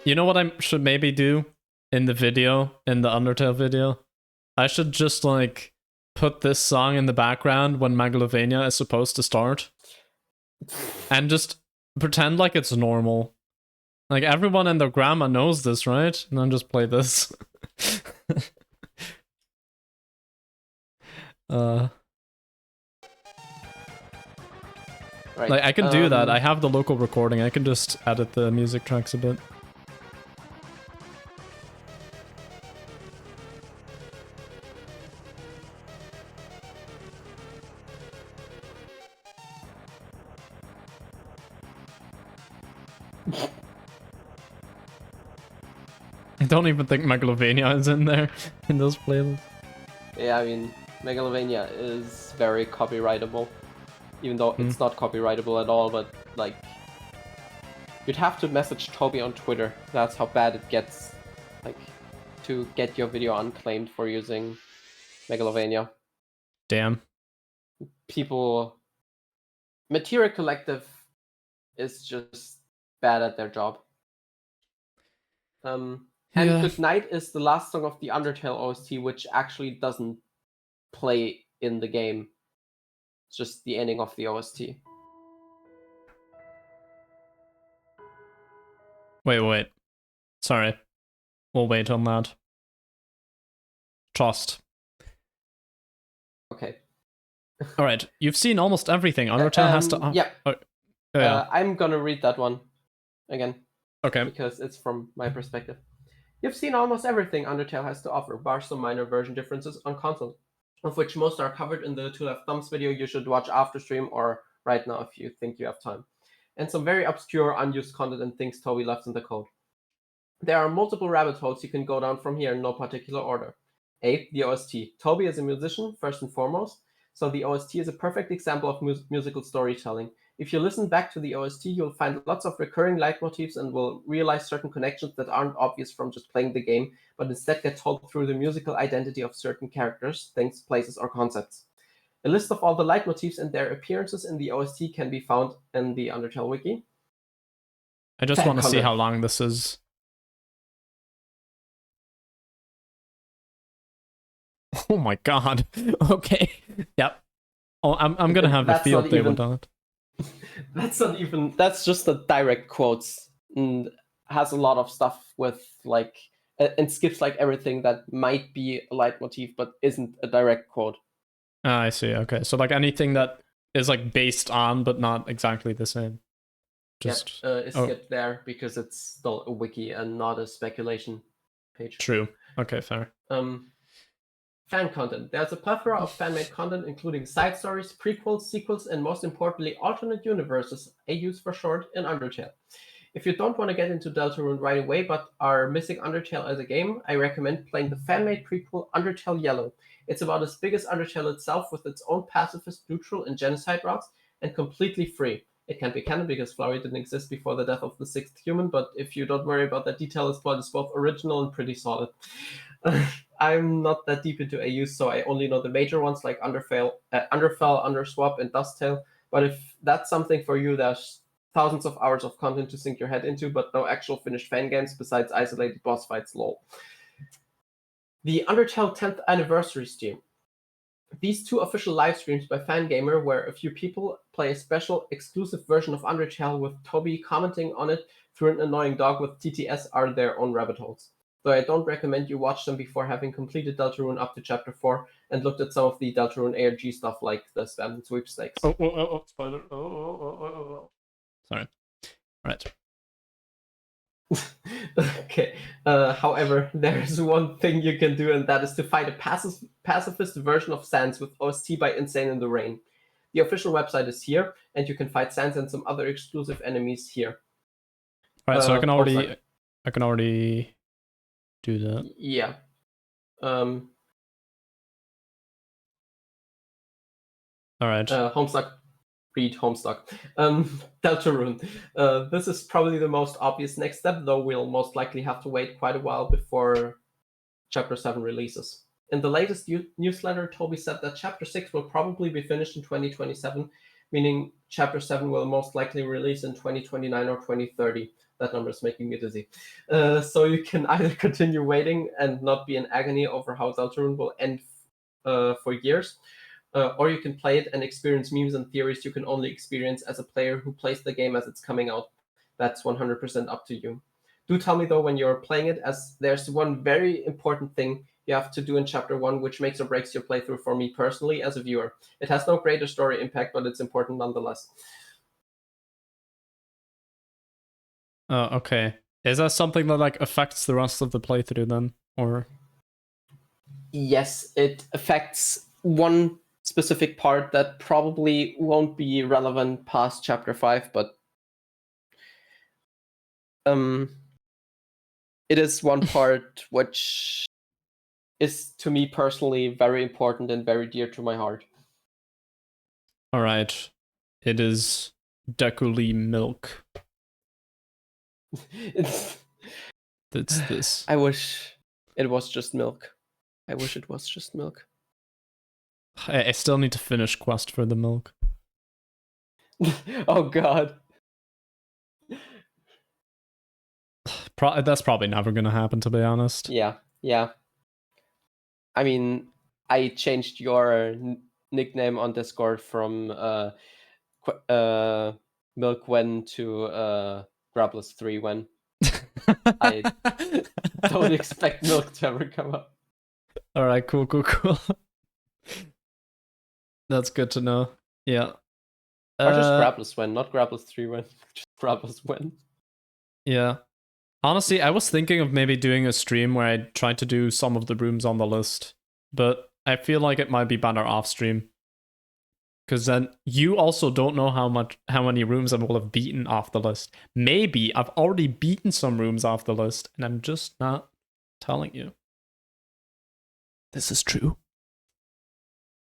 You know what I should maybe do in the video, in the Undertale video? I should just, like, put this song in the background when Megalovania is supposed to start. And just pretend like it's normal. Like, everyone and their grandma knows this, right? And then just play this. Right. Like, I can do that. I have the local recording. I can just edit the music tracks a bit. I don't even think Megalovania is in there, in those playlists. Yeah, I mean, Megalovania is very copyrightable. Even though it's not copyrightable at all, but, like... You'd have to message Toby on Twitter. That's how bad it gets. Like, to get your video unclaimed for using Megalovania. Damn. People... Material Collective is just bad at their job. And Good Night is the last song of the Undertale OST, which actually doesn't play in the game. It's just the ending of the OST. Wait. Sorry. We'll wait on that. Trust. Okay. Alright, you've seen almost everything. Undertale has to... Yeah. Yeah. I'm gonna read that one again. Okay. Because it's from my perspective. You've seen almost everything Undertale has to offer, bar some minor version differences on console, of which most are covered in the 2 Left Thumbs video you should watch after stream or right now if you think you have time. And some very obscure, unused content and things Toby left in the code. There are multiple rabbit holes you can go down from here in no particular order. A. The OST. Toby is a musician, first and foremost, so the OST is a perfect example of musical storytelling. If you listen back to the OST, you'll find lots of recurring leitmotifs and will realize certain connections that aren't obvious from just playing the game, but instead get told through the musical identity of certain characters, things, places, or concepts. A list of all the leitmotifs and their appearances in the OST can be found in the Undertale wiki. I just want to see how long this is. Oh my god. Okay. Yep. Oh, I'm gonna have a field day with that. That's not even... That's just the direct quotes and has a lot of stuff with like and skips like everything that might be a leitmotif but isn't a direct quote. Ah, I see. Okay, so like anything that is like based on but not exactly the same. Just Is skipped there because it's still a wiki and not a speculation page. True. Okay, fair. Fan content. There's a plethora of fan-made content, including side stories, prequels, sequels, and most importantly, alternate universes, AUs for short, in Undertale. If you don't want to get into Deltarune right away but are missing Undertale as a game, I recommend playing the fan-made prequel Undertale Yellow. It's about as big as Undertale itself with its own pacifist, neutral, and genocide routes, and completely free. It can't be canon because Flurry didn't exist before the death of the sixth human, but if you don't worry about that detail, its plot is both original and pretty solid. I'm not that deep into AUs, so I only know the major ones like Underfell, Underswap, and Dusttail. But if that's something for you, there's thousands of hours of content to sink your head into, but no actual finished fan games besides isolated boss fights, lol. The Undertale 10th anniversary stream. These two official live streams by Fangamer, where a few people play a special exclusive version of Undertale with Toby commenting on it through an annoying dog with TTS, are their own rabbit holes. Though I don't recommend you watch them before having completed Deltarune up to Chapter 4 and looked at some of the Deltarune ARG stuff like the spam and sweepstakes. Spoiler. Sorry. All right. Okay. However, there's one thing you can do, and that is to fight a pacifist version of Sans with OST by Insane in the Rain. The official website is here, and you can fight Sans and some other exclusive enemies here. All right, so I can already do that. Yeah. All right. Homestuck. Read Homestuck. Deltarune. This is probably the most obvious next step, though we'll most likely have to wait quite a while before Chapter 7 releases. In the latest newsletter, Toby said that Chapter 6 will probably be finished in 2027, meaning Chapter 7 will most likely release in 2029 or 2030. That number is making me dizzy. So you can either continue waiting and not be in agony over how Deltarune will end for years, or you can play it and experience memes and theories you can only experience as a player who plays the game as it's coming out. That's 100% up to you. Do tell me though when you're playing it, as there's one very important thing you have to do in Chapter 1 which makes or breaks your playthrough for me personally as a viewer. It has no greater story impact, but it's important nonetheless. Okay. Is that something that like affects the rest of the playthrough then, or? Yes, it affects one specific part that probably won't be relevant past Chapter 5, but it is one part which is to me personally very important and very dear to my heart. All right. It is Deku milk. It's this. I wish it was just milk. I wish it was just milk. I still need to finish Quest for the milk. Oh god. That's probably never gonna happen, to be honest. Yeah. I mean, I changed your nickname on Discord from Milkwen to Grabless 3 when. I don't expect milk to ever come up. All right, cool. That's good to know. Yeah. Or just Grabless when, not Grabless 3 when. Just Grabless when. Yeah. Honestly, I was thinking of maybe doing a stream where I tried to do some of the rooms on the list, but I feel like it might be better off stream. Because then you also don't know how many rooms I will have beaten off the list. Maybe I've already beaten some rooms off the list, and I'm just not telling you. This is true.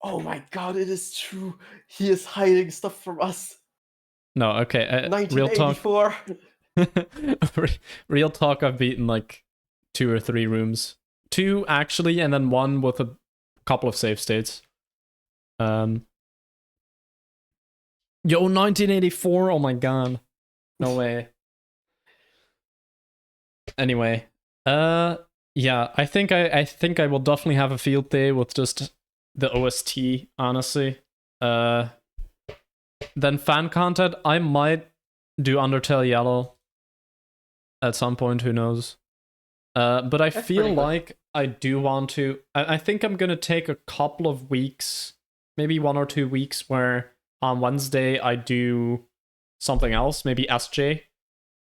Oh my god, it is true. He is hiding stuff from us. No, okay. Real talk. Real talk, I've beaten like 2 or 3 rooms. 2 actually, and then 1 with a couple of save states. Yo, 1984, oh my god. No way. Anyway, yeah, I think I will definitely have a field day with just the OST, honestly. Then fan content, I might do Undertale Yellow. at some point, who knows. But I That's feel pretty good. like I do want to... I think I'm going to take a couple of weeks, maybe 1 or 2 weeks, where on Wednesday I do something else, maybe SJ.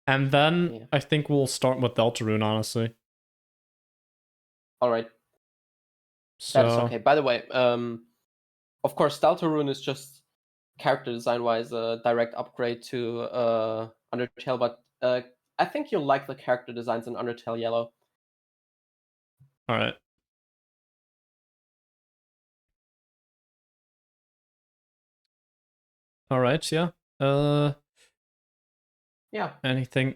And then Yeah. I think we'll start with Deltarune, honestly. All right. So, That's okay. By the way, of course, Deltarune is just character design-wise a direct upgrade to Undertale, but I think you'll like the character designs in Undertale Yellow. alright. Alright, yeah. Yeah. Anything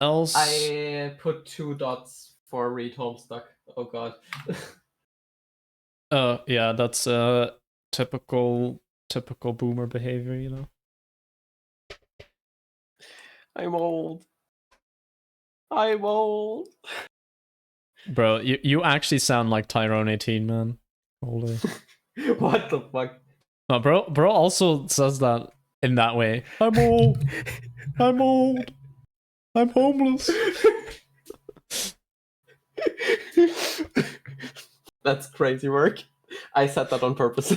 else? I put 2 dots for read Homestuck. Oh god. Yeah, that's typical boomer behavior, you know. I'm old. I'm old. Bro, you actually sound like Tyrone 18, man. Holy. What the fuck? No, bro also says that in that way. I'm old. I'm old. I'm homeless. That's crazy work. I said that on purpose.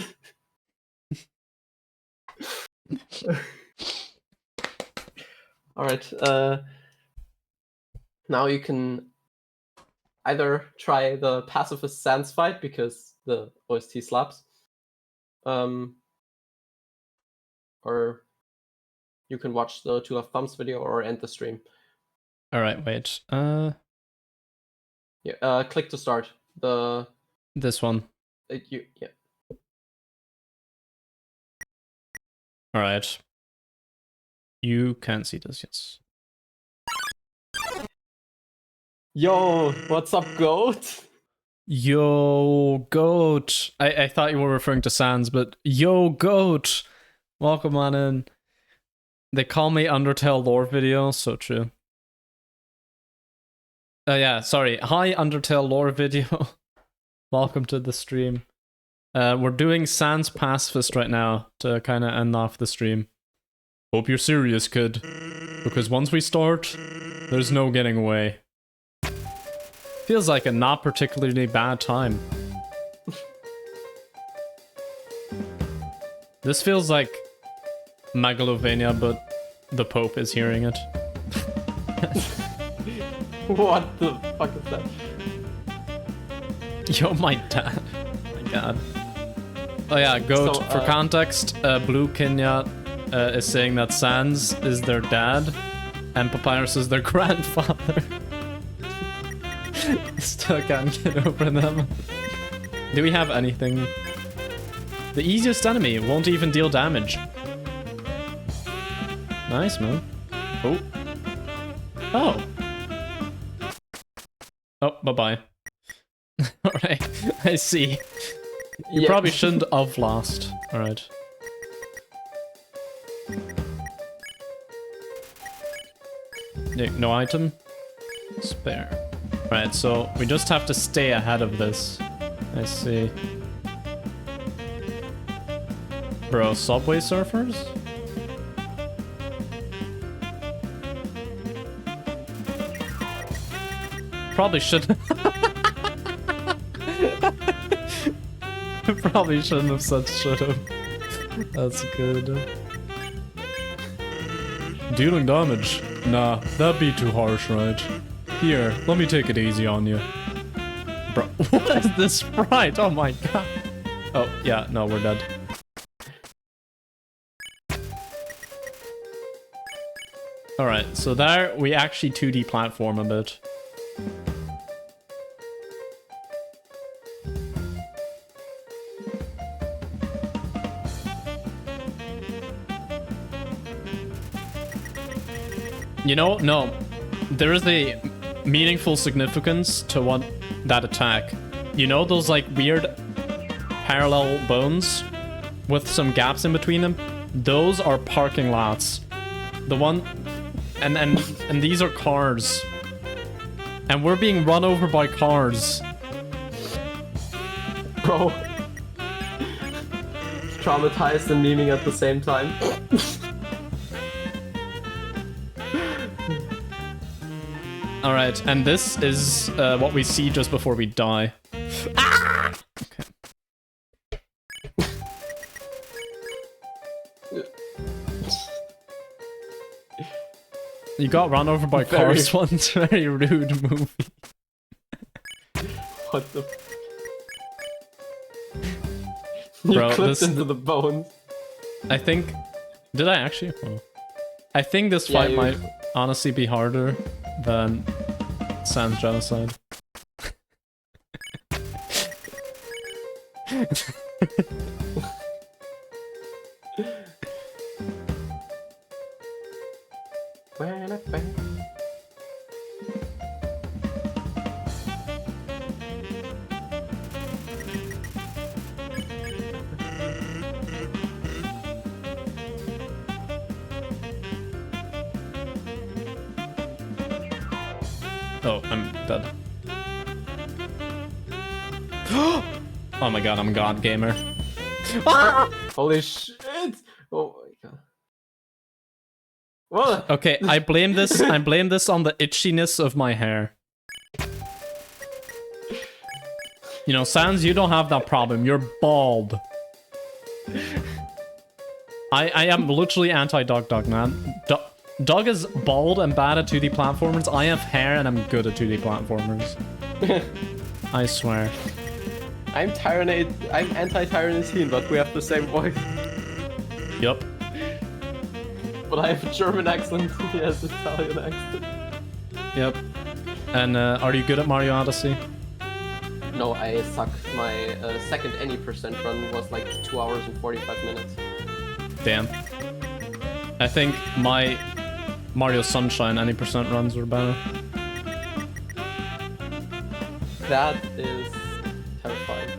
Alright, now you can either try the pacifist Sans fight because the OST slaps, or you can watch the Two of Thumbs video or end the stream. Alright, wait. Yeah, click to start. This one. Yeah. Alright. You can see this, yes. Yo, what's up, goat? Yo, goat. I thought you were referring to Sans, but yo, goat. Welcome on in. They call me Undertale lore video, so true. Yeah, sorry. Hi, Undertale lore video. Welcome to the stream. We're doing Sans Pacifist right now to kind of end off the stream. Hope you're serious, kid. Because once we start, there's no getting away. Feels like a not particularly bad time. This feels like Megalovania, but the Pope is hearing it. What the fuck is that? Yo, my dad. My god. Oh yeah, goat. So, for context, Blue Kenya is saying that Sans is their dad, and Papyrus is their grandfather. Still can't get over them. Do we have anything? The easiest enemy won't even deal damage. Nice, man. Oh. Oh. Oh, bye-bye. Alright, I see. You probably shouldn't have lost. Alright. No item? Spare. Right, so we just have to stay ahead of this. I see. Bro, Subway Surfers? Probably should. Probably shouldn't have said should've. That's good. Dealing damage? Nah, that'd be too harsh, right? Here, let me take it easy on you. Bro, what is this sprite? Oh my god. Oh, yeah, no, we're dead. Alright, so there we actually 2D platform a bit. You know, no. There is a meaningful significance to what that attack. You know those like weird parallel bones with some gaps in between them? Those are parking lots. The one and these are cars. And we're being run over by cars. Bro. Traumatized and memeing at the same time. Alright, and this is what we see just before we die. Ah! Okay. You got run over by cars once. Very rude movie. What the? Bro, you clipped this into the bones. I think... Did I actually? Oh. I think this fight might honestly be harder than Sans Genocide. Oh, I'm dead. Oh my god, I'm God Gamer. Holy shit! Oh my god. What? Okay, I blame this on the itchiness of my hair. You know, Sans, you don't have that problem. You're bald. I am literally anti-Dog, man. Doug is bald and bad at 2D platformers. I have hair and I'm good at 2D platformers. I swear. I'm anti-Tyrannizine, but we have the same voice. Yup. But I have a German accent, he has an Italian accent. Yep. And are you good at Mario Odyssey? No, I suck. My second any percent run was like 2 hours and 45 minutes. Damn. I think my Mario Sunshine any percent runs were better. That is terrifying.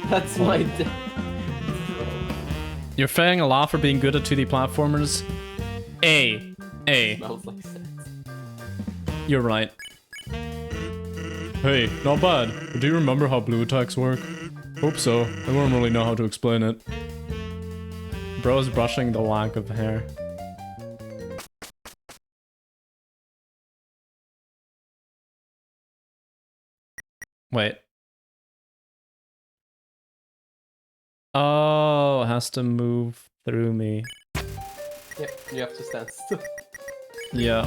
That's my You're failing a lot for being good at 2D platformers. A. Smells like sex. You're right. Hey, not bad. But do you remember how blue attacks work? Hope so. I don't really know how to explain it. Bro's brushing the lack of hair. Wait. Oh, it has to move through me. Yeah, you have to stand still. Yeah.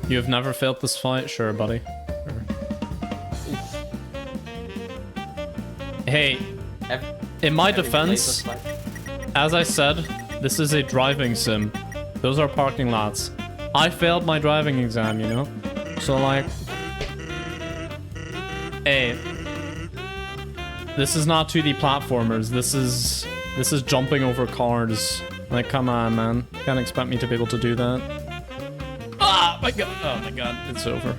You have never failed this fight? Sure, buddy. Sure. Hey, in my defense, as I said, this is a driving sim. Those are parking lots. I failed my driving exam, you know? So like... Hey. This is not 2D platformers. This is jumping over cars. Like, come on, man. Can't expect me to be able to do that. Ah, my god. Oh my god, it's over.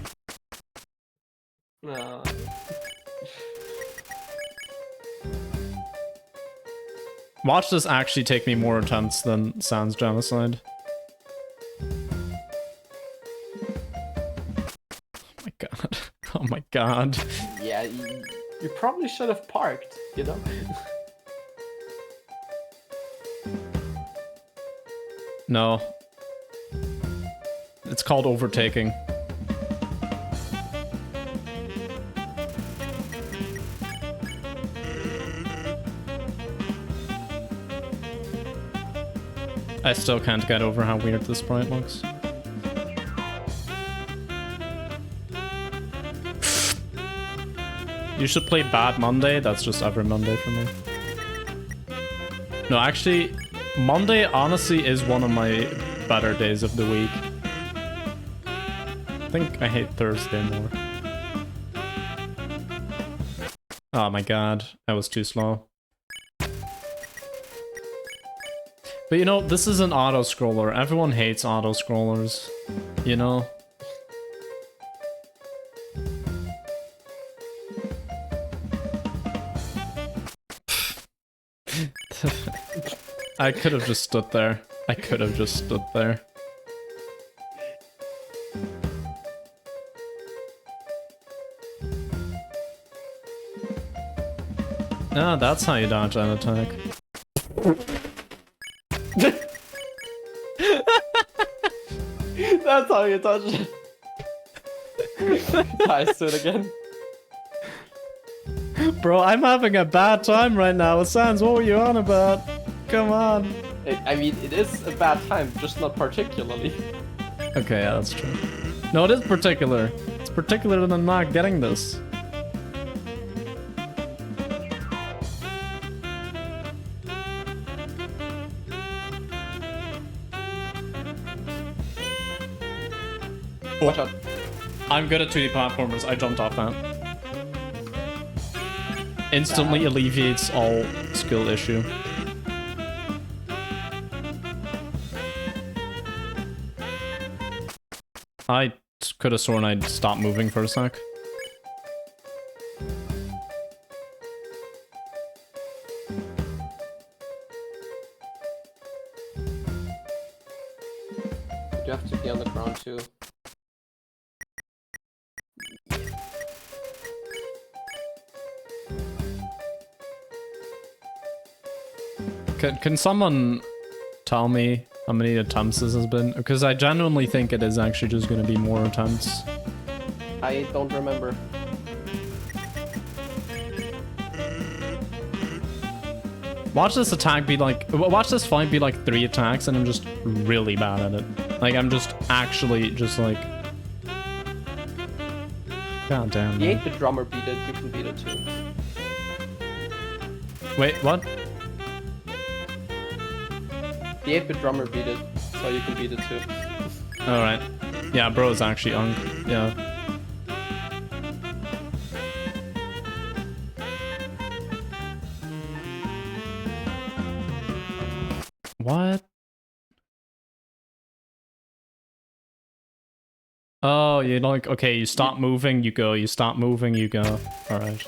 Watch this actually take me more attempts than Sans Genocide. Oh my god. Oh my god. Yeah, you probably should have parked, you know? No. It's called overtaking. I still can't get over how weird this sprite looks. You should play Bad Monday. That's just every Monday for me. No, actually, Monday honestly is one of my better days of the week. I think I hate Thursday more. Oh my god, I was too slow. But you know, this is an auto-scroller. Everyone hates auto-scrollers, you know? I could have just stood there. I could have just stood there. Ah, that's how you dodge an attack. That's how you touch it. Ties to it again. Bro, I'm having a bad time right now. Sans, what were you on about? Come on. I mean, it is a bad time, just not particularly. Okay, yeah, that's true. No, it is particular. It's particular than not getting this. Watch out. I'm good at 2D platformers. I jumped off that. Instantly alleviates all skill issue. I could have sworn I'd stop moving for a sec. You have to be on the ground too. Can someone tell me how many attempts this has been? Because I genuinely think it is actually just going to be more attempts. I don't remember. Watch this attack be like... Watch this fight be like 3 attacks and I'm just really bad at it. Like, I'm just actually just like... God damn, The man. 8-bit drummer beat it, you can beat it too. Wait, what? The 8-bit drummer beat it, so you can beat it too. Alright. Yeah, bro is actually yeah. What? Oh, you like, okay, you stop moving, you go, you stop moving, you go. Alright.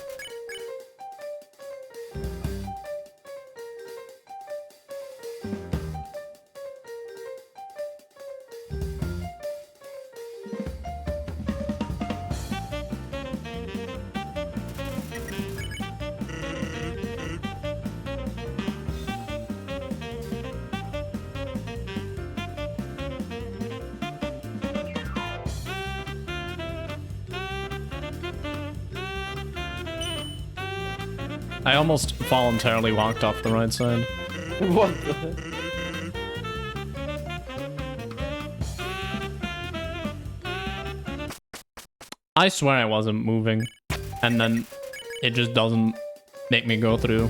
I almost voluntarily walked off the right side. What the heck? I swear I wasn't moving, and then it just doesn't make me go through.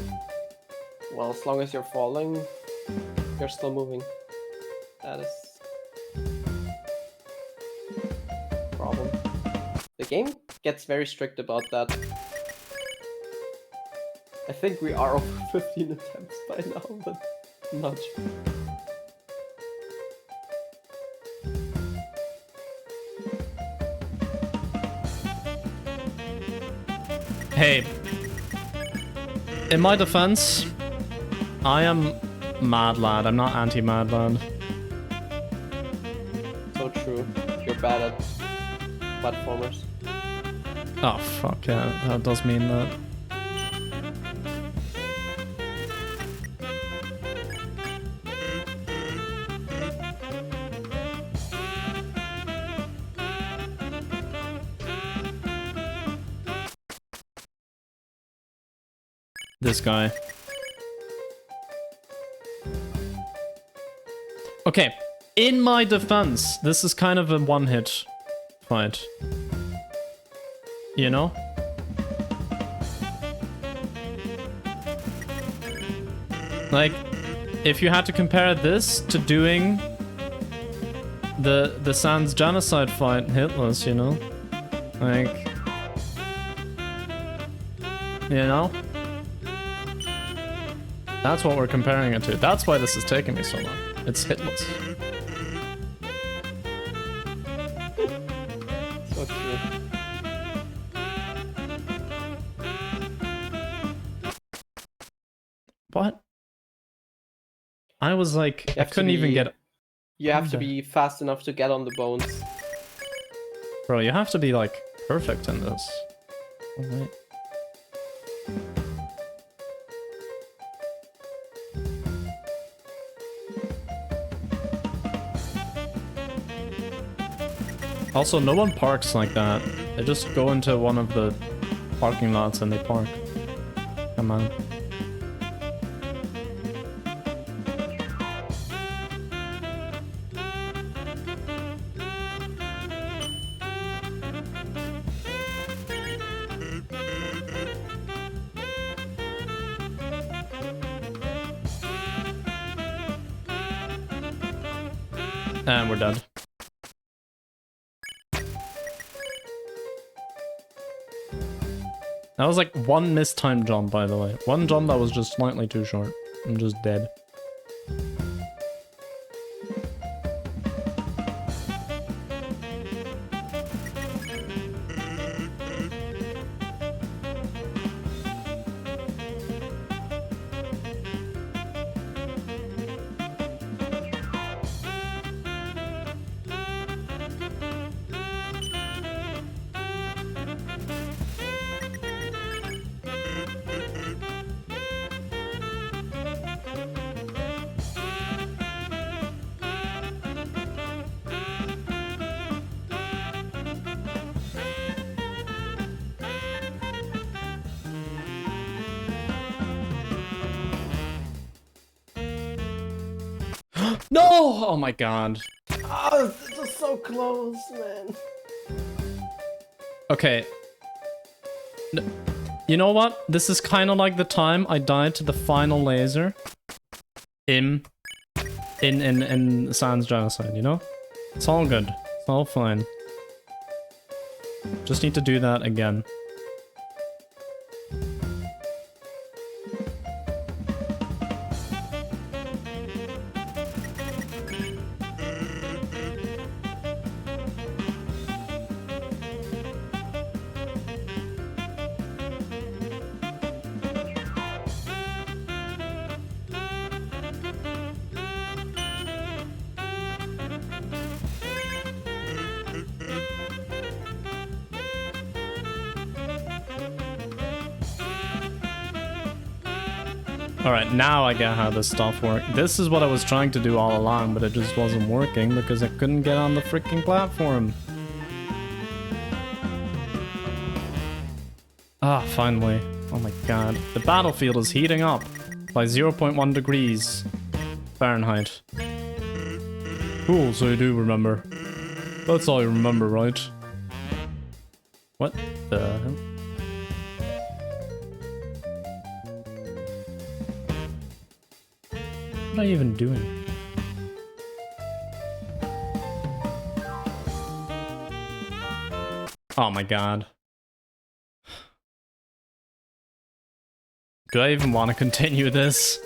Well, as long as you're falling, you're still moving. That is... problem. The game gets very strict about that. I think we are over 15 attempts by now, but not sure. Hey, in my defense, I am Mad Lad. I'm not anti-Mad Lad. So true. You're bad at platformers. Oh, fuck yeah, that does mean that. This guy. Okay, in my defense, this is kind of a one-hit fight. You know? Like, if you had to compare this to doing the Sans genocide fight hitless, you know? Like, you know? That's what we're comparing it to. That's why this is taking me so long. It's hitless. So true. What? I was like, I couldn't even get... You have to be fast enough to get on the bones. Bro, you have to be, like, perfect in this. Oh, wait. Also, no one parks like that. They just go into one of the parking lots and they park. Come on. And we're dead. That was like one mistimed jump, by the way. One jump that was just slightly too short. I'm just dead. No! Oh my god. Oh, it's just so close, man. Okay. You know what? This is kind of like the time I died to the final laser in Sans Genocide, you know? It's all good. It's all fine. Just need to do that again. Alright, now I get how this stuff works. This is what I was trying to do all along, but it just wasn't working because I couldn't get on the freaking platform. Ah, finally. Oh my god. The battlefield is heating up by 0.1 degrees Fahrenheit. Cool, so you do remember. That's all you remember, right? What the hell? What am I even doing? Oh my god. Do I even want to continue this?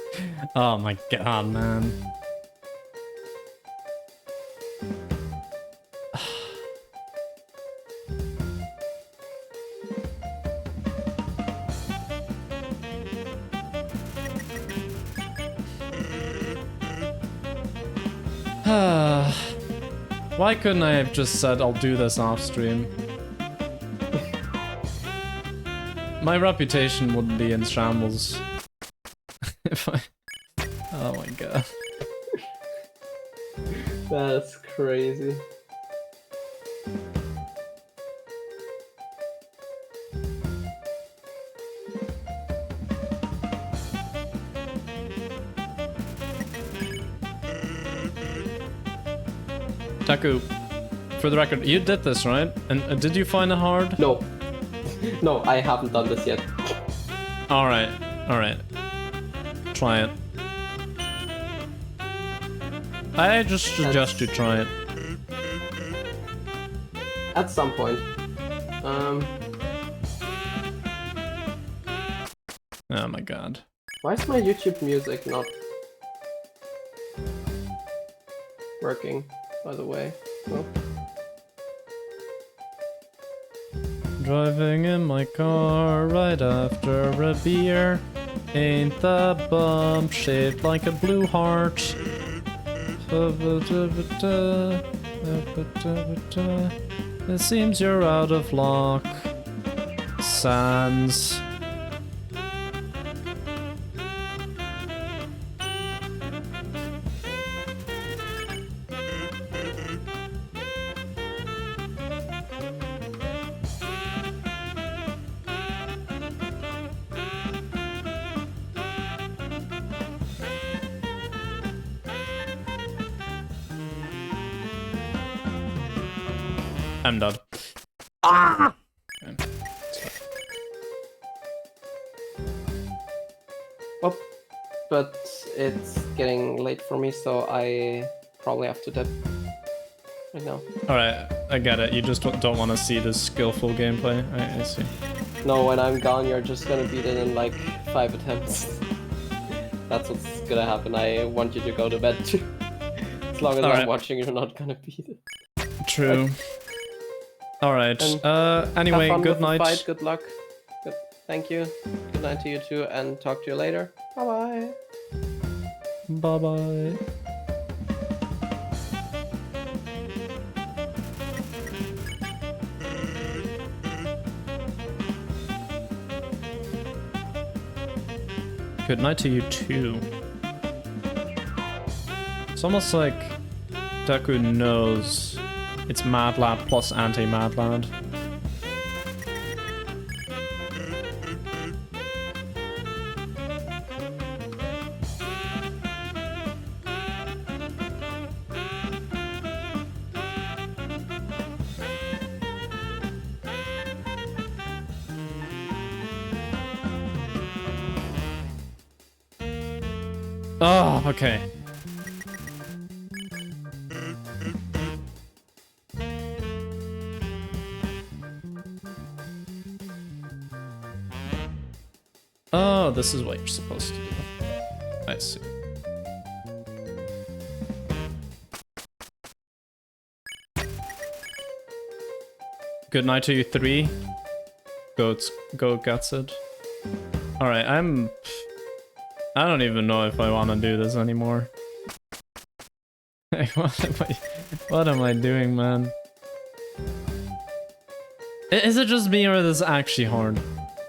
Oh my god, man. Why couldn't I have just said I'll do this off stream? My reputation wouldn't be in shambles if I... Oh my god. That's crazy. Deku, for the record, you did this, right? And did you find it hard? No. No, I haven't done this yet. Alright, alright. Try it. I just suggest you try it. At some point. Oh my god. Why is my YouTube music not working, by the way? Oh. Driving in my car right after a beer. Ain't the bump shaped like a blue heart? It seems you're out of luck. Sans. I'm dead. Ah! Okay. Oh, but it's getting late for me, so I probably have to dip right now. Alright, I get it. You just don't want to see this skillful gameplay. I see. No, when I'm gone, you're just gonna beat it in like 5 attempts. That's what's gonna happen. I want you to go to bed too. As long as I'm watching, you're not gonna beat it. True. Alright, anyway, have fun good with the night. fight, good luck. Good. Thank you. Good night to you too, and talk to you later. Bye-bye. Bye-bye. Good night to you too. It's almost like Deku knows it's Mad Lad plus anti-Mad Lad. Oh, okay. Oh, this is what you're supposed to do. I see. Good night to you 3. Goat gets it. Alright, I don't even know if I want to do this anymore. What am I doing, man? Is it just me or is this actually hard?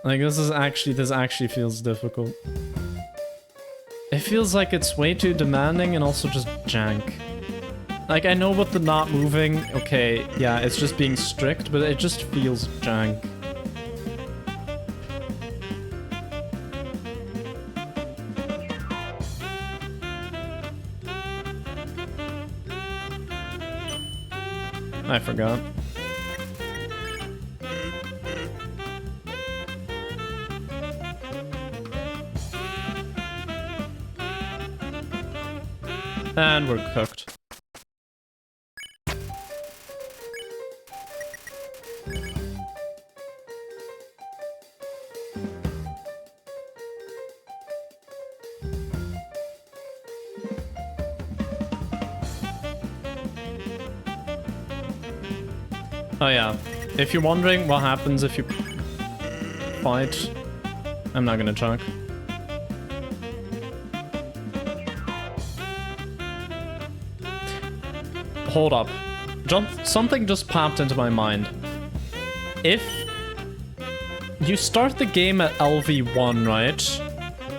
Like, this actually feels difficult. It feels like it's way too demanding and also just jank. Like, I know with the not moving, okay, yeah, it's just being strict, but it just feels jank. I forgot. And we're cooked. Oh yeah, if you're wondering what happens if you fight, I'm not gonna check. Hold up. Something just popped into my mind. If you start the game at LV1, right?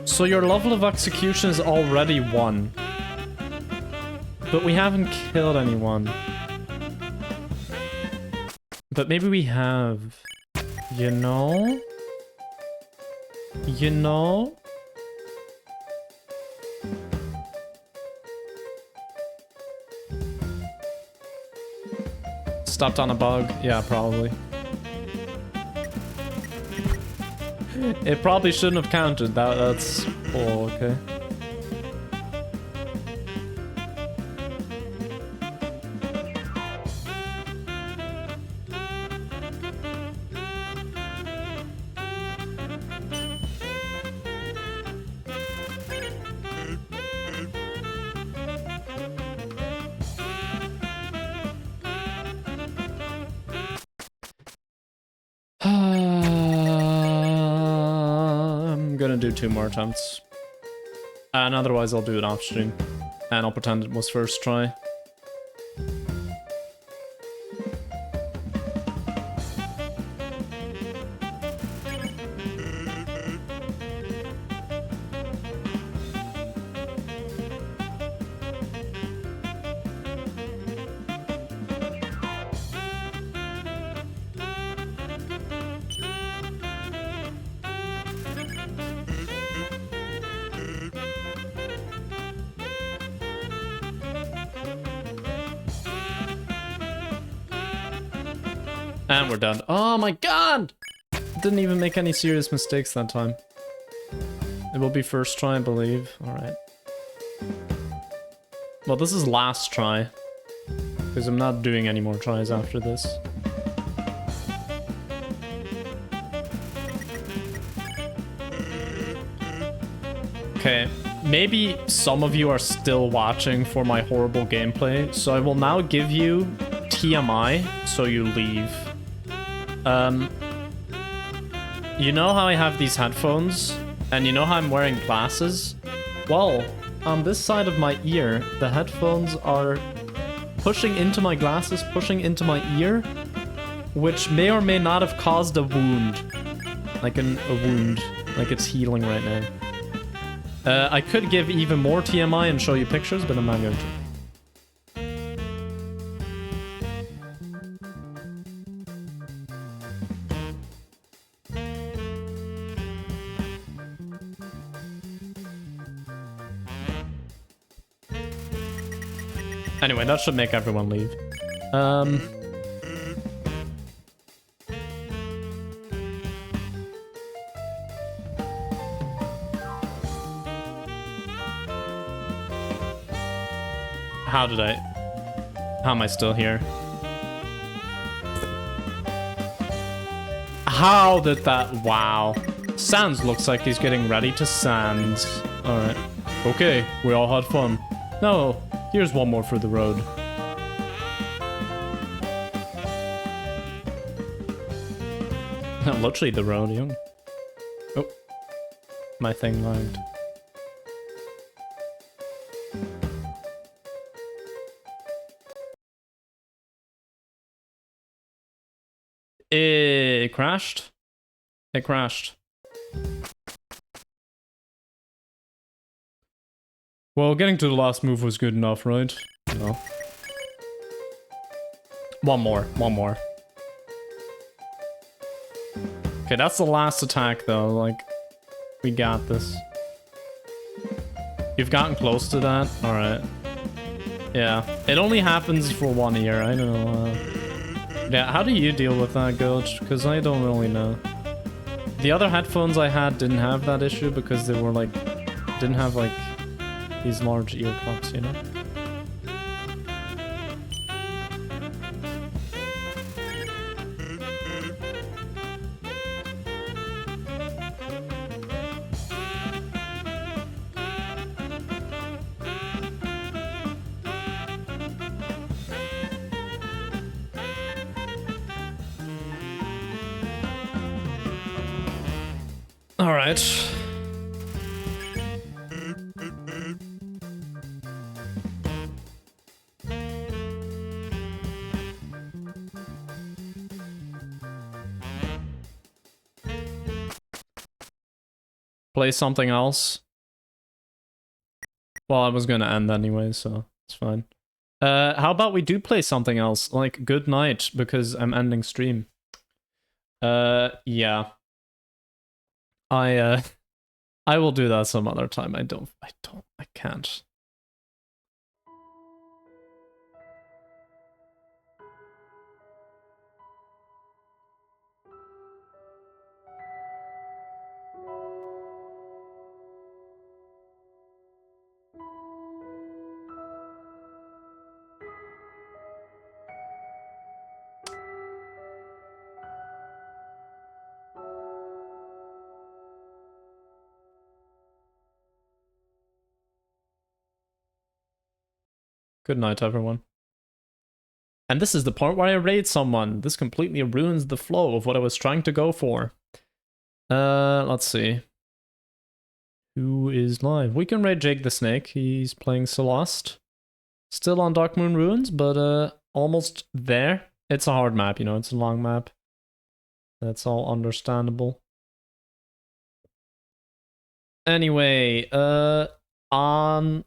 So your level of execution is already 1. But we haven't killed anyone. But maybe we have. You know? You know? Stepped on a bug? Yeah, probably. It probably shouldn't have counted. That's... Oh, okay. I'm gonna do 2 more attempts. And otherwise I'll do it off stream. And I'll pretend it was first try. And we're done. Oh my god! Didn't even make any serious mistakes that time. It will be first try, I believe. Alright. Well, this is last try. Because I'm not doing any more tries after this. Okay, maybe some of you are still watching for my horrible gameplay, so I will now give you TMI, so you leave. You know how I have these headphones? And you know how I'm wearing glasses? Well, on this side of my ear, the headphones are pushing into my glasses, pushing into my ear, which may or may not have caused a wound. Like a wound. Like it's healing right now. I could give even more TMI and show you pictures, but I'm not going to. Anyway, that should make everyone leave. How am I still here? How did that... Wow. Sans looks like he's getting ready to Sans. Alright. Okay, we all had fun. No, here's one more for the road. Literally the road, young. Oh. My thing lagged. It crashed. It crashed. Well, getting to the last move was good enough, right? No. One more. Okay, that's the last attack, though. Like, we got this. You've gotten close to that? Alright. Yeah. It only happens for 1 year. I don't know. Yeah, how do you deal with that, Goach? Because I don't really know. The other headphones I had didn't have that issue because they were like... didn't have like... these large ear cups, you know? Alright. Play something else. Well, I was gonna end anyway, so it's fine. How about we do play something else? Like, good night, because I'm ending stream. Yeah. I will do that some other time. I can't. Good night, everyone. And this is the part where I raid someone. This completely ruins the flow of what I was trying to go for. Let's see. Who is live? We can raid Jake the Snake. He's playing Celeste. Still on Dark Moon Ruins, but almost there. It's a hard map, you know, it's a long map. That's all understandable. Anyway, on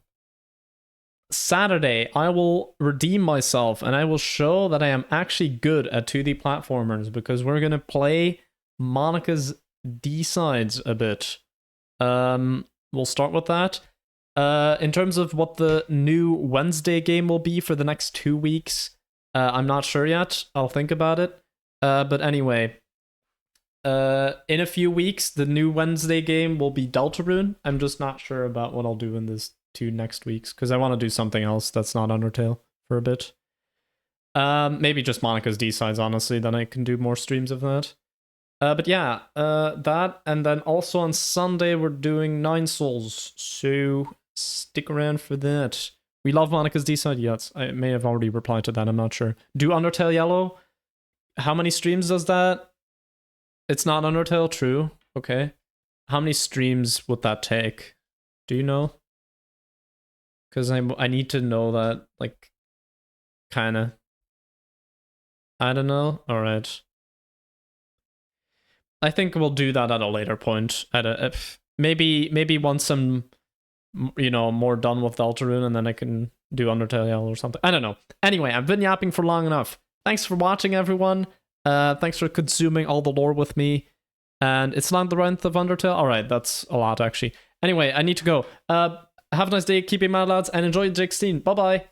Saturday, I will redeem myself and I will show that I am actually good at 2D platformers because we're gonna play Monica's D-sides a bit. We'll start with that. In terms of what the new Wednesday game will be for the next 2 weeks, I'm not sure yet. I'll think about it. But anyway, in a few weeks, the new Wednesday game will be Deltarune. I'm just not sure about what I'll do in this 2 next weeks, because I want to do something else that's not Undertale for a bit. Maybe just Monica's D-sides, honestly, then I can do more streams of that. But yeah, that, and then also on Sunday we're doing 9 Souls, so stick around for that. We love Monica's D-side, yes. I may have already replied to that, I'm not sure. Do Undertale Yellow? How many streams does that? It's not Undertale, true. Okay. How many streams would that take? Do you know? Because I need to know that, like, kinda. I don't know. Alright. I think we'll do that at a later point. Maybe once I'm, you know, more done with Deltarune, and then I can do Undertale Yellow or something. I don't know. Anyway, I've been yapping for long enough. Thanks for watching, everyone. Thanks for consuming all the lore with me. And it's not the length of Undertale. Alright, that's a lot, actually. Anyway, I need to go. Have a nice day, keep it mad, lads, and enjoy Jake Steen. Bye-bye.